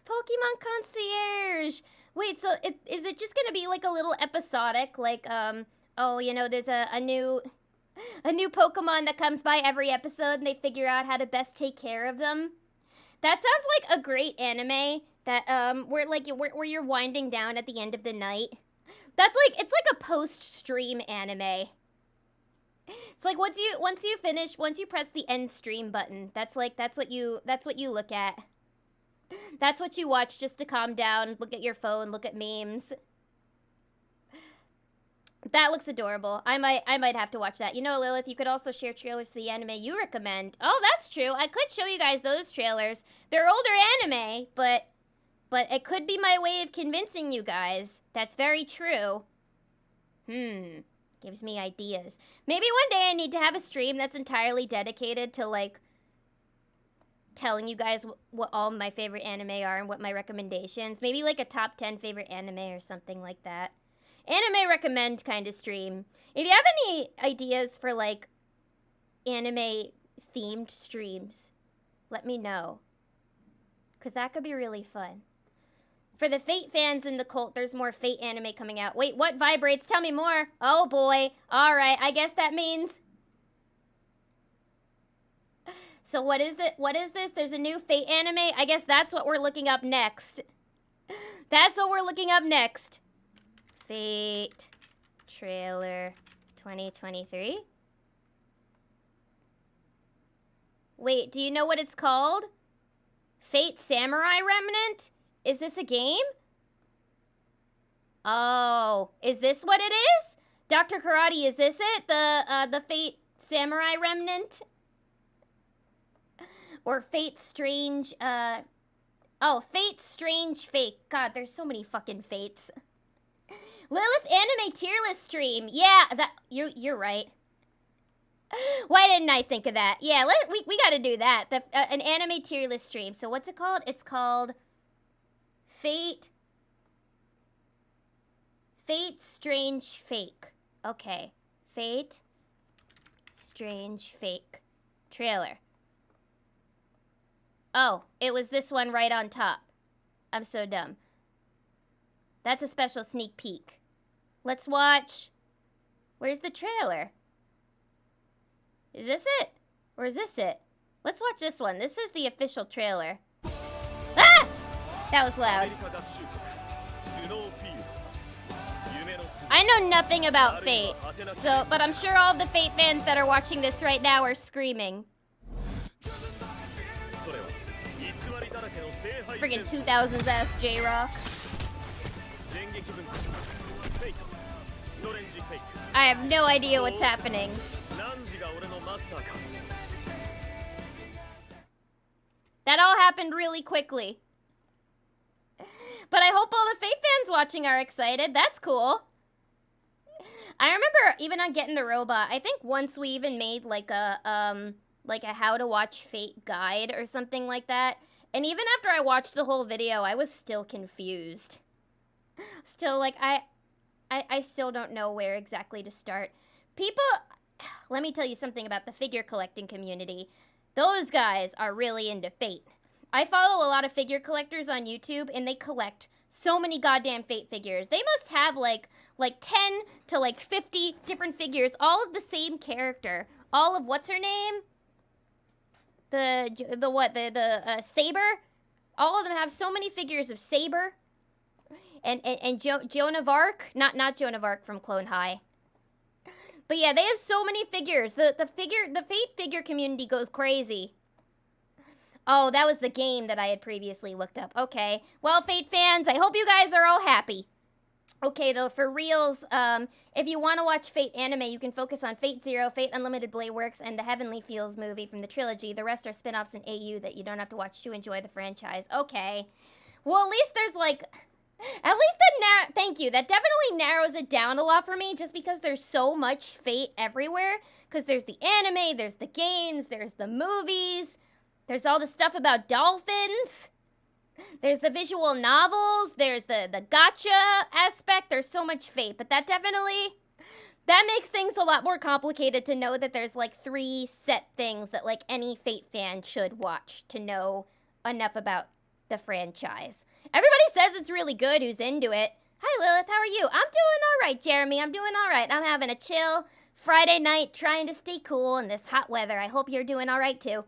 Pokemon Concierge! Wait, so is it just gonna be like a little episodic? Like, oh, you know, there's a new Pokemon that comes by every episode and they figure out how to best take care of them? That sounds like a great anime that, where you're winding down at the end of the night. That's like, it's like a post-stream anime. It's like once you press the end stream button, that's what you look at. That's what you watch just to calm down, look at your phone, look at memes. That looks adorable. I might have to watch that. You know, Lilith, you could also share trailers to the anime you recommend. Oh, that's true. I could show you guys those trailers. They're older anime, but it could be my way of convincing you guys. That's very true. Gives me ideas. Maybe one day I need to have a stream that's entirely dedicated to, like, telling you guys what all my favorite anime are and what my recommendations. Maybe, like, a top 10 favorite anime or something like that. Anime recommend kind of stream. If you have any ideas for, like, anime-themed streams, let me know. Because that could be really fun. For the Fate fans in the cult, there's more Fate anime coming out. Wait, what vibrates? Tell me more. Oh boy. Alright, I guess that means... So what is it? What is this? There's a new Fate anime? I guess that's what we're looking up next. That's what we're looking up next. Fate trailer 2023. Wait, do you know what it's called? Fate Samurai Remnant? Is this a game? Oh, is this what it is? Dr. Karate, is this it? The Fate Samurai Remnant? Or Fate Strange, oh, Fate Strange Fate. God, there's so many fucking Fates. Lilith anime tier list stream. Yeah, that you're right. Why didn't I think of that? Yeah, we got to do that. An anime tier list stream. So what's it called? It's called Fate Strange Fake. Okay. Fate Strange Fake trailer. Oh, it was this one right on top. I'm so dumb. That's a special sneak peek. Let's watch. Where's the trailer? Is this it? Or is this it? Let's watch this one. This is the official trailer. Ah! That was loud. I know nothing about Fate, but I'm sure all the Fate fans that are watching this right now are screaming. Friggin' 2000s ass J-Rock. I have no idea what's happening. That all happened really quickly. But I hope all the Fate fans watching are excited. That's cool. I remember even on Getting the Robot, I think once we even made like a how to watch Fate guide or something like that. And even after I watched the whole video, I was still confused. Still, like, I still don't know where exactly to start. People, let me tell you something about the figure collecting community. Those guys are really into Fate. I follow a lot of figure collectors on YouTube, and they collect so many goddamn Fate figures. They must have, like 10 to, 50 different figures, all of the same character. All of, what's her name? The Saber? All of them have so many figures of Saber. And Joan of Arc? Not Joan of Arc from Clone High. But yeah, they have so many figures. The Fate figure community goes crazy. Oh, that was the game that I had previously looked up. Okay. Well, Fate fans, I hope you guys are all happy. Okay, though, for reals, if you want to watch Fate anime, you can focus on Fate Zero, Fate Unlimited Blade Works, and the Heavenly Fields movie from the trilogy. The rest are spin-offs in AU that you don't have to watch to enjoy the franchise. Okay. Well, at least there's, thank you. That definitely narrows it down a lot for me, just because there's so much Fate everywhere. Because there's the anime, there's the games, there's the movies, there's all the stuff about dolphins. There's the visual novels, there's the gacha aspect, there's so much Fate, but that makes things a lot more complicated to know that there's 3 set things that any Fate fan should watch to know enough about the franchise. Everybody says it's really good who's into it. Hi Lilith, how are you? I'm doing alright, Jeremy, I'm doing alright. I'm having a chill Friday night trying to stay cool in this hot weather. I hope you're doing alright too.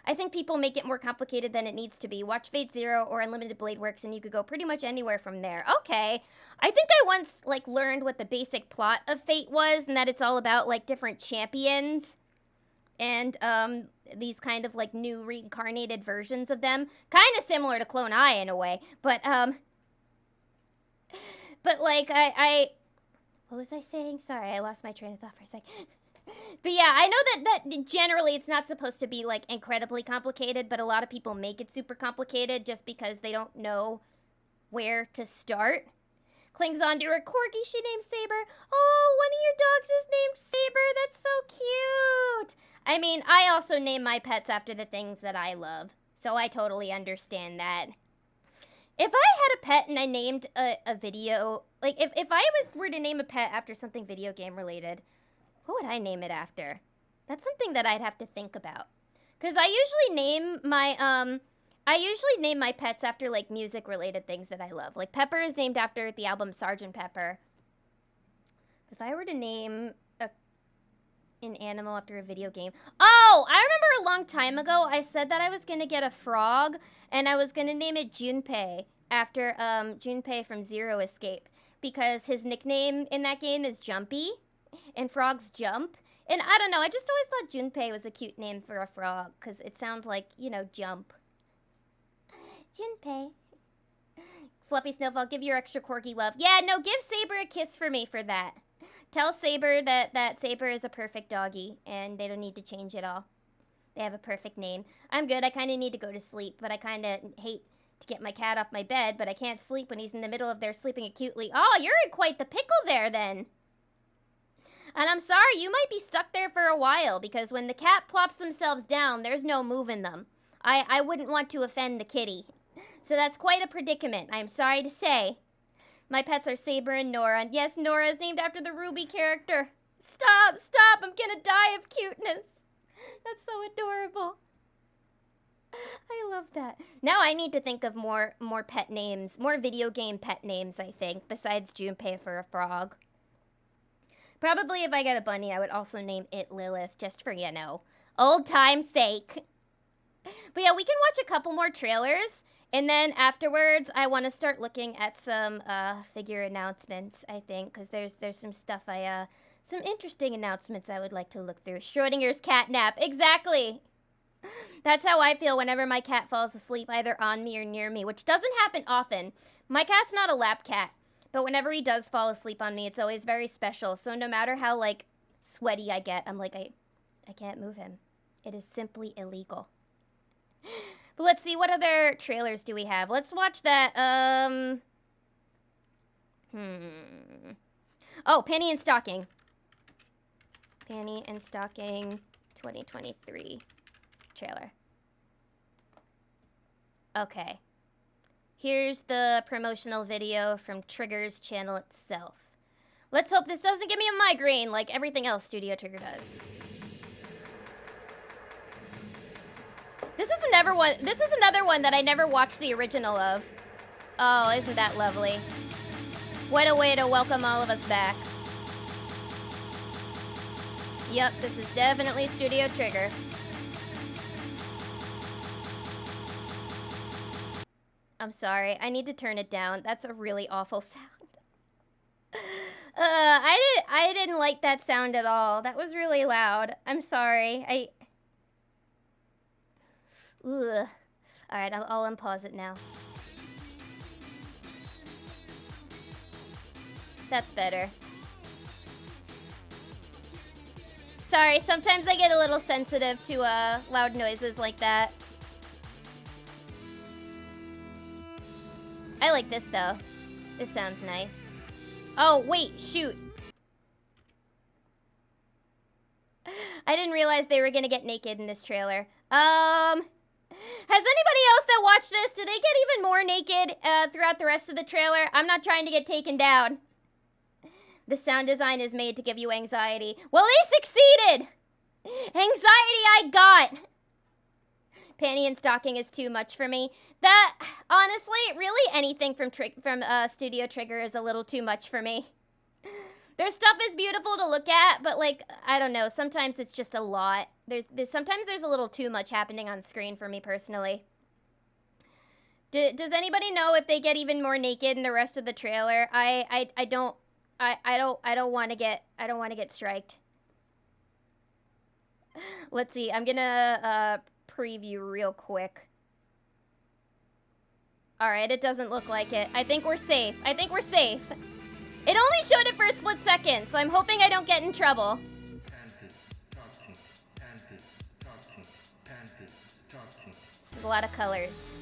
I think people make it more complicated than it needs to be. Watch Fate Zero or Unlimited Blade Works and you could go pretty much anywhere from there. Okay. I think I once, learned what the basic plot of Fate was and that it's all about, different champions and, these kind of, new reincarnated versions of them. Kind of similar to Clone High in a way. But, I what was I saying? Sorry, I lost my train of thought for a second. But yeah, I know that generally it's not supposed to be, incredibly complicated, but a lot of people make it super complicated just because they don't know where to start. Clings on to her corgi she named Saber. Oh, one of your dogs is named Saber. That's so cute. I mean, I also name my pets after the things that I love, so I totally understand that. If I had a pet and I named a video, if I were to name a pet after something video game related, what would I name it after? That's something that I'd have to think about. Because I usually name my, I usually name my pets after like music related things that I love. Like Pepper is named after the album Sgt. Pepper. If I were to name an animal after a video game. Oh, I remember a long time ago I said that I was going to get a frog and I was going to name it Junpei after Junpei from Zero Escape because his nickname in that game is Jumpy and frogs jump. And I don't know, I just always thought Junpei was a cute name for a frog because it sounds like, you know, jump. Junpei. Fluffy Snowfall, give your extra corgi love. Yeah, no, give Saber a kiss for me for that. Tell Saber that Saber is a perfect doggy and they don't need to change it all. They have a perfect name. I'm good. I kind of need to go to sleep, but I kind of hate to get my cat off my bed, but I can't sleep when he's in the middle of there sleeping acutely. Oh, you're in quite the pickle there then. And I'm sorry, you might be stuck there for a while because when the cat plops themselves down, there's no moving them. I wouldn't want to offend the kitty. So that's quite a predicament, I'm sorry to say. My pets are Saber and Nora. And yes, Nora is named after the Ruby character. Stop, I'm gonna die of cuteness. That's so adorable. I love that. Now I need to think of more pet names, more video game pet names, I think, besides Junpei for a frog. Probably if I get a bunny, I would also name it Lilith, just for, you know, old time's sake. But yeah, we can watch a couple more trailers. And then afterwards, I want to start looking at some figure announcements, I think, because there's some stuff some interesting announcements I would like to look through. Schrodinger's cat nap, exactly. That's how I feel whenever my cat falls asleep, either on me or near me, which doesn't happen often. My cat's not a lap cat, but whenever he does fall asleep on me, it's always very special. So no matter how, like, sweaty I get, I'm like, I can't move him. It is simply illegal. But let's see, what other trailers do we have? Let's watch that, Oh, Panty and Stocking. Panty and Stocking 2023 trailer. Okay. Here's the promotional video from Trigger's channel itself. Let's hope this doesn't give me a migraine like everything else Studio Trigger does. This is another one that I never watched the original of. Oh, isn't that lovely? What a way to welcome all of us back. Yep, this is definitely Studio Trigger. I'm sorry, I need to turn it down. That's a really awful sound. I didn't like that sound at all. That was really loud. I'm sorry. Ugh. Alright, I'll unpause it now. That's better. Sorry, sometimes I get a little sensitive to loud noises like that. I like this though. This sounds nice. Oh, wait, shoot. I didn't realize they were gonna get naked in this trailer. Has anybody else that watched this, do they get even more naked throughout the rest of the trailer? I'm not trying to get taken down. The sound design is made to give you anxiety. Well, they succeeded! Anxiety I got! Panty and Stocking is too much for me. That, honestly, really anything from Studio Trigger is a little too much for me. Their stuff is beautiful to look at, but like, I don't know, sometimes it's just a lot. Sometimes there's a little too much happening on screen for me personally. Does anybody know if they get even more naked in the rest of the trailer? I don't want to get striked. Let's see. I'm gonna preview real quick. All right, it doesn't look like it. I think we're safe. It only showed it for a split second, so I'm hoping I don't get in trouble. This is a lot of colors.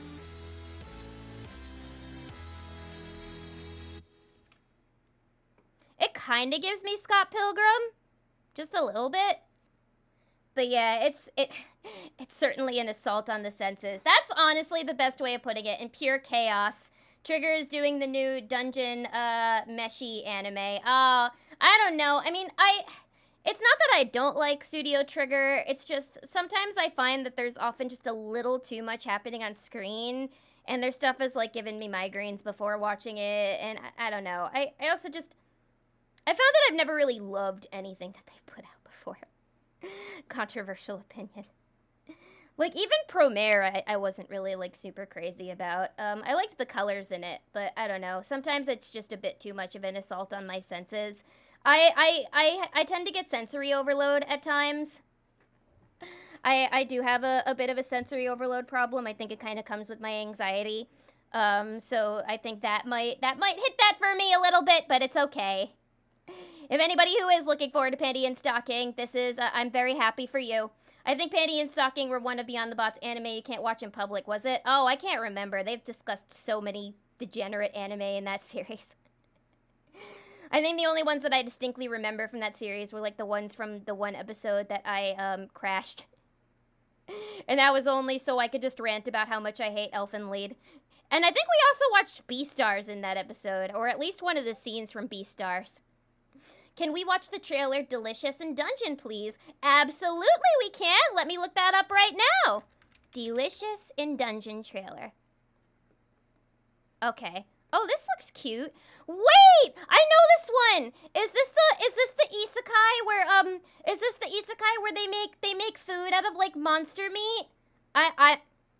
It kind of gives me Scott Pilgrim, just a little bit. But yeah, it's certainly an assault on the senses. That's honestly the best way of putting it, in pure chaos. Trigger is doing the new Dungeon Meshi anime. I don't know. I mean, it's not that I don't like Studio Trigger. It's just sometimes I find that there's often just a little too much happening on screen, and their stuff has like given me migraines before watching it, and I don't know. I also just I found that I've never really loved anything that they've put out before. Controversial opinion. Like, even Promare, I wasn't really, like, super crazy about. I liked the colors in it, but I don't know. Sometimes it's just a bit too much of an assault on my senses. I tend to get sensory overload at times. I do have a bit of a sensory overload problem. I think it kind of comes with my anxiety. So I think that might hit that for me a little bit, but it's okay. If anybody who is looking forward to Panty and Stocking, this is, I'm very happy for you. I think Panty and Stocking were one of Beyond the Bots anime you can't watch in public, was it? Oh, I can't remember. They've discussed so many degenerate anime in that series. I think the only ones that I distinctly remember from that series were like the ones from the one episode that I crashed. And that was only so I could just rant about how much I hate Elfen Lied. And I think we also watched Beastars in that episode, or at least one of the scenes from Beastars. Can we watch the trailer Delicious in Dungeon, please? Absolutely we can! Let me look that up right now! Delicious in Dungeon trailer. Okay. Oh, this looks cute. Wait! I know this one! Is this the isekai where, is this the isekai where they make food out of, like, monster meat?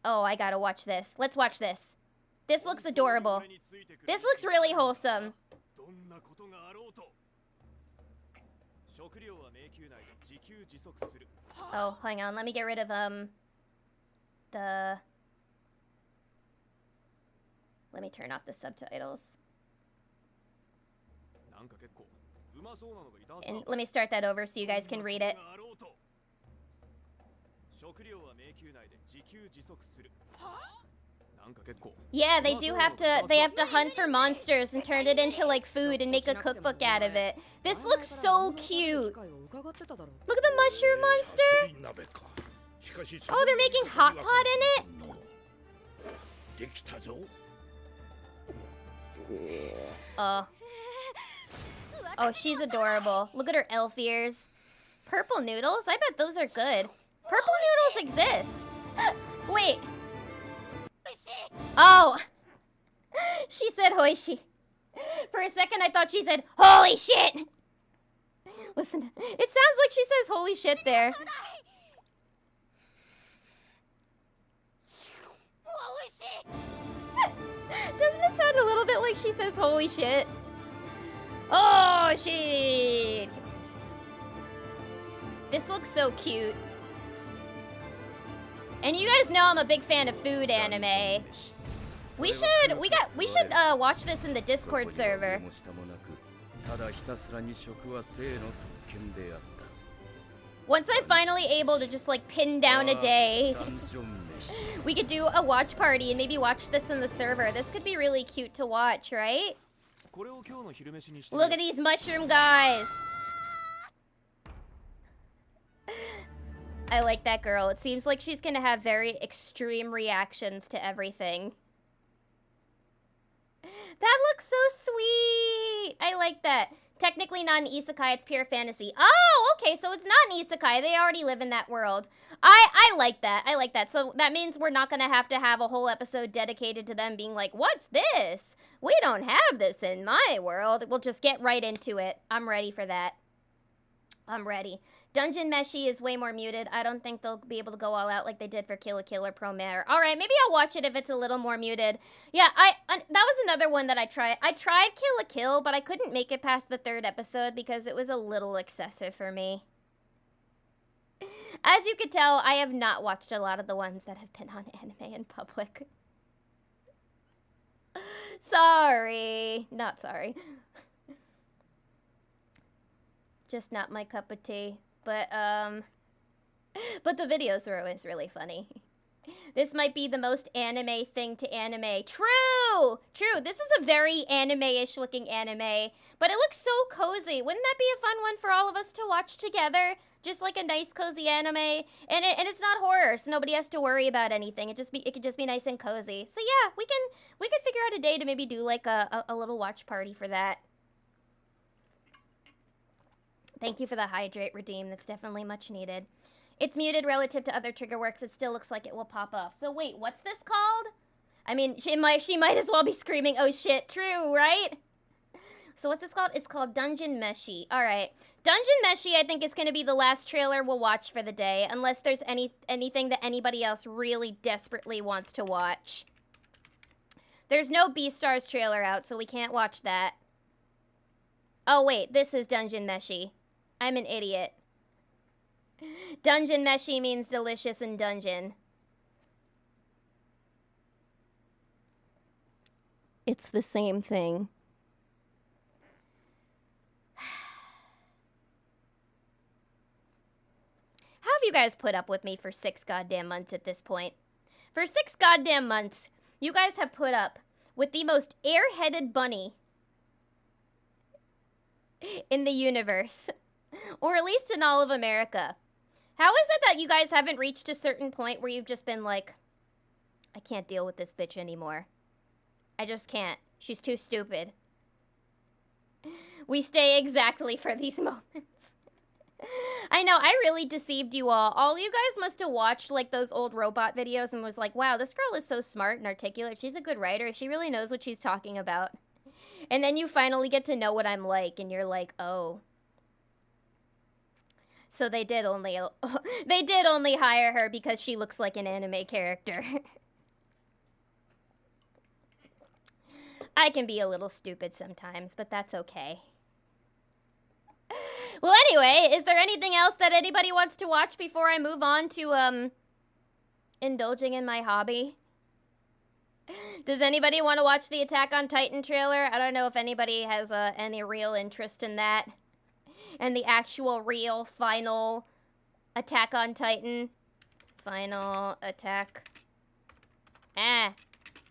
Oh, I gotta watch this. Let's watch this. This looks adorable. This looks really wholesome. Oh, hang on. Let me get rid of, Let me turn off the subtitles. And let me start that over so you guys can read it. Yeah, they have to hunt for monsters and turn it into like food and make a cookbook out of it. This looks so cute. Look at the mushroom monster. Oh, they're making hot pot in it? Oh, she's adorable. Look at her elf ears. Purple noodles? I bet those are good. Purple noodles exist. Wait. Oh. She said hoishi. For a second I thought she said holy shit. Listen, it sounds like she says holy shit there. Doesn't it sound a little bit like she says holy shit? Oh shit! This looks so cute. And you guys know I'm a big fan of food anime. We should watch this in the Discord server. Once I'm finally able to just like pin down a day, we could do a watch party and maybe watch this in the server. This could be really cute to watch, right? Look at these mushroom guys. I like that girl. It seems like she's gonna have very extreme reactions to everything. That looks so sweet. I like that. Technically not an isekai, it's pure fantasy. Oh, okay, so it's not an isekai. They already live in that world. I like that. I like that. So that means we're not going to have a whole episode dedicated to them being like, what's this? We don't have this in my world. We'll just get right into it. I'm ready for that. I'm ready. Dungeon Meshi is way more muted. I don't think they'll be able to go all out like they did for Kill la Kill or Promare. All right, maybe I'll watch it if it's a little more muted. Yeah, that was another one that I tried. I tried Kill la Kill, but I couldn't make it past the 3rd episode because it was a little excessive for me. As you could tell, I have not watched a lot of the ones that have been on anime in public. Sorry. Not sorry. Just not my cup of tea. But the videos were always really funny. This might be the most anime thing to anime. True! True, this is a very anime-ish looking anime. But it looks so cozy. Wouldn't that be a fun one for all of us to watch together? Just like a nice cozy anime. And it's not horror, so nobody has to worry about anything. It could just be nice and cozy. So yeah, we can figure out a day to maybe do like a little watch party for that. Thank you for the hydrate redeem. That's definitely much needed. It's muted relative to other trigger works. It still looks like it will pop off. So wait, what's this called? I mean, she might as well be screaming, oh shit, true, right? So what's this called? It's called Dungeon Meshi. All right. Dungeon Meshi, I think, is going to be the last trailer we'll watch for the day, unless there's anything that anybody else really desperately wants to watch. There's no Beastars trailer out, so we can't watch that. Oh, wait. This is Dungeon Meshi. I'm an idiot. Dungeon Meshi means delicious in dungeon. It's the same thing. How have you guys put up with me for 6 goddamn months at this point? For 6 goddamn months, you guys have put up with the most airheaded bunny in the universe. Or at least in all of America. How is it that you guys haven't reached a certain point where you've just been like, I can't deal with this bitch anymore. I just can't. She's too stupid. We stay exactly for these moments. I know, I really deceived you all. All you guys must have watched like those old robot videos and was like, wow, this girl is so smart and articulate. She's a good writer. She really knows what she's talking about. And then you finally get to know what I'm like and you're like, oh. So they did only hire her because she looks like an anime character. I can be a little stupid sometimes, but that's okay. Well, anyway, is there anything else that anybody wants to watch before I move on to, indulging in my hobby? Does anybody want to watch the Attack on Titan trailer? I don't know if anybody has any real interest in that. And the actual real final Attack on Titan. Final Attack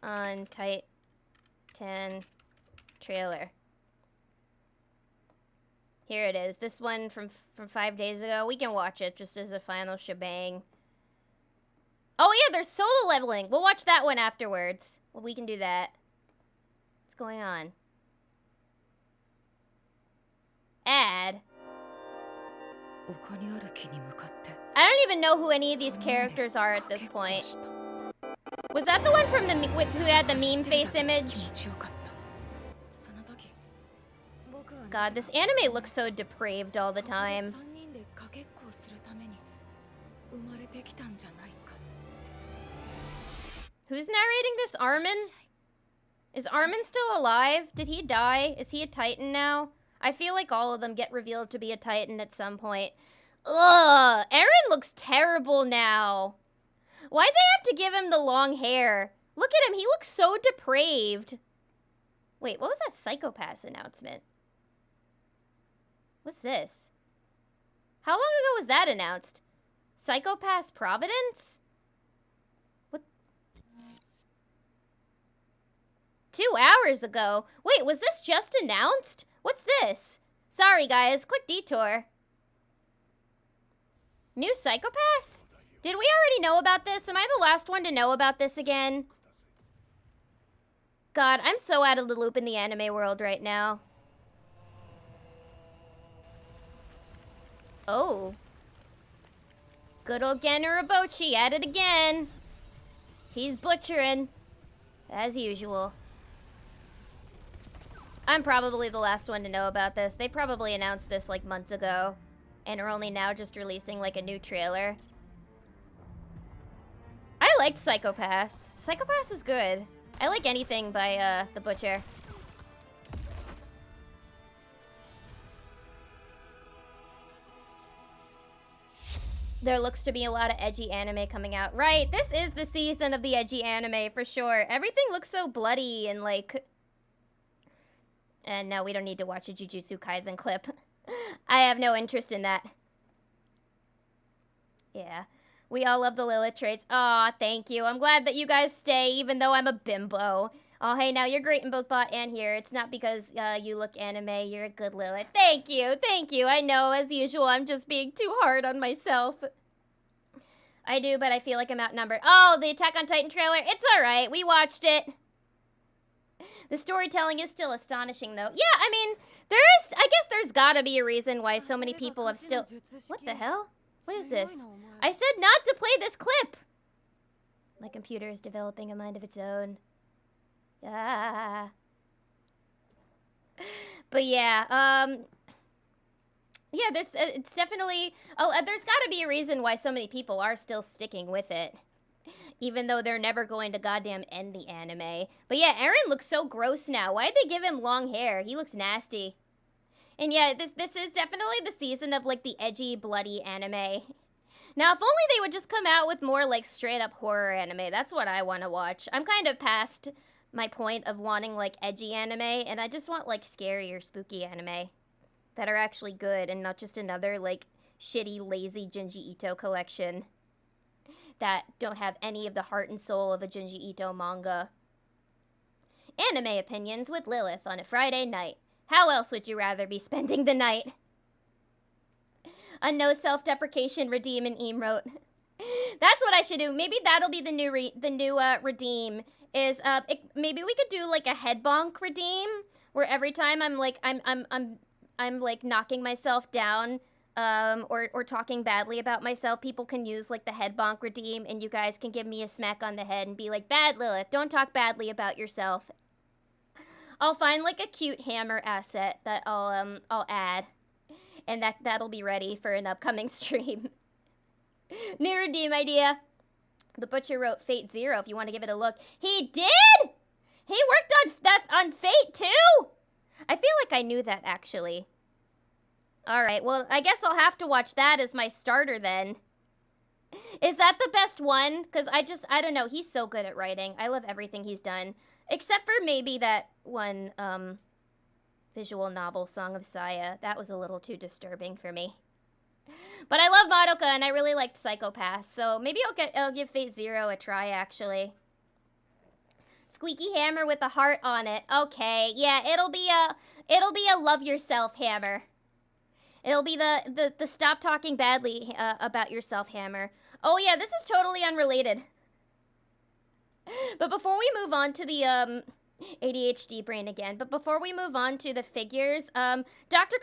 on Titan trailer. Here it is. This one from 5 days ago. We can watch it just as a final shebang. Oh yeah, there's solo leveling. We'll watch that one afterwards. Well, we can do that. What's going on? Ad. I don't even know who any of these characters are at this point. Was that the one from the who had the meme face image? God, this anime looks so depraved all the time. Who's narrating this? Armin? Is Armin still alive? Did he die? Is he a Titan now? I feel like all of them get revealed to be a Titan at some point. Ugh! Eren looks terrible now. Why'd they have to give him the long hair? Look at him, he looks so depraved. Wait, what was that Psycho-Pass announcement? What's this? How long ago was that announced? Psycho-Pass Providence? What? 2 hours ago? Wait, was this just announced? What's this? Sorry guys, quick detour. New Psycho-Pass? Did we already know about this? Am I the last one to know about this again? God, I'm so out of the loop in the anime world right now. Oh. Good old Gen Urobuchi at it again. He's butchering. As usual. I'm probably the last one to know about this. They probably announced this like months ago. And are only now just releasing like a new trailer. I liked Psycho-Pass. Psycho-Pass is good. I like anything by The Butcher. There looks to be a lot of edgy anime coming out. Right, this is the season of the edgy anime for sure. Everything looks so bloody and like... And no, we don't need to watch a Jujutsu Kaisen clip. I have no interest in that. Yeah. We all love the Lilith traits. Aw, thank you. I'm glad that you guys stay, even though I'm a bimbo. Oh, hey, now you're great in both bot and here. It's not because you look anime. You're a good Lilith. Thank you. Thank you. I know, as usual, I'm just being too hard on myself. I do, but I feel like I'm outnumbered. Oh, the Attack on Titan trailer. It's alright. We watched it. The storytelling is still astonishing, though. Yeah, I mean, I guess there's gotta be a reason why so many people have still... What the hell? What is this? I said not to play this clip! My computer is developing a mind of its own. Ah. But yeah, yeah, it's definitely... Oh, there's gotta be a reason why so many people are still sticking with it. Even though they're never going to goddamn end the anime. But yeah, Eren looks so gross now. Why'd they give him long hair? He looks nasty. And yeah, this is definitely the season of, like, the edgy, bloody anime. Now, if only they would just come out with more, like, straight-up horror anime. That's what I want to watch. I'm kind of past my point of wanting, like, edgy anime, and I just want, like, scary or spooky anime that are actually good and not just another, like, shitty, lazy Junji Ito collection that don't have any of the heart and soul of a Junji Ito manga. Anime opinions with Lilith on a Friday night. How else would you rather be spending the night? A no self-deprecation redeem and emote. That's what I should do. Maybe that'll be the new redeem. Is maybe we could do like a head bonk redeem where every time I'm like I'm like knocking myself down or talking badly about myself, people can use like the head bonk redeem, and you guys can give me a smack on the head and be like, "Bad Lilith, don't talk badly about yourself." I'll find like a cute hammer asset that I'll add, and that'll be ready for an upcoming stream. New redeem idea. The Butcher wrote Fate Zero if you want to give it a look. He did? He worked on Fate too? I feel like I knew that actually. Alright, well, I guess I'll have to watch that as my starter then. Is that the best one? Because I don't know, he's so good at writing. I love everything he's done. Except for maybe that one, visual novel, Song of Saya. That was a little too disturbing for me. But I love Madoka, and I really liked Psycho-Pass, so maybe I'll give Fate Zero a try, actually. Squeaky hammer with a heart on it. Okay, yeah, it'll be a love yourself hammer. It'll be the stop talking badly about yourself hammer. Oh yeah, this is totally unrelated. But before we move on to the ADHD brain again, but before we move on to the figures, Dr.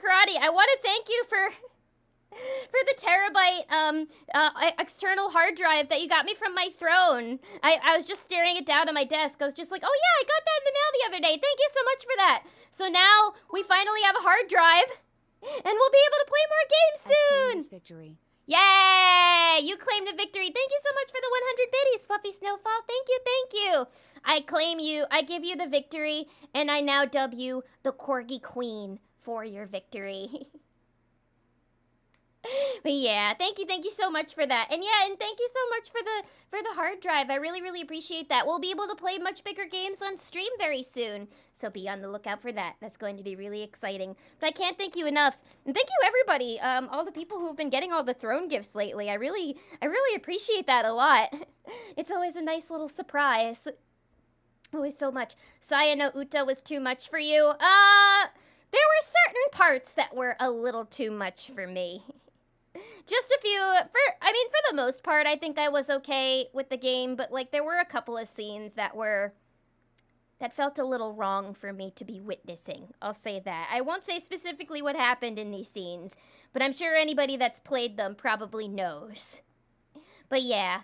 Karate, I want to thank you for the terabyte external hard drive that you got me from my throne. I was just staring it down at my desk. I was just like, oh yeah, I got that in the mail the other day. Thank you so much for that. So now we finally have a hard drive, and we'll be able to play more games soon. This victory. Yay! You claim the victory. Thank you so much for the 100 biddies, Fluffy Snowfall. Thank you, thank you. I claim you. I give you the victory, and I now dub you the Corgi Queen for your victory. But yeah, thank you so much for that. And yeah, and thank you so much for the hard drive. I really, really appreciate that. We'll be able to play much bigger games on stream very soon. So be on the lookout for that. That's going to be really exciting. But I can't thank you enough. And thank you everybody, all the people who've been getting all the throne gifts lately. I really appreciate that a lot. It's always a nice little surprise. Always so much. Saya no Uta was too much for you. There were certain parts that were a little too much for me. Just a few, for the most part, I think I was okay with the game, but, like, there were a couple of scenes that felt a little wrong for me to be witnessing. I'll say that. I won't say specifically what happened in these scenes, but I'm sure anybody that's played them probably knows. But yeah,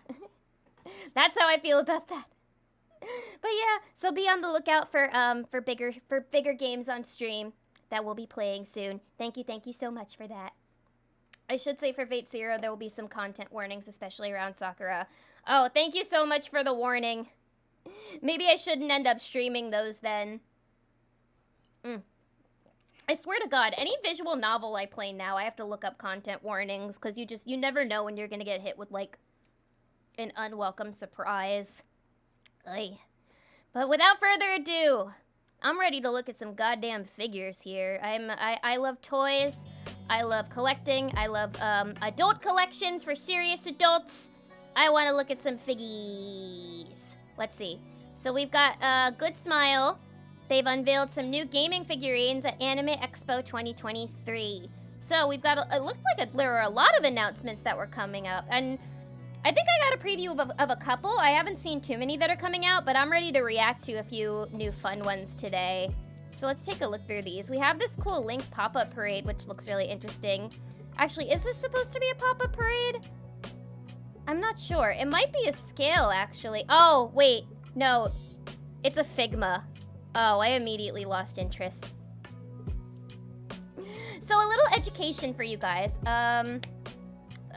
that's how I feel about that. But yeah, so be on the lookout for bigger games on stream that we'll be playing soon. Thank you so much for that. I should say for Fate Zero, there will be some content warnings, especially around Sakura. Oh, thank you so much for the warning. Maybe I shouldn't end up streaming those then. I swear to God, any visual novel I play now, I have to look up content warnings, because you never know when you're going to get hit with, like, an unwelcome surprise. Ugh. But without further ado, I'm ready to look at some goddamn figures here. I love toys. I love collecting. I love adult collections for serious adults. I want to look at some figgies. Let's see. So we've got Good Smile. They've unveiled some new gaming figurines at Anime Expo 2023. So we've got, it looks like there are a lot of announcements that were coming up. And I think I got a preview of a couple. I haven't seen too many that are coming out, but I'm ready to react to a few new fun ones today. So let's take a look through these. We have this cool Link pop-up parade, which looks really interesting. Actually, is this supposed to be a pop-up parade? I'm not sure. It might be a scale, actually. Oh, wait. No. It's a Figma. Oh, I immediately lost interest. So a little education for you guys.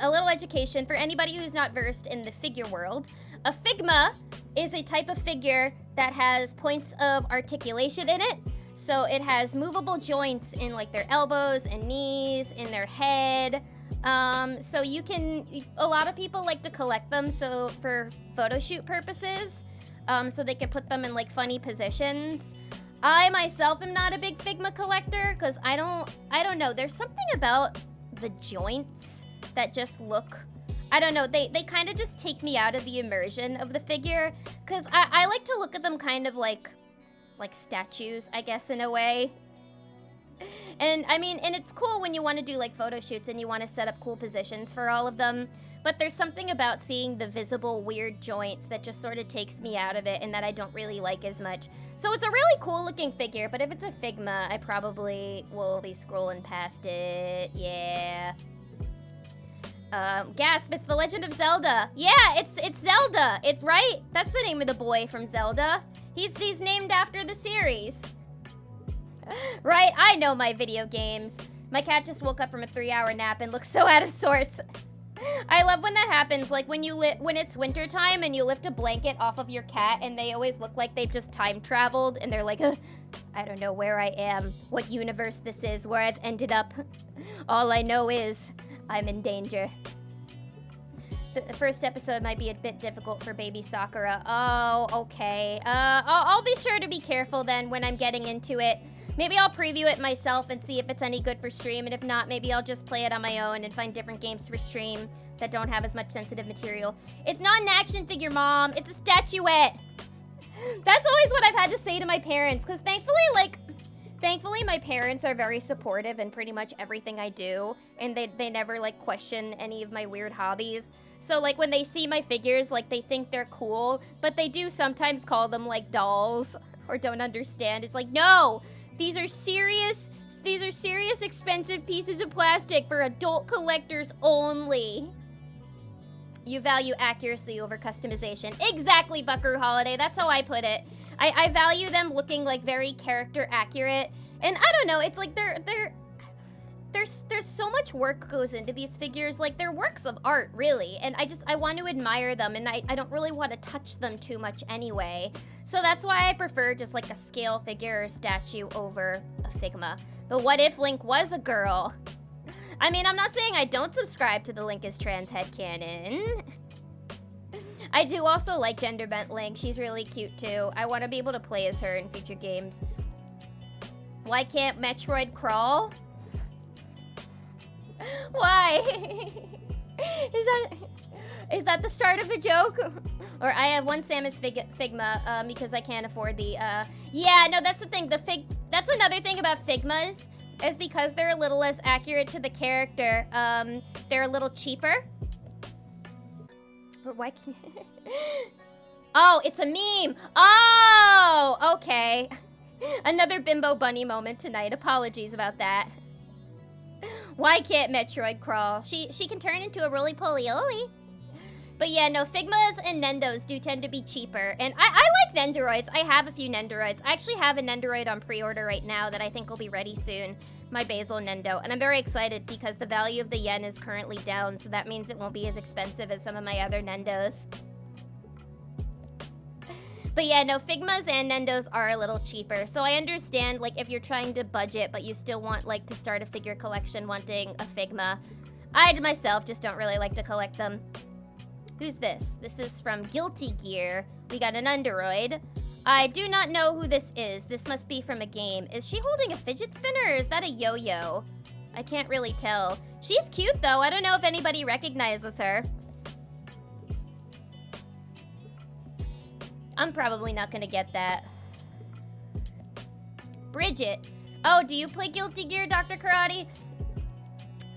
A little education for anybody who's not versed in the figure world. A Figma is a type of figure that has points of articulation in it. So it has movable joints in like their elbows and knees, in their head. So you can, a lot of people like to collect them so for photo shoot purposes. So they can put them in like funny positions. I myself am not a big Figma collector because I don't know. There's something about the joints that just look, I don't know, they kind of just take me out of the immersion of the figure, because I like to look at them kind of like statues, I guess, in a way. And I mean, and it's cool when you want to do like photo shoots and you want to set up cool positions for all of them, but there's something about seeing the visible weird joints that just sort of takes me out of it and that I don't really like as much. So it's a really cool looking figure, but if it's a Figma, I probably will be scrolling past it. Yeah. Gasp, it's The Legend of Zelda. Yeah, it's Zelda. It's right. That's the name of the boy from Zelda. He's named after the series. Right, I know my video games. My cat just woke up from a 3-hour nap and looks so out of sorts. I love when that happens, like when it's winter time and you lift a blanket off of your cat and they always look like they've just time traveled and they're like, I don't know where I am, what universe this is, where I've ended up. All I know is I'm in danger. The first episode might be a bit difficult for baby Sakura. Oh, okay. I'll be sure to be careful then when I'm getting into it. Maybe I'll preview it myself and see if it's any good for stream, and if not, maybe I'll just play it on my own and find different games for stream that don't have as much sensitive material. It's not an action figure, Mom. It's a statuette. That's always what I've had to say to my parents, because thankfully my parents are very supportive in pretty much everything I do, and they never like question any of my weird hobbies. So like when they see my figures, like they think they're cool, but they do sometimes call them like dolls or don't understand. It's like, no, these are serious expensive pieces of plastic for adult collectors only. You value accuracy over customization. Exactly, Buckaroo Holiday. That's how I put it. I value them looking like very character accurate. And I don't know, it's like there's so much work goes into these figures. Like, they're works of art, really. And I want to admire them, and I don't really want to touch them too much anyway. So that's why I prefer just like a scale figure or statue over a Figma. But what if Link was a girl? I mean, I'm not saying I don't subscribe to the Link is trans headcanon. I do also like gender bent Link. She's really cute too. I want to be able to play as her in future games. Why can't Metroid crawl? Why? Is that the start of a joke? Or I have one Samus Figma because I can't afford the yeah, no, that's the thing. That's another thing about Figmas, is because they're a little less accurate to the character. They're a little cheaper. But why can Oh, it's a meme. Oh, okay. Another Bimbo Bunny moment tonight. Apologies about that. Why can't Metroid crawl? She can turn into a roly-poly-oly. But yeah, no, Figmas and Nendos do tend to be cheaper. And I like Nendoroids. I have a few Nendoroids. I actually have a Nendoroid on pre-order right now that I think will be ready soon. My Basil Nendo. And I'm very excited because the value of the yen is currently down, so that means it won't be as expensive as some of my other Nendos. But yeah, no, Figmas and Nendos are a little cheaper. So I understand, like, if you're trying to budget, but you still want, like, to start a figure collection wanting a Figma. I, myself, just don't really like to collect them. Who's this? This is from Guilty Gear. We got an Nendoroid. I do not know who this is. This must be from a game. Is she holding a fidget spinner, or is that a yo-yo? I can't really tell. She's cute, though. I don't know if anybody recognizes her. I'm probably not gonna get that. Bridget. Oh, do you play Guilty Gear, Dr. Karate?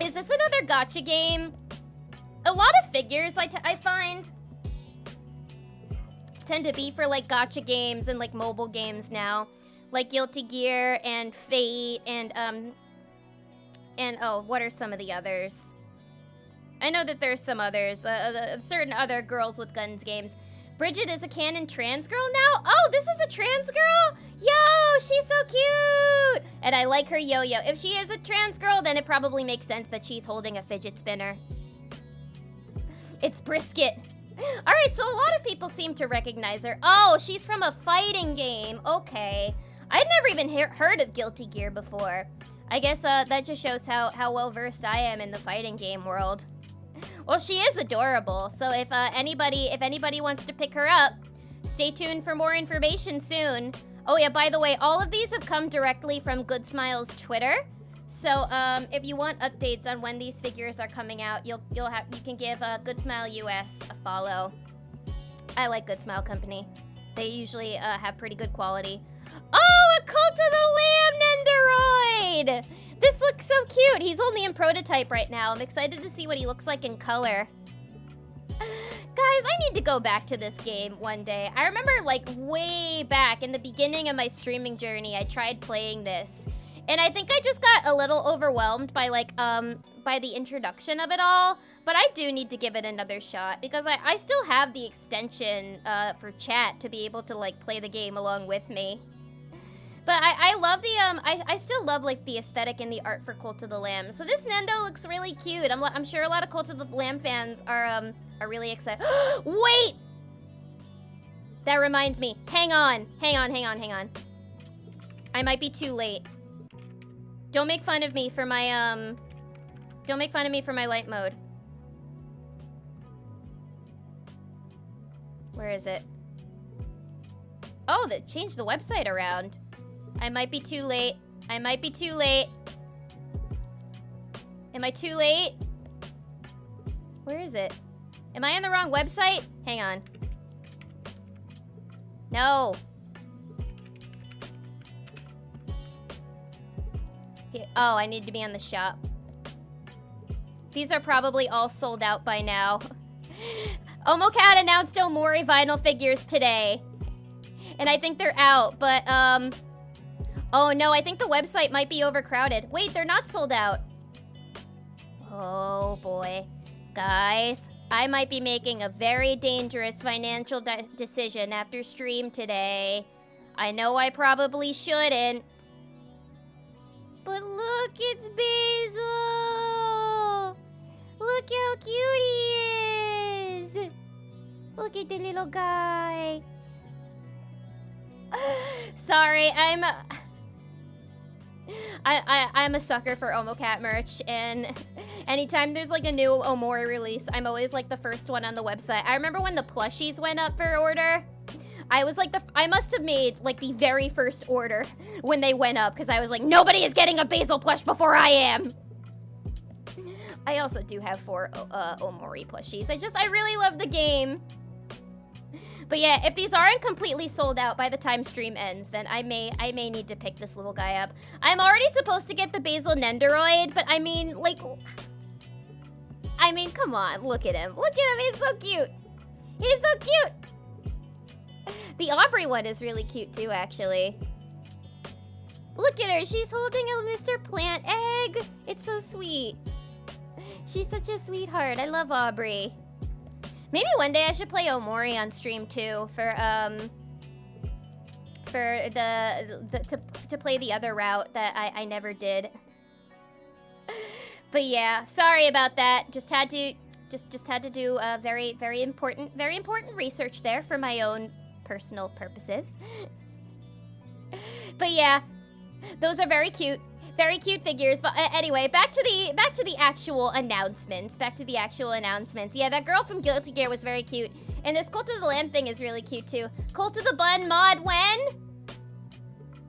Is this another gacha game? A lot of figures I find tend to be for like gacha games and like mobile games now, like Guilty Gear and Fate and oh, what are some of the others? I know that there's some others, certain other Girls with Guns games. Bridget is a canon trans girl now? Oh, this is a trans girl? Yo, she's so cute! And I like her yo-yo. If she is a trans girl, then it probably makes sense that she's holding a fidget spinner. It's Brisket. Alright, so a lot of people seem to recognize her. Oh, she's from a fighting game. Okay. I'd never even heard of Guilty Gear before. I guess that just shows how well-versed I am in the fighting game world. Well, she is adorable, so if anybody wants to pick her up, stay tuned for more information soon. Oh yeah, by the way, all of these have come directly from Good Smile's Twitter. So if you want updates on when these figures are coming out, you can give Good Smile US a follow. I like Good Smile Company. They usually have pretty good quality. Oh, a Cult of the Lamb Nendoroid! This looks so cute. He's only in prototype right now. I'm excited to see what he looks like in color. Guys, I need to go back to this game one day. I remember like way back in the beginning of my streaming journey, I tried playing this. And I think I just got a little overwhelmed by like, by the introduction of it all. But I do need to give it another shot because I still have the extension for chat to be able to like play the game along with me. But I love the, I still love like the aesthetic and the art for Cult of the Lamb. So this Nendo looks really cute. I'm sure a lot of Cult of the Lamb fans are really excited. Wait! That reminds me. Hang on. I might be too late. Don't make fun of me for my, don't make fun of me for my light mode. Where is it? Oh, they changed the website around. I might be too late. Am I too late? Where is it? Am I on the wrong website? Hang on. No. Oh, I need to be on the shop. These are probably all sold out by now. Omocat announced Omori vinyl figures today. And I think they're out, but, oh no, I think the website might be overcrowded. Wait, they're not sold out. Oh boy. Guys, I might be making a very dangerous financial decision after stream today. I know I probably shouldn't. But look, it's Basil! Look how cute he is! Look at the little guy. Sorry, I'm a sucker for Omocat merch, and anytime there's like a new Omori release, I'm always like the first one on the website. I remember when the plushies went up for order. I was like I must have made like the very first order when they went up because I was like, nobody is getting a Basil plush before I am. I also do have 4 Omori plushies. I really love the game. But yeah, if these aren't completely sold out by the time stream ends, then I may need to pick this little guy up. I'm already supposed to get the Basil Nendoroid, but I mean, come on, look at him. Look at him, he's so cute. He's so cute. The Aubrey one is really cute too, actually. Look at her, she's holding a Mr. Plant egg. It's so sweet. She's such a sweetheart. I love Aubrey. Maybe one day I should play Omori on stream too to play the other route that I never did. But yeah, sorry about that. Just had to do very important research there for my own personal purposes. But yeah, those are very cute. Very cute figures, but anyway, back to the actual announcements. Yeah, that girl from Guilty Gear was very cute. And this Cult of the Lamb thing is really cute too. Cult of the Bun mod when?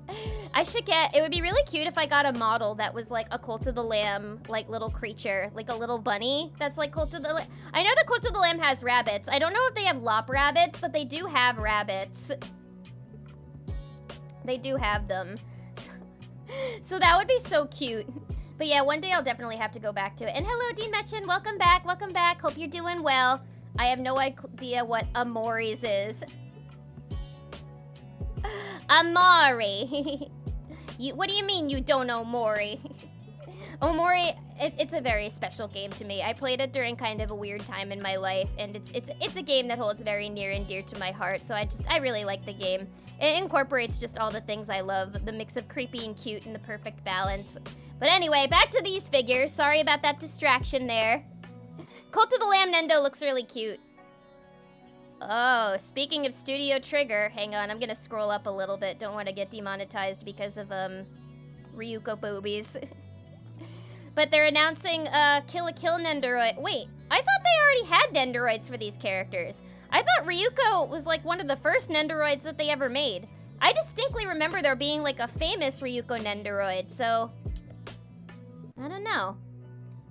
It would be really cute if I got a model that was like a Cult of the Lamb, like little creature, like a little bunny that's like Cult of the Lamb. I know the Cult of the Lamb has rabbits. I don't know if they have lop rabbits, but they do have rabbits. They do have them. So that would be so cute. But yeah, one day I'll definitely have to go back to it. And hello, Dean Metchin. Welcome back. Welcome back. Hope you're doing well. I have no idea what Amores is. Amari. What do you mean you don't know Mori? Omori, it's a very special game to me. I played it during kind of a weird time in my life, and it's a game that holds very near and dear to my heart. So I really like the game. It incorporates just all the things I love, the mix of creepy and cute and the perfect balance. But anyway, back to these figures. Sorry about that distraction there. Cult of the Lamb Nendo looks really cute. Oh, speaking of Studio Trigger, hang on, I'm gonna scroll up a little bit. Don't want to get demonetized because of Ryuko boobies. But they're announcing Kill la Kill Nendoroid. Wait, I thought they already had Nendoroids for these characters. I thought Ryuko was like one of the first Nendoroids that they ever made. I distinctly remember there being like a famous Ryuko Nendoroid, so I don't know.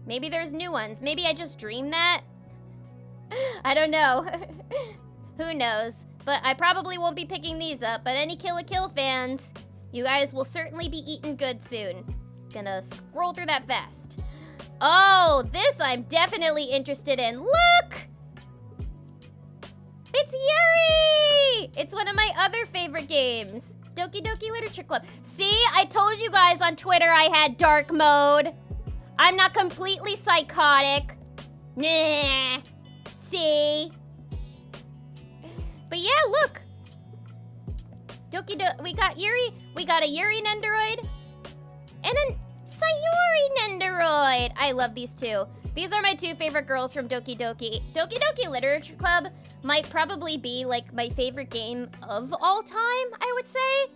Maybe there's new ones. Maybe I just dreamed that. I don't know. Who knows? But I probably won't be picking these up. But any Kill la Kill fans, you guys will certainly be eating good soon. Gonna scroll through that fast. Oh, this I'm definitely interested in. Look! It's Yuri! It's one of my other favorite games. Doki Doki Literature Club. See, I told you guys on Twitter I had dark mode. I'm not completely psychotic. Nah. See? But yeah, look. We got Yuri. We got a Yuri Nendoroid. And a Sayori Nendoroid. I love these two. These are my two favorite girls from Doki Doki. Doki Doki Literature Club might probably be like my favorite game of all time, I would say.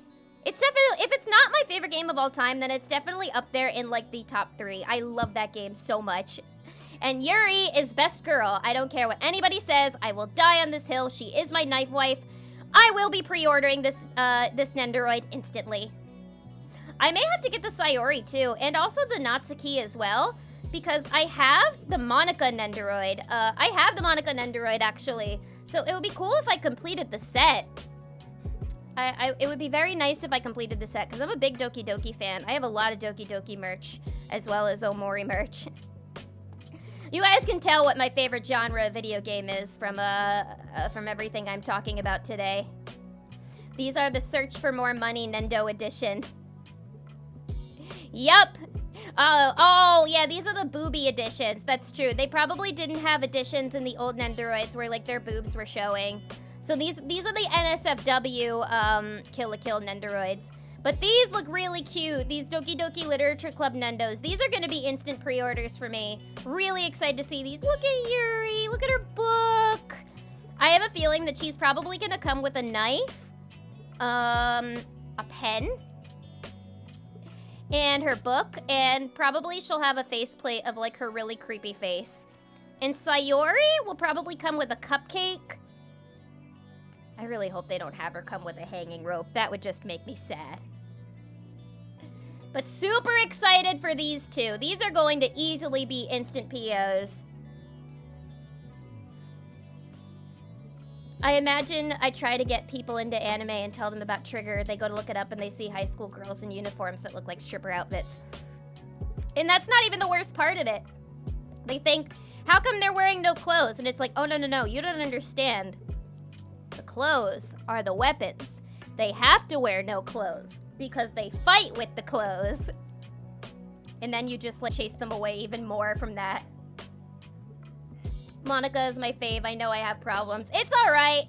It's definitely, if it's not my favorite game of all time, then it's definitely up there in like the top 3. I love that game so much. And Yuri is best girl. I don't care what anybody says. I will die on this hill. She is my knife wife. I will be pre-ordering this Nendoroid instantly. I may have to get the Sayori too, and also the Natsuki as well, because I have the Monica Nendoroid. I have the Monica Nendoroid actually, so it would be cool if I completed the set. It would be very nice if I completed the set, because I'm a big Doki Doki fan. I have a lot of Doki Doki merch, as well as Omori merch. You guys can tell what my favorite genre of video game is from everything I'm talking about today. These are the Search for More Money Nendo edition. Yup. Oh, yeah, these are the booby editions. That's true. They probably didn't have editions in the old Nendoroids where, like, their boobs were showing. So these are the NSFW Kill la Kill Nendoroids. But these look really cute. These Doki Doki Literature Club Nendos. These are going to be instant pre-orders for me. Really excited to see these. Look at Yuri. Look at her book. I have a feeling that she's probably going to come with a knife, a pen, and her book, and probably she'll have a faceplate of like her really creepy face. And Sayori will probably come with a cupcake. I really hope they don't have her come with a hanging rope. That would just make me sad. But super excited for these two. These are going to easily be instant POs. I imagine I try to get people into anime and tell them about Trigger. They go to look it up and they see high school girls in uniforms that look like stripper outfits. And that's not even the worst part of it. They think, how come they're wearing no clothes? And it's like, oh, no, you don't understand. The clothes are the weapons. They have to wear no clothes because they fight with the clothes. And then you just like chase them away even more from that. Monica is my fave. I know I have problems. It's all right.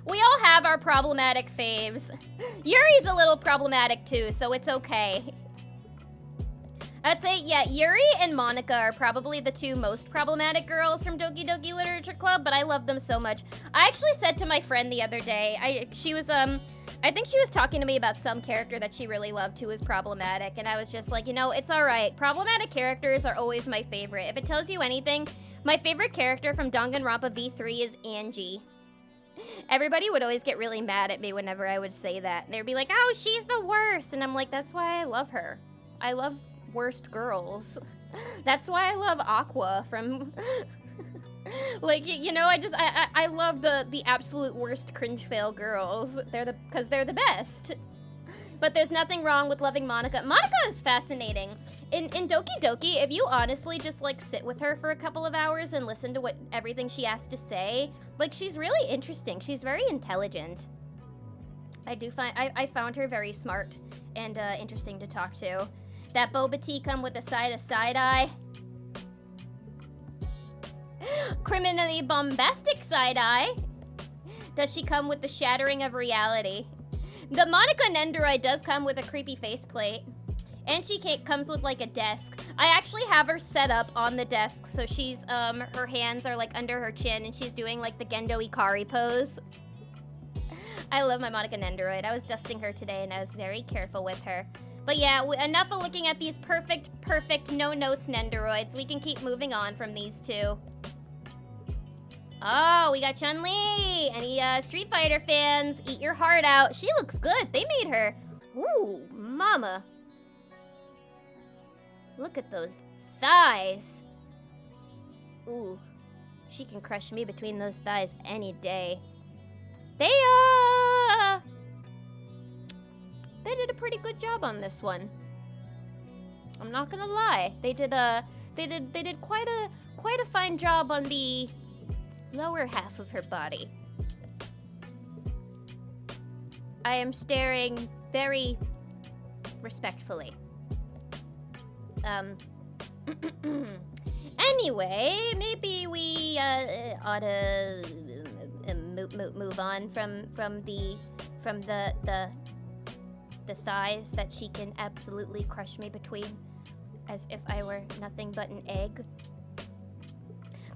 We all have our problematic faves. Yuri's a little problematic too, so it's okay. I'd say, yeah, Yuri and Monica are probably the two most problematic girls from Doki Doki Literature Club, but I love them so much. I actually said to my friend the other day, I think she was talking to me about some character that she really loved who was problematic, and I was just like, you know, it's all right. Problematic characters are always my favorite. If it tells you anything, my favorite character from Danganronpa V3 is Angie. Everybody would always get really mad at me whenever I would say that. They'd be like, oh, she's the worst, and I'm like, that's why I love her. I love worst girls. That's why I love Aqua from like, you know, I love the absolute worst cringe fail girls. Because they're the best. But there's nothing wrong with loving Monica. Monica is fascinating. In Doki Doki, if you honestly just like sit with her for a couple of hours and listen to everything she has to say, like she's really interesting. She's very intelligent. I found her very smart and interesting to talk to. That boba tea come with a side of side eye. Criminally bombastic side eye. Does she come with the shattering of reality? The Monica Nendoroid does come with a creepy faceplate. And she comes with like a desk. I actually have her set up on the desk, so she's, her hands are like under her chin and she's doing like the Gendo Ikari pose. I love my Monica Nendoroid. I was dusting her today and I was very careful with her. But yeah, enough of looking at these perfect, no notes Nendoroids. We can keep moving on from these two. Oh, we got Chun-Li! Any Street Fighter fans, eat your heart out. She looks good. They made her. Ooh, mama. Look at those thighs. Ooh, she can crush me between those thighs any day. They did a pretty good job on this one. I'm not gonna lie. They did quite a fine job on the lower half of her body. I am staring very respectfully. Anyway, maybe we ought to move on from the thighs that she can absolutely crush me between, as if I were nothing but an egg.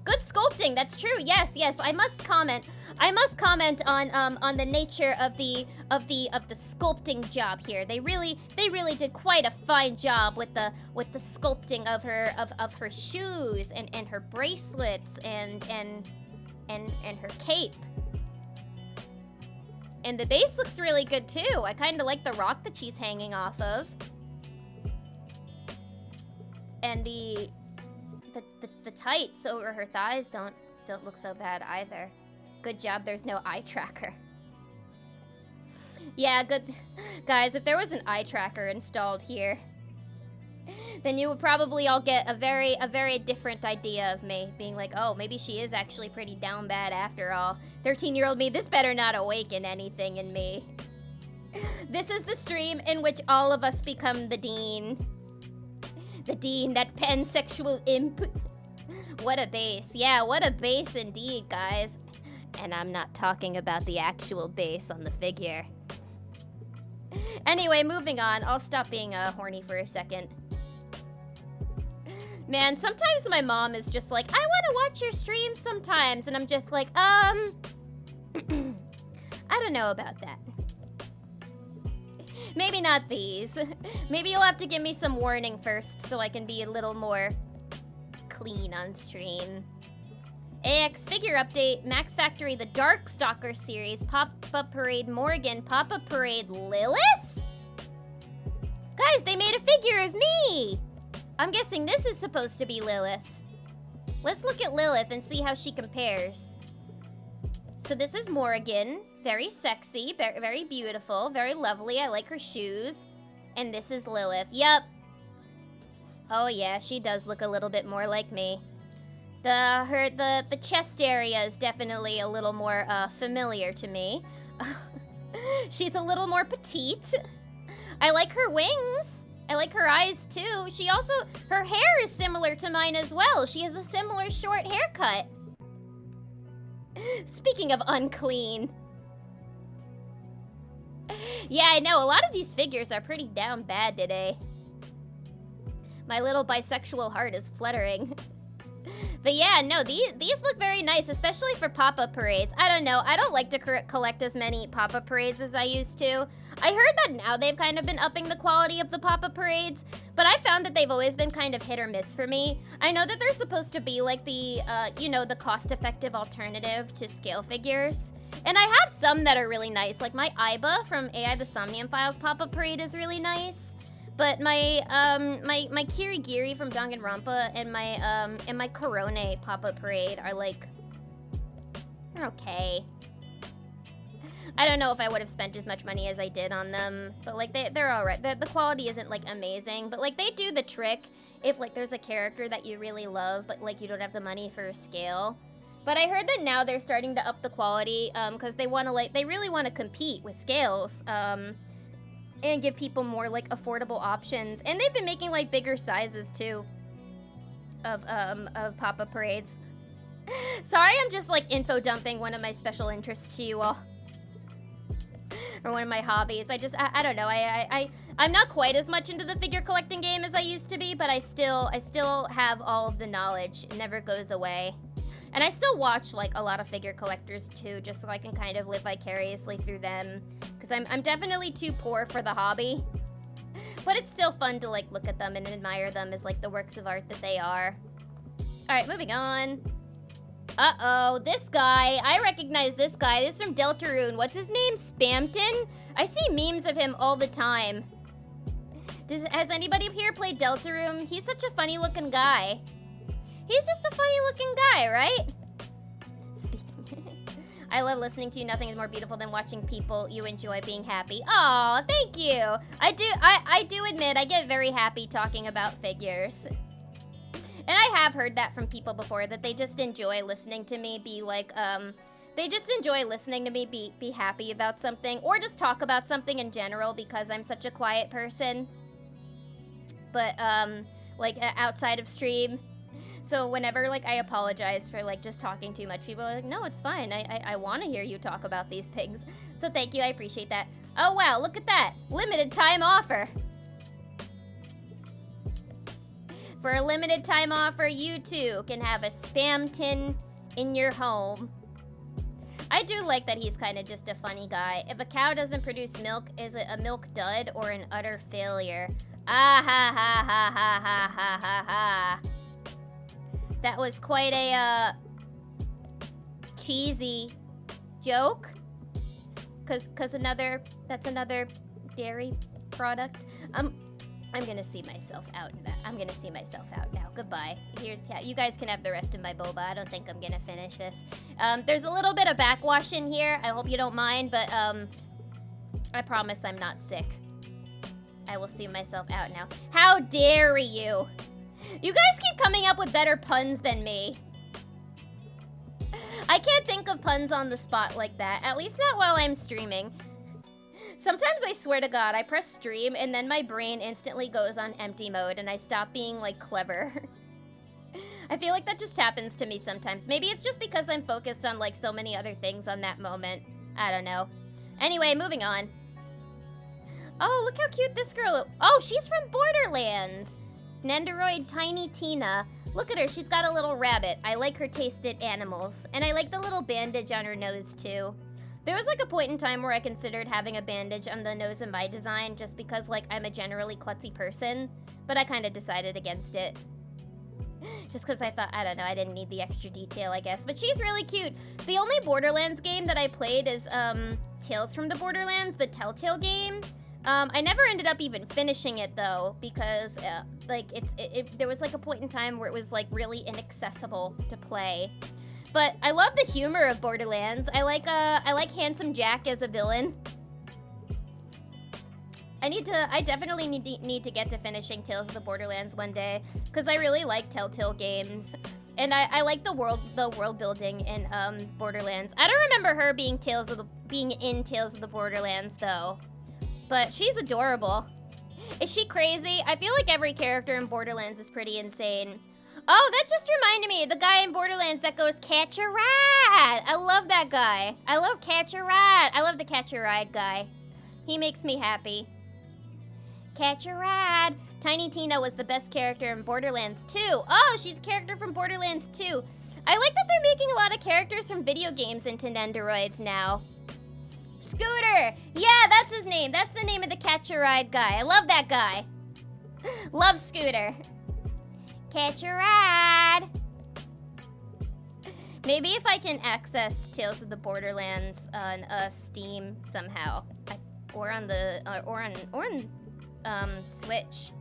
Good sculpting, that's true. Yes, I must comment. I must comment on the nature of the sculpting job here. They really did quite a fine job with the sculpting of her shoes and her bracelets and her cape. And the base looks really good too. I kind of like the rock that she's hanging off of. And the tights over her thighs don't look so bad either. Good job there's no eye tracker. Yeah, good. Guys, if there was an eye tracker installed here, then you would probably all get a very different idea of me. Being like, oh, maybe she is actually pretty down bad after all. 13-year-old me, this better not awaken anything in me. This is the stream in which all of us become the dean. The dean, that pansexual imp. What a base. Yeah, what a base indeed, guys. And I'm not talking about the actual base on the figure. Anyway, moving on. I'll stop being horny for a second. Man, sometimes my mom is just like, I want to watch your streams sometimes. And I'm just like, I don't know about that. Maybe not these. Maybe you'll have to give me some warning first so I can be a little more clean on stream. AX figure update, Max Factory, the Darkstalker series, Pop-Up Parade Morgan, Pop-Up Parade Lilith? Guys, they made a figure of me! I'm guessing this is supposed to be Lilith. Let's look at Lilith and see how she compares. So this is Morgan, very sexy, very beautiful, very lovely. I like her shoes. And this is Lilith. Yep. Oh yeah, she does look a little bit more like me. The chest area is definitely a little more familiar to me. She's a little more petite. I like her wings. I like her eyes too. Her hair is similar to mine as well. She has a similar short haircut. Speaking of unclean. Yeah, I know, a lot of these figures are pretty down bad today. My little bisexual heart is fluttering. But yeah, no, these look very nice, especially for pop-up parades. I don't know, I don't like to collect as many pop-up parades as I used to. I heard that now they've kind of been upping the quality of the pop-up parades, but I found that they've always been kind of hit or miss for me. I know that they're supposed to be like the, the cost-effective alternative to scale figures. And I have some that are really nice, like my Aiba from AI The Somnium Files pop-up parade is really nice. But my Kirigiri from Danganronpa and my Korone pop-up parade are like, they're okay. I don't know if I would have spent as much money as I did on them, but like they're all right. The quality isn't like amazing, but like they do the trick if like there's a character that you really love, but like you don't have the money for a scale. But I heard that now they're starting to up the quality because they want to they really want to compete with scales and give people more like affordable options. And they've been making like bigger sizes too of pop-up parades. Sorry, I'm just like info dumping one of my special interests to you all. Or one of my hobbies. I don't know. I'm not quite as much into the figure collecting game as I used to be, but I still have all of the knowledge. It never goes away. And I still watch like a lot of figure collectors too, just so I can kind of live vicariously through them. Because I'm definitely too poor for the hobby. But it's still fun to like look at them and admire them as like the works of art that they are. Alright, moving on. Uh-oh, this guy. I recognize this guy. This is from Deltarune. What's his name? Spamton? I see memes of him all the time. Has anybody here played Deltarune? He's such a funny looking guy. He's just a funny looking guy, right? I love listening to you. Nothing is more beautiful than watching people you enjoy being happy. Aw, thank you. I do admit I get very happy talking about figures. And I have heard that from people before, that they just enjoy listening to me be like, they just enjoy listening to me be happy about something, or just talk about something in general because I'm such a quiet person. But, like, outside of stream. So whenever, like, I apologize for, like, just talking too much, people are like, no, it's fine. I want to hear you talk about these things. So thank you, I appreciate that. Oh, wow, look at that. Limited time offer. For a limited time offer, you too can have a Spamton in your home. I do like that he's kind of just a funny guy. If a cow doesn't produce milk, is it a milk dud or an utter failure? Ah ha ha ha ha ha ha ha ha. That was quite a cheesy joke. Cause that's another dairy product. I'm gonna see myself out in that. I'm gonna see myself out now. Goodbye. You guys can have the rest of my boba. I don't think I'm gonna finish this. There's a little bit of backwash in here. I hope you don't mind, but I promise I'm not sick. I will see myself out now. How dare you? You guys keep coming up with better puns than me. I can't think of puns on the spot like that. At least not while I'm streaming. Sometimes I swear to God, I press stream and then my brain instantly goes on empty mode and I stop being like clever. I feel like that just happens to me sometimes. Maybe it's just because I'm focused on like so many other things on that moment. I don't know. Anyway, moving on. Oh, look how cute this girl is. Oh, she's from Borderlands. Nendoroid Tiny Tina. Look at her, she's got a little rabbit. I like her tasted animals. And I like the little bandage on her nose too. There was like a point in time where I considered having a bandage on the nose of my design just because like I'm a generally klutzy person, but I kind of decided against it. Just because I thought, I don't know, I didn't need the extra detail, I guess. But she's really cute. The only Borderlands game that I played is Tales from the Borderlands, the Telltale game. I never ended up even finishing it though, because like there was like a point in time where it was like really inaccessible to play. But I love the humor of Borderlands. I like Handsome Jack as a villain. I definitely need to get to finishing Tales of the Borderlands one day, because I really like Telltale games. And I like the world building in Borderlands. I don't remember her being in Tales of the Borderlands though. But she's adorable. Is she crazy? I feel like every character in Borderlands is pretty insane. Oh, that just reminded me, the guy in Borderlands that goes, "Catch a Ride." I love that guy. I love Catch a Ride. I love the Catch a Ride guy. He makes me happy. Catch a Ride. Tiny Tina was the best character in Borderlands 2. Oh, she's a character from Borderlands 2. I like that they're making a lot of characters from video games into Nendoroids now. Scooter! Yeah, that's his name. That's the name of the Catch a Ride guy. I love that guy. Love Scooter. Catch a Ride. Maybe if I can access Tales of the Borderlands on Steam somehow, or on Switch.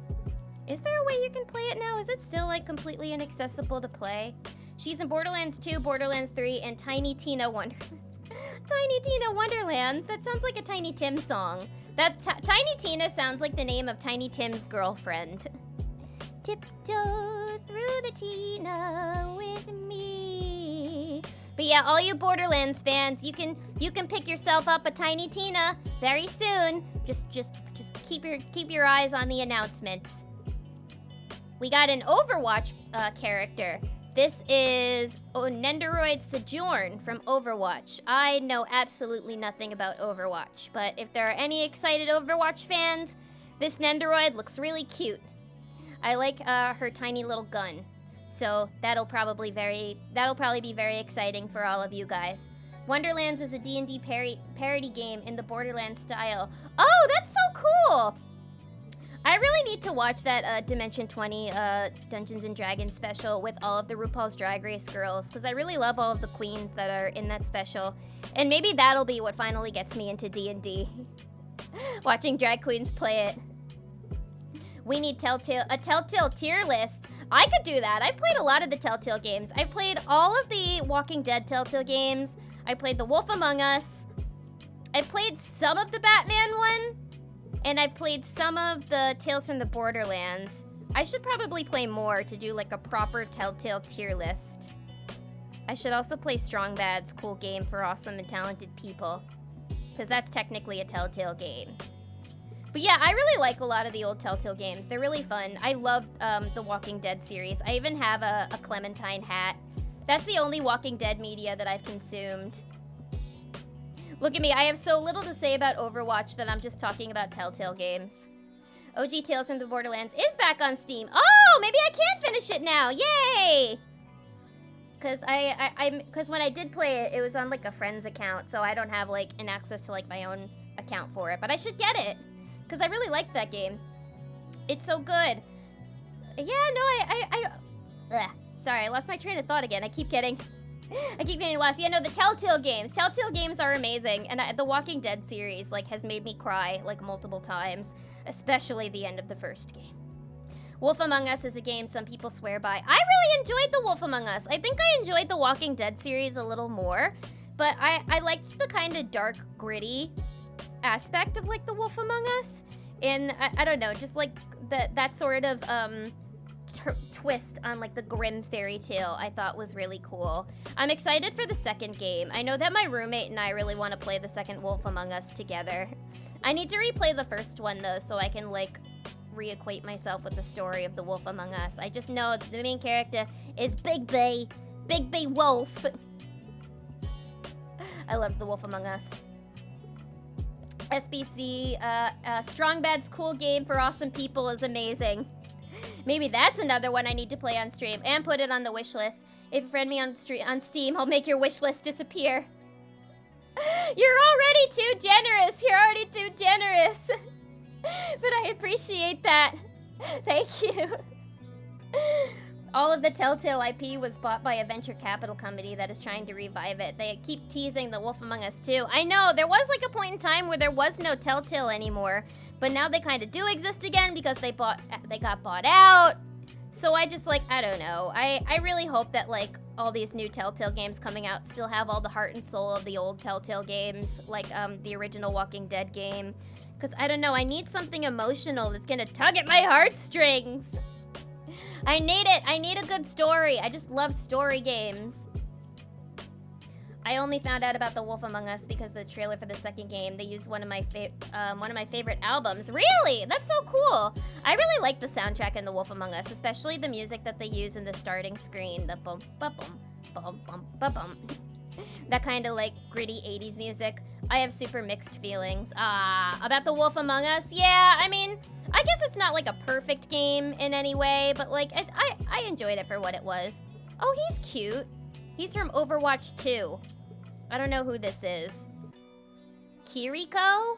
Is there a way you can play it now? Is it still like completely inaccessible to play? She's in Borderlands 2, Borderlands 3, and Tiny Tina Wonderlands. Tiny Tina Wonderlands. That sounds like a Tiny Tim song. Tiny Tina sounds like the name of Tiny Tim's girlfriend. Tiptoe through the Tina with me. But yeah, all you Borderlands fans, you can pick yourself up a Tiny Tina very soon. Just keep your eyes on the announcements. We got an Overwatch character. This is Nendoroid Sojourn from Overwatch. I know absolutely nothing about Overwatch, but if there are any excited Overwatch fans, this Nendoroid looks really cute. I like her tiny little gun. So that'll probably be very exciting for all of you guys. Wonderlands is a D&D parody game in the Borderlands style. Oh, that's so cool! I really need to watch that Dimension 20 Dungeons & Dragons special with all of the RuPaul's Drag Race girls, because I really love all of the queens that are in that special. And maybe that'll be what finally gets me into D&D. Watching drag queens play it. We need a Telltale tier list. I could do that. I've played a lot of the Telltale games. I played all of the Walking Dead Telltale games. I played The Wolf Among Us. I played some of the Batman one. And I've played some of the Tales from the Borderlands. I should probably play more to do like a proper Telltale tier list. I should also play Strong Bad's cool game for awesome and talented people. Because that's technically a Telltale game. But yeah, I really like a lot of the old Telltale games. They're really fun. I love the Walking Dead series. I even have a Clementine hat. That's the only Walking Dead media that I've consumed. Look at me, I have so little to say about Overwatch that I'm just talking about Telltale games. OG Tales from the Borderlands is back on Steam. Oh, maybe I can finish it now, yay! Cause when I did play it, it was on like a friend's account, so I don't have like an access to like my own account for it, but I should get it. Cause I really liked that game. It's so good. Yeah, no, sorry, I lost my train of thought again. I keep getting lost. Yeah, no, the Telltale games. Telltale games are amazing, and the Walking Dead series like has made me cry like multiple times, especially the end of the first game. Wolf Among Us is a game some people swear by. I really enjoyed the Wolf Among Us. I think I enjoyed the Walking Dead series a little more, but I liked the kind of dark, gritty aspect of like the Wolf Among Us, and I don't know, just like that sort of twist on like the grim fairy tale I thought was really cool. I'm excited for the second game. I know that my roommate and I really want to play the second Wolf Among Us together. I need to replay the first one though, so I can like reacquaint myself with the story of the Wolf Among Us. I just know the main character is Big B Wolf. I love the Wolf Among Us. SBC, Strong Bad's cool game for awesome people is amazing. Maybe that's another one I need to play on stream and put it on the wish list. If you friend me on Steam, I'll make your wish list disappear. You're already too generous. You're already too generous. But I appreciate that. Thank you. All of the Telltale IP was bought by a venture capital company that is trying to revive it. They keep teasing the Wolf Among Us 2. I know, there was like a point in time where there was no Telltale anymore, but now they kind of do exist again because they got bought out. So I just like, I don't know. I really hope that like all these new Telltale games coming out still have all the heart and soul of the old Telltale games, like the original Walking Dead game. Because I don't know, I need something emotional that's gonna tug at my heartstrings. I need it. I need a good story. I just love story games. I only found out about the Wolf Among Us because the trailer for the second game, they used one of my favorite albums. Really? That's so cool. I really like the soundtrack in the Wolf Among Us, especially the music that they use in the starting screen. The bum bum bum bum bum bum. That kind of like gritty 80s music. I have super mixed feelings. About the Wolf Among Us? Yeah, I mean, I guess it's not like a perfect game in any way, but like I enjoyed it for what it was. Oh, he's cute. He's from Overwatch 2. I don't know who this is. Kiriko?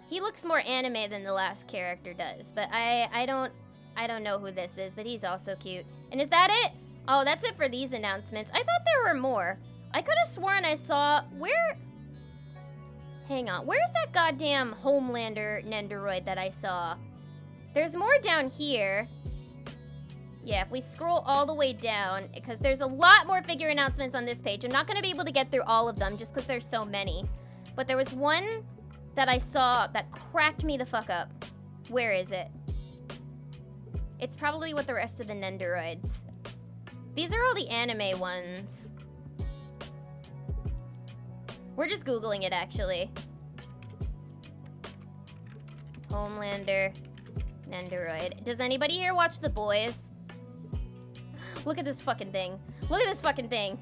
He looks more anime than the last character does, but I don't know who this is, but he's also cute. And is that it? Oh, that's it for these announcements. I thought there were more. I could have sworn I saw where. Hang on, where's that goddamn Homelander Nendoroid that I saw? There's more down here. Yeah, if we scroll all the way down, because there's a lot more figure announcements on this page. I'm not going to be able to get through all of them just because there's so many. But there was one that I saw that cracked me the fuck up. Where is it? It's probably with the rest of the Nendoroids. These are all the anime ones. We're just Googling it, actually. Homelander, Nendoroid. Does anybody here watch The Boys? Look at this fucking thing. Look at this fucking thing.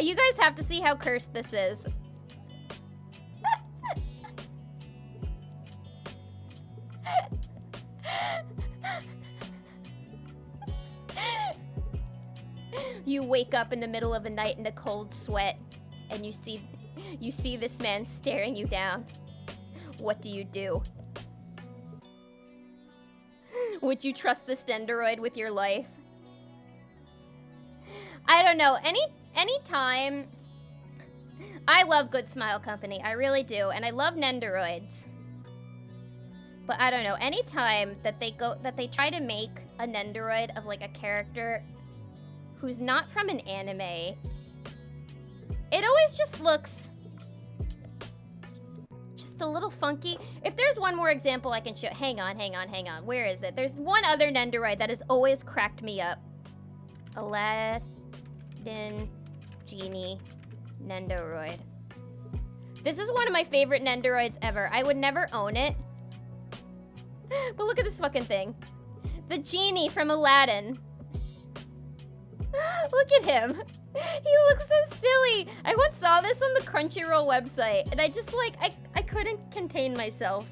You guys have to see how cursed this is. You wake up in the middle of the night in a cold sweat, and you see this man staring you down. What do you do? Would you trust this Nendoroid with your life? I don't know. Any time. I love Good Smile Company. I really do, and I love Nendoroids. But I don't know. Any time that they try to make a Nendoroid of like a character who's not from an anime, it always just looks just a little funky. If there's one more example I can show. Hang on. Where is it? There's one other Nendoroid that has always cracked me up. Aladdin Genie Nendoroid. This is one of my favorite Nendoroids ever. I would never own it. But look at this fucking thing. The genie from Aladdin. Look at him. He looks so silly. I once saw this on the Crunchyroll website, and I just like, I couldn't contain myself.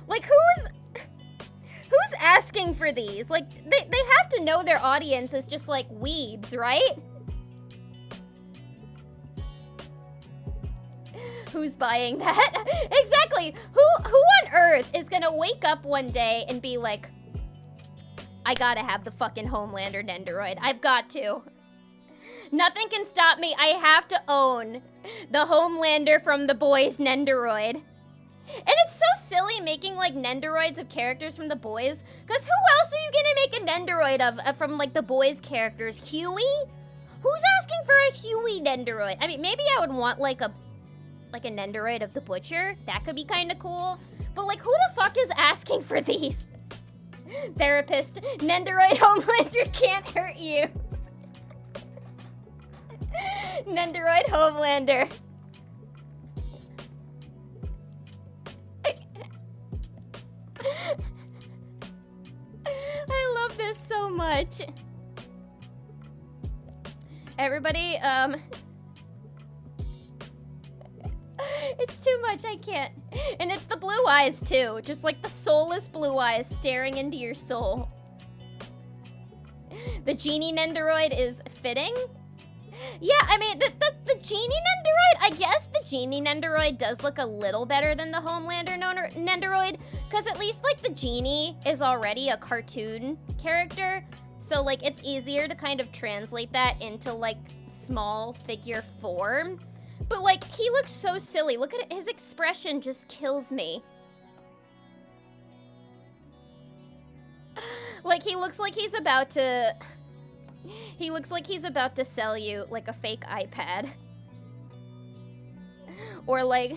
Like, who's asking for these? Like, they have to know their audience is just like weebs, right? Who's buying that? Exactly. Who on earth is gonna wake up one day and be like, I gotta have the fucking Homelander Nendoroid. I've got to. Nothing can stop me. I have to own the Homelander from The Boys Nendoroid. And it's so silly making like Nendoroids of characters from The Boys, because who else are you gonna make a Nendoroid of from like The Boys characters? Huey? Who's asking for a Huey Nendoroid? I mean, maybe I would want like a Nendoroid of the Butcher. That could be kind of cool. But like, who the fuck is asking for these? Therapist, Nendoroid Homelander can't hurt you. Nendoroid Homelander. I love this so much. Everybody, it's too much, I can't. And it's the blue eyes, too. Just like the soulless blue eyes staring into your soul. The Genie Nendoroid is fitting. Yeah, I mean, the Genie Nendoroid, I guess the Genie Nendoroid does look a little better than the Homelander Nendoroid, because at least, like, the Genie is already a cartoon character, so, like, it's easier to kind of translate that into, like, small figure form. But, like, he looks so silly. Look at it. His expression just kills me. Like, he looks like he's about to... He looks like he's about to sell you, like, a fake iPad. Or, like...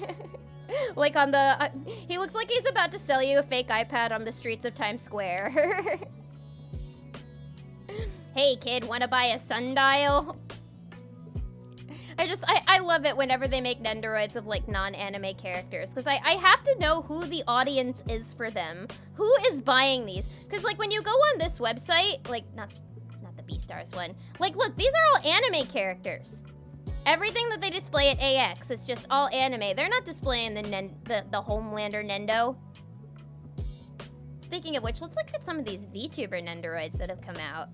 like, on the... he looks like he's about to sell you a fake iPad on the streets of Times Square. Hey, kid, wanna buy a sundial? I love it whenever they make Nendoroids of, like, non-anime characters. Because I have to know who the audience is for them. Who is buying these? Because, like, when you go on this website, like, not the Beastars one. Like, look, these are all anime characters. Everything that they display at AX is just all anime. They're not displaying the Homelander Nendo. Speaking of which, let's look at some of these VTuber Nendoroids that have come out.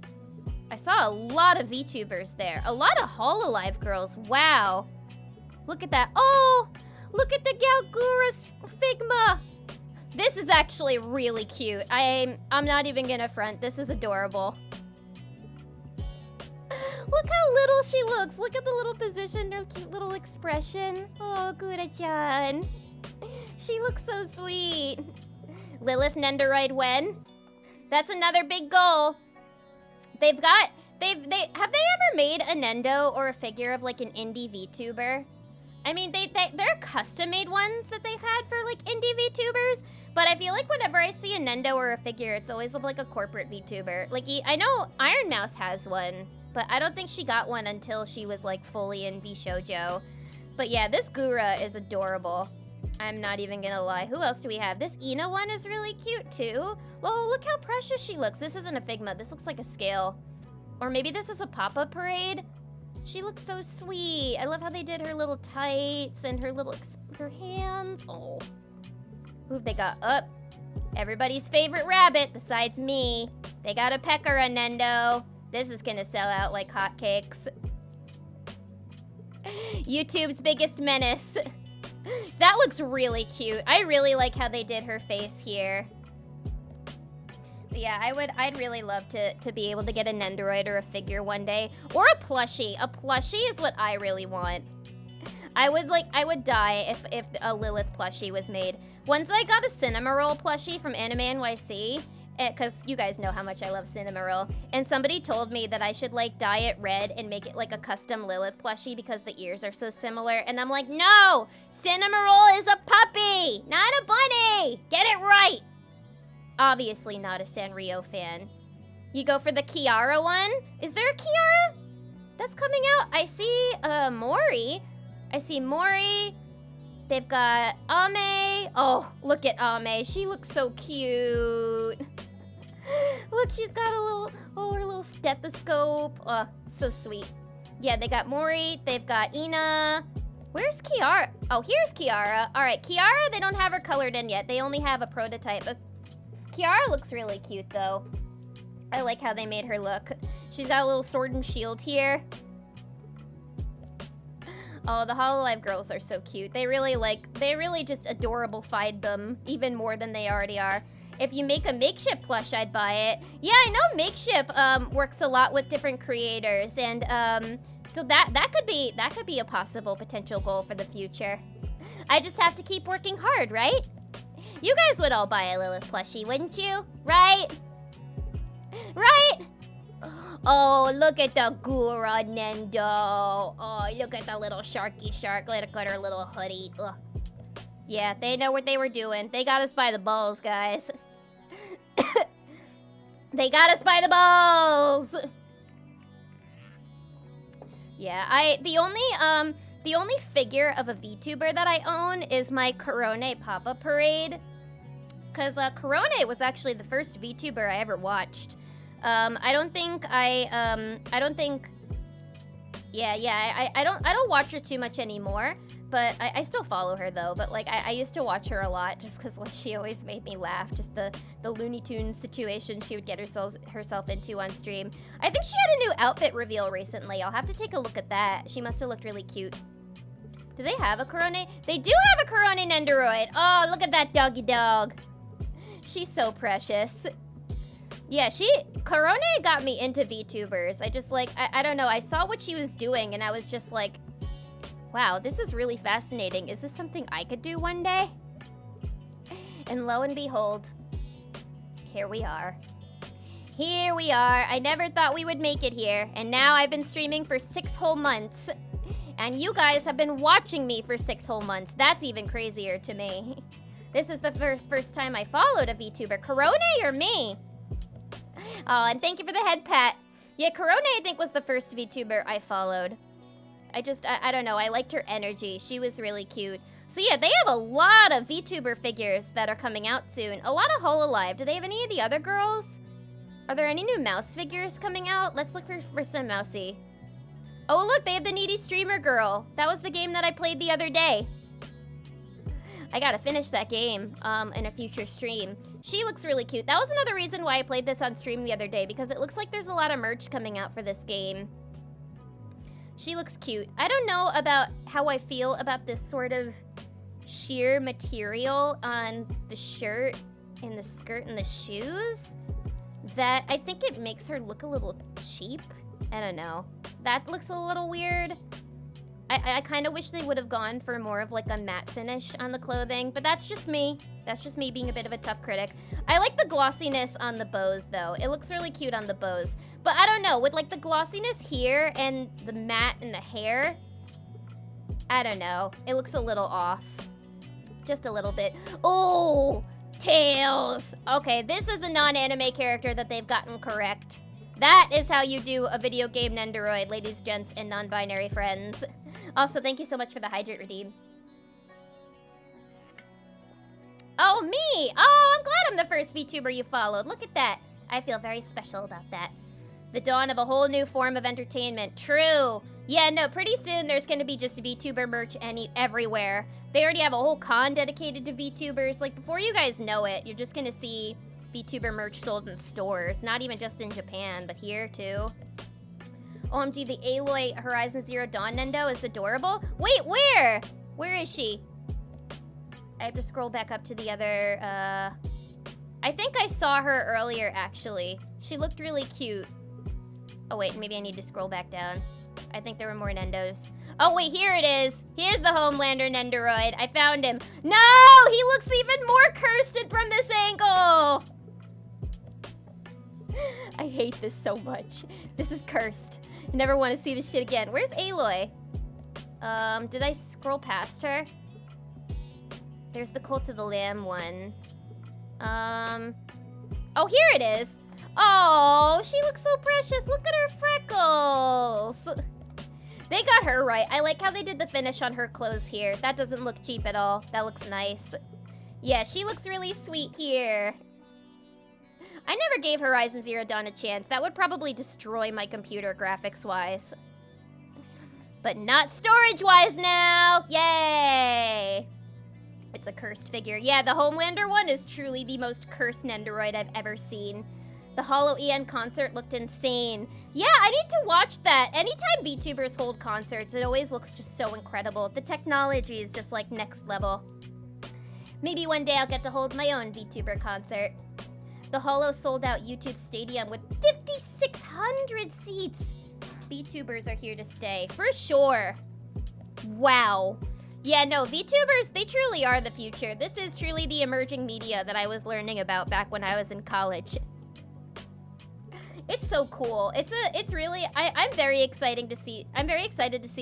I saw a lot of VTubers there. A lot of Hololive girls. Wow. Look at that. Oh, look at the Galgura Figma. This is actually really cute. I'm not even gonna front. This is adorable. Look how little she looks. Look at the little position, her cute little expression. Oh, Gura-chan. She looks so sweet. Lilith Nendoroid Wen. That's another big goal. Have they ever made a Nendo or a figure of like an indie VTuber? I mean, they're custom-made ones that they've had for like indie VTubers, but I feel like whenever I see a Nendo or a figure, it's always of like a corporate VTuber. Like, I know Iron Mouse has one, but I don't think she got one until she was like fully in VShojo. But yeah, this Gura is adorable. I'm not even gonna lie. Who else do we have? This Ina one is really cute too. Whoa, look how precious she looks. This isn't a Figma. This looks like a scale. Or maybe this is a Papa Parade. She looks so sweet. I love how they did her little tights and her little her hands. Oh. Who have they got? Up. Everybody's favorite rabbit besides me. They got a Pekara Nendo. This is gonna sell out like hotcakes. YouTube's biggest menace. That looks really cute. I really like how they did her face here. But yeah, I'd really love to be able to get a Nendoroid or a figure one day. Or a plushie. A plushie is what I really want. I would die if a Lilith plushie was made. Once I got a Cinnamoroll plushie from Anime NYC, because you guys know how much I love Cinnamoroll, and somebody told me that I should like dye it red and make it like a custom Lilith plushie because the ears are so similar, and I'm like, no! Cinnamoroll is a puppy, not a bunny! Get it right! Obviously not a Sanrio fan. You go for the Kiara one? Is there a Kiara that's coming out? I see Mori. I see Mori. They've got Ame. Oh, look at Ame. She looks so cute. Look, she's got her little stethoscope. Oh, so sweet. Yeah, they got Mori. They've got Ina. Where's Kiara? Oh, here's Kiara. All right, Kiara, they don't have her colored in yet. They only have a prototype. But Kiara looks really cute, though. I like how they made her look. She's got a little sword and shield here. Oh, the Hololive girls are so cute. They really just adorable-fied them even more than they already are. If you make a Makeship plush, I'd buy it. Yeah, I know Makeship works a lot with different creators, and so that could be a possible potential goal for the future. I just have to keep working hard, right? You guys would all buy a Lilith plushie, wouldn't you? Right? Right? Oh, look at the Gura Nendo. Oh, look at the little sharky shark. Look at her little hoodie. Ugh. Yeah, they know what they were doing. They got us by the balls, guys. They got us by the balls. Yeah, the only figure of a VTuber that I own is my Korone Papa Parade. Cause Korone was actually the first VTuber I ever watched. I don't watch her too much anymore, but I still follow her though, but like I used to watch her a lot just cause like she always made me laugh, just the Looney Tunes situation she would get herself into on stream. I think she had a new outfit reveal recently. I'll have to take a look at that. She must have looked really cute. Do they have a Korone? They do have a Korone Nendoroid. Oh, look at that doggy dog. She's so precious. Yeah, Korone got me into VTubers. I just like, I don't know, I saw what she was doing and I was just like, wow, this is really fascinating. Is this something I could do one day? And lo and behold, here we are. Here we are. I never thought we would make it here. And now I've been streaming for 6 whole months. And you guys have been watching me for 6 whole months. That's even crazier to me. This is the first time I followed a VTuber. Korone or me? Oh, and thank you for the head pat. Yeah, Korone, I think, was the first VTuber I followed. I don't know, I liked her energy. She was really cute. So yeah, they have a lot of VTuber figures that are coming out soon. A lot of Hololive. Do they have any of the other girls? Are there any new mouse figures coming out? Let's look for some mousy. Oh, look, they have the Needy Streamer Girl. That was the game that I played the other day. I gotta finish that game in a future stream. She looks really cute. That was another reason why I played this on stream the other day, because it looks like there's a lot of merch coming out for this game. She looks cute. I don't know about how I feel about this sort of sheer material on the shirt and the skirt and the shoes. That I think it makes her look a little cheap. I don't know. That looks a little weird. I kind of wish they would have gone for more of like a matte finish on the clothing, but that's just me. That's just me being a bit of a tough critic. I like the glossiness on the bows, though. It looks really cute on the bows. But I don't know, with like the glossiness here and the matte in the hair, I don't know. It looks a little off. Just a little bit. Oh, Tails. Okay, this is a non-anime character that they've gotten correct. That is how you do a video game Nendoroid, ladies, gents, and non-binary friends. Also, thank you so much for the hydrate redeem. Oh, me! Oh, I'm glad I'm the first VTuber you followed. Look at that. I feel very special about that. The dawn of a whole new form of entertainment. True. Yeah, no, pretty soon there's gonna be just VTuber merch everywhere. They already have a whole con dedicated to VTubers. Like, before you guys know it, you're just gonna see VTuber merch sold in stores. Not even just in Japan, but here too. OMG, the Aloy Horizon Zero Dawn Nendo is adorable. Wait, where? Where is she? I have to scroll back up to the other, I think I saw her earlier, actually. She looked really cute. Oh, wait, maybe I need to scroll back down. I think there were more Nendos. Oh, wait, here it is. Here's the Homelander Nendoroid. I found him. No! He looks even more cursed from this angle! I hate this so much. This is cursed. I never want to see this shit again. Where's Aloy? Did I scroll past her? There's the Cult of the Lamb one. Oh, here it is. Oh, she looks so precious. Look at her freckles. They got her right. I like how they did the finish on her clothes here. That doesn't look cheap at all. That looks nice. Yeah, she looks really sweet here. I never gave Horizon Zero Dawn a chance. That would probably destroy my computer graphics-wise. But not storage-wise now. Yay! It's a cursed figure. Yeah, the Homelander one is truly the most cursed Nendoroid I've ever seen. The Hollow EN concert looked insane. Yeah, I need to watch that. Anytime VTubers hold concerts, it always looks just so incredible. The technology is just like next level. Maybe one day I'll get to hold my own VTuber concert. The Hollow sold out YouTube Stadium with 5,600 seats. VTubers are here to stay, for sure. Wow. Yeah, no, VTubers, they truly are the future. This is truly the emerging media that I was learning about back when I was in college. It's so cool. It's really, I'm very excited to see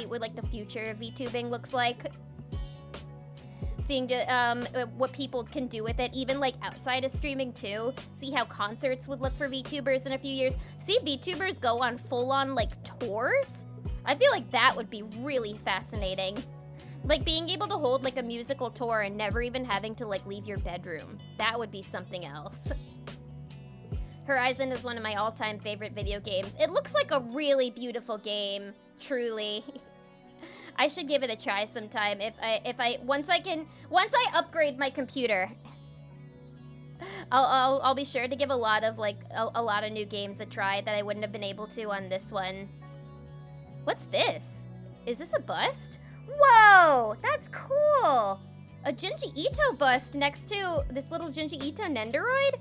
what like the future of VTubing looks like. Seeing what people can do with it, even like outside of streaming too. See how concerts would look for VTubers in a few years. See VTubers go on full-on like tours. I feel like that would be really fascinating. Like being able to hold like a musical tour and never even having to like leave your bedroom. That would be something else. Horizon is one of my all-time favorite video games. It looks like a really beautiful game, truly. I should give it a try sometime once I upgrade my computer. I'll be sure to give a lot of new games a try that I wouldn't have been able to on this one. What's this? Is this a bust? Whoa, that's cool. A Junji Ito bust next to this little Junji Ito Nendoroid?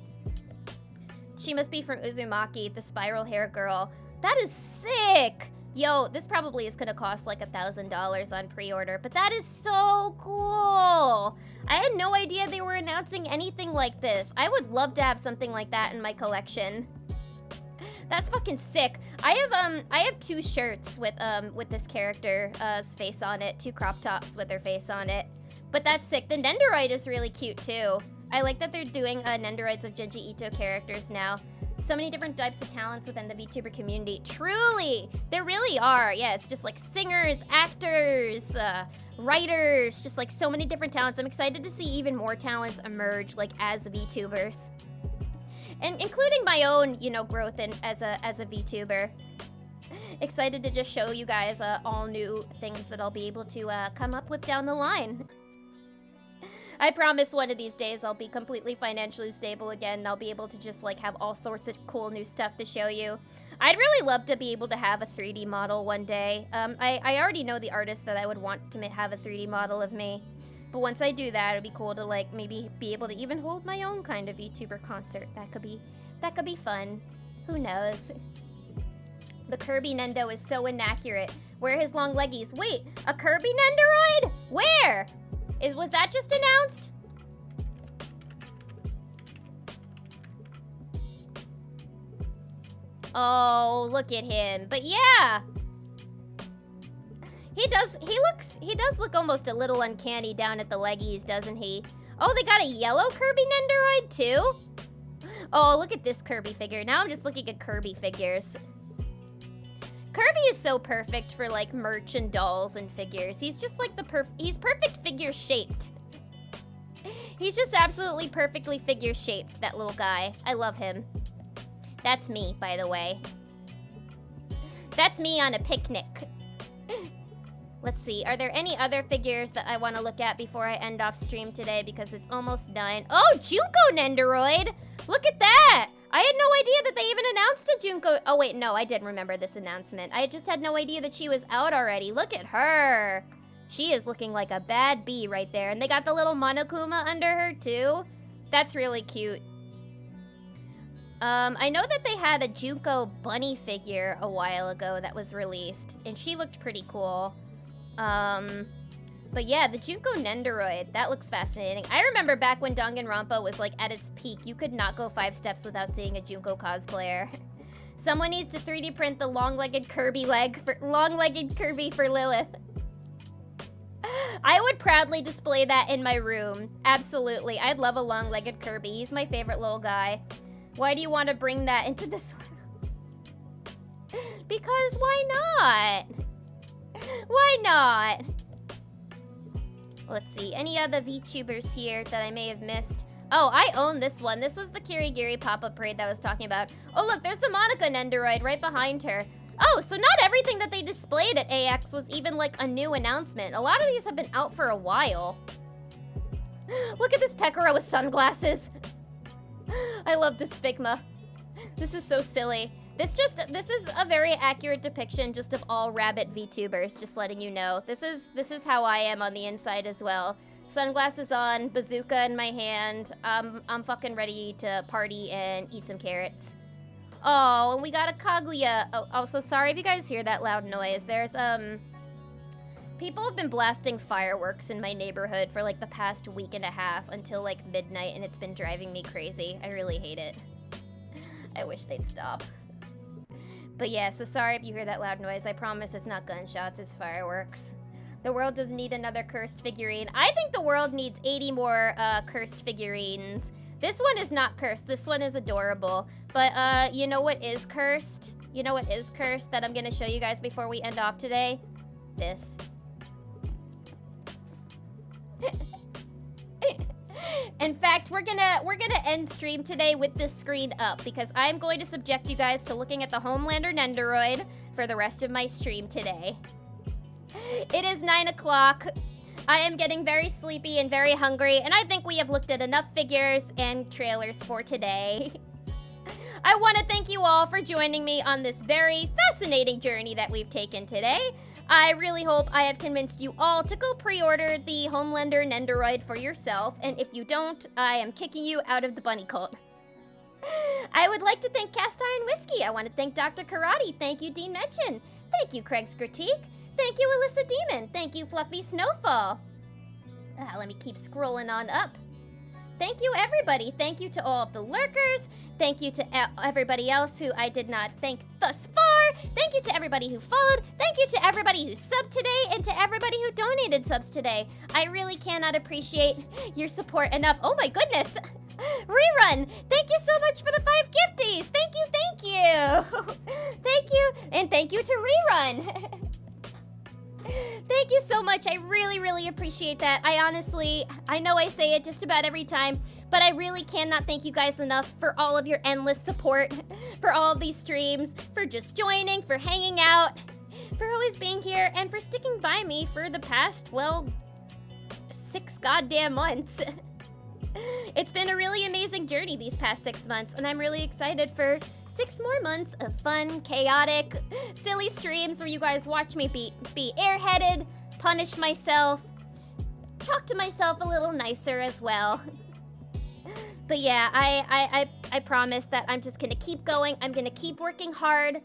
She must be from Uzumaki, the spiral hair girl. That is sick. Yo, this probably is gonna cost like $1,000 on pre-order, but that is so cool. I had no idea they were announcing anything like this. I would love to have something like that in my collection. That's fucking sick. I have 2 shirts with this character's face on it, 2 crop tops with her face on it. But that's sick. The Nendoroid is really cute too. I like that they're doing Nendoroids of Junji Ito characters now. So many different types of talents within the VTuber community. Truly, there really are. Yeah, it's just like singers, actors, writers, just like so many different talents. I'm excited to see even more talents emerge like as VTubers. And including my own, you know, growth as a VTuber. Excited to just show you guys all new things that I'll be able to come up with down the line. I promise one of these days I'll be completely financially stable again and I'll be able to just like have all sorts of cool new stuff to show you. I'd really love to be able to have a 3D model one day. I already know the artist that I would want to have a 3D model of me. But once I do that, it'd be cool to like maybe be able to even hold my own kind of VTuber concert. That could be fun. Who knows? The Kirby Nendo is so inaccurate. Where are his long leggies? Wait, a Kirby Nendoroid? Where? Was that just announced? Oh, look at him. But yeah. He does look almost a little uncanny down at the leggies, doesn't he? Oh, they got a yellow Kirby Nendoroid too? Oh, look at this Kirby figure. Now I'm just looking at Kirby figures. Kirby is so perfect for like merch and dolls and figures. He's just like he's perfect figure shaped. He's just absolutely perfectly figure shaped, that little guy. I love him. That's me, by the way. That's me on a picnic. Let's see, are there any other figures that I want to look at before I end off stream today because it's almost 9? Oh, Junko Nendoroid! Look at that! I had no idea that they even announced a Junko. Oh wait, no, I did remember this announcement. I just had no idea that she was out already. Look at her. She is looking like a bad bee right there. And they got the little Monokuma under her too. That's really cute. I know that they had a Junko bunny figure a while ago that was released. And she looked pretty cool. But yeah, the Junko Nendoroid, that looks fascinating. I remember back when Danganronpa was like at its peak, you could not go 5 steps without seeing a Junko cosplayer. Someone needs to 3D print the long-legged Kirby long-legged Kirby for Lilith. I would proudly display that in my room. Absolutely. I'd love a long-legged Kirby. He's my favorite little guy. Why do you want to bring that into this world? Because why not? Why not? Let's see, any other VTubers here that I may have missed? Oh, I own this one. This was the Kirigiri pop-up parade that I was talking about. Oh, look, there's the Monica Nendoroid right behind her. Oh, so not everything that they displayed at AX was even like a new announcement. A lot of these have been out for a while. Look at this Pekora with sunglasses. I love this Figma. This is so silly. This is a very accurate depiction just of all rabbit VTubers, just letting you know. This is how I am on the inside as well. Sunglasses on, bazooka in my hand. I'm fucking ready to party and eat some carrots. Oh, and we got a Kaguya. Oh, also sorry if you guys hear that loud noise. There's people have been blasting fireworks in my neighborhood for like the past week and a half until like midnight, and it's been driving me crazy. I really hate it. I wish they'd stop. But yeah, so sorry if you hear that loud noise. I promise it's not gunshots, it's fireworks. The world doesn't need another cursed figurine. I think the world needs 80 more cursed figurines. This one is not cursed. This one is adorable. But you know what is cursed? You know what is cursed that I'm gonna show you guys before we end off today? This. In fact, we're gonna end stream today with this screen up because I'm going to subject you guys to looking at the Homelander Nendoroid for the rest of my stream today. It is 9 o'clock. I am getting very sleepy and very hungry, and I think we have looked at enough figures and trailers for today. I want to thank you all for joining me on this very fascinating journey that we've taken today. I really hope I have convinced you all to go pre-order the Homelander Nendoroid for yourself, and if you don't, I am kicking you out of the bunny cult. I would like to thank Cast Iron Whiskey. I want to thank Dr. Karate. Thank you, Dean Netchin. Thank you, Craig's Critique. Thank you, Alyssa Demon. Thank you, Fluffy Snowfall. Let me keep scrolling on up. Thank you, everybody. Thank you to all of the lurkers. Thank you to everybody else who I did not thank thus far. Thank you to everybody who followed. Thank you to everybody who subbed today and to everybody who donated subs today. I really cannot appreciate your support enough. Oh my goodness. Rerun, thank you so much for the 5 gifties. Thank you, thank you. Thank you, and thank you to Rerun. Thank you so much. I really, really appreciate that. I know I say it just about every time, but I really cannot thank you guys enough for all of your endless support, for all of these streams, for just joining, for hanging out, for always being here, and for sticking by me for the past, well, 6 goddamn months. It's been a really amazing journey these past 6 months, and I'm really excited for 6 more months of fun, chaotic, silly streams where you guys watch me be airheaded, punish myself, talk to myself a little nicer as well. But yeah, I promise that I'm just gonna keep going. I'm gonna keep working hard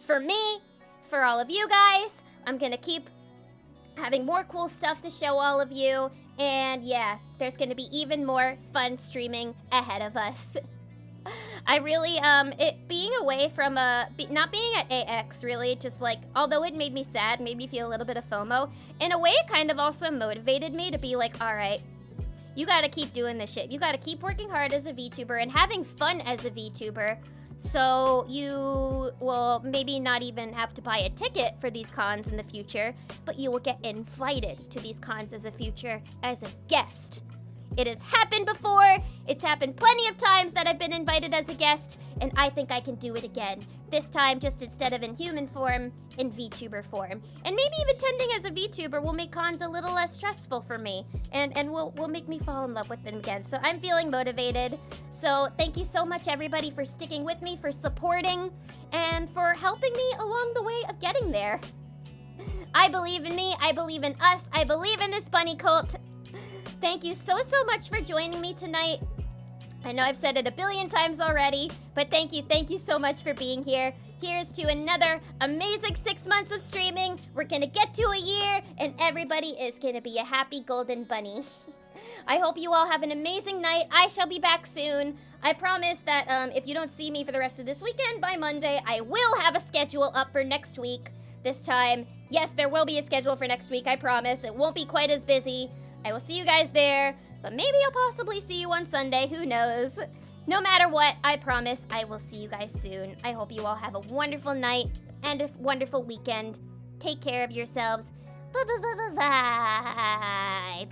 for me, for all of you guys. I'm gonna keep having more cool stuff to show all of you. And yeah, there's gonna be even more fun streaming ahead of us. I really, it being away from, not being at AX really, just like, although it made me sad, made me feel a little bit of FOMO, in a way it kind of also motivated me to be like, alright, you gotta keep doing this shit. You gotta keep working hard as a VTuber and having fun as a VTuber, so you will maybe not even have to buy a ticket for these cons in the future, but you will get invited to these cons as a guest. It has happened before. It's happened plenty of times that I've been invited as a guest, and I think I can do it again. This time, just instead of in human form, in VTuber form. And maybe even attending as a VTuber will make cons a little less stressful for me, and will make me fall in love with them again. So I'm feeling motivated. So thank you so much, everybody, for sticking with me, for supporting, and for helping me along the way of getting there. I believe in me. I believe in us. I believe in this bunny cult. Thank you so much for joining me tonight. I know I've said it a billion times already, but thank you so much for being here. Here's to another amazing 6 months of streaming. We're gonna get to a year, and everybody is gonna be a happy golden bunny. I hope you all have an amazing night. I shall be back soon. I promise that if you don't see me for the rest of this weekend, by Monday, I will have a schedule up for next week. This time, yes, there will be a schedule for next week, I promise. It won't be quite as busy. I will see you guys there, but maybe I'll possibly see you on Sunday, who knows? No matter what, I promise I will see you guys soon. I hope you all have a wonderful night and a wonderful weekend. Take care of yourselves. Bye.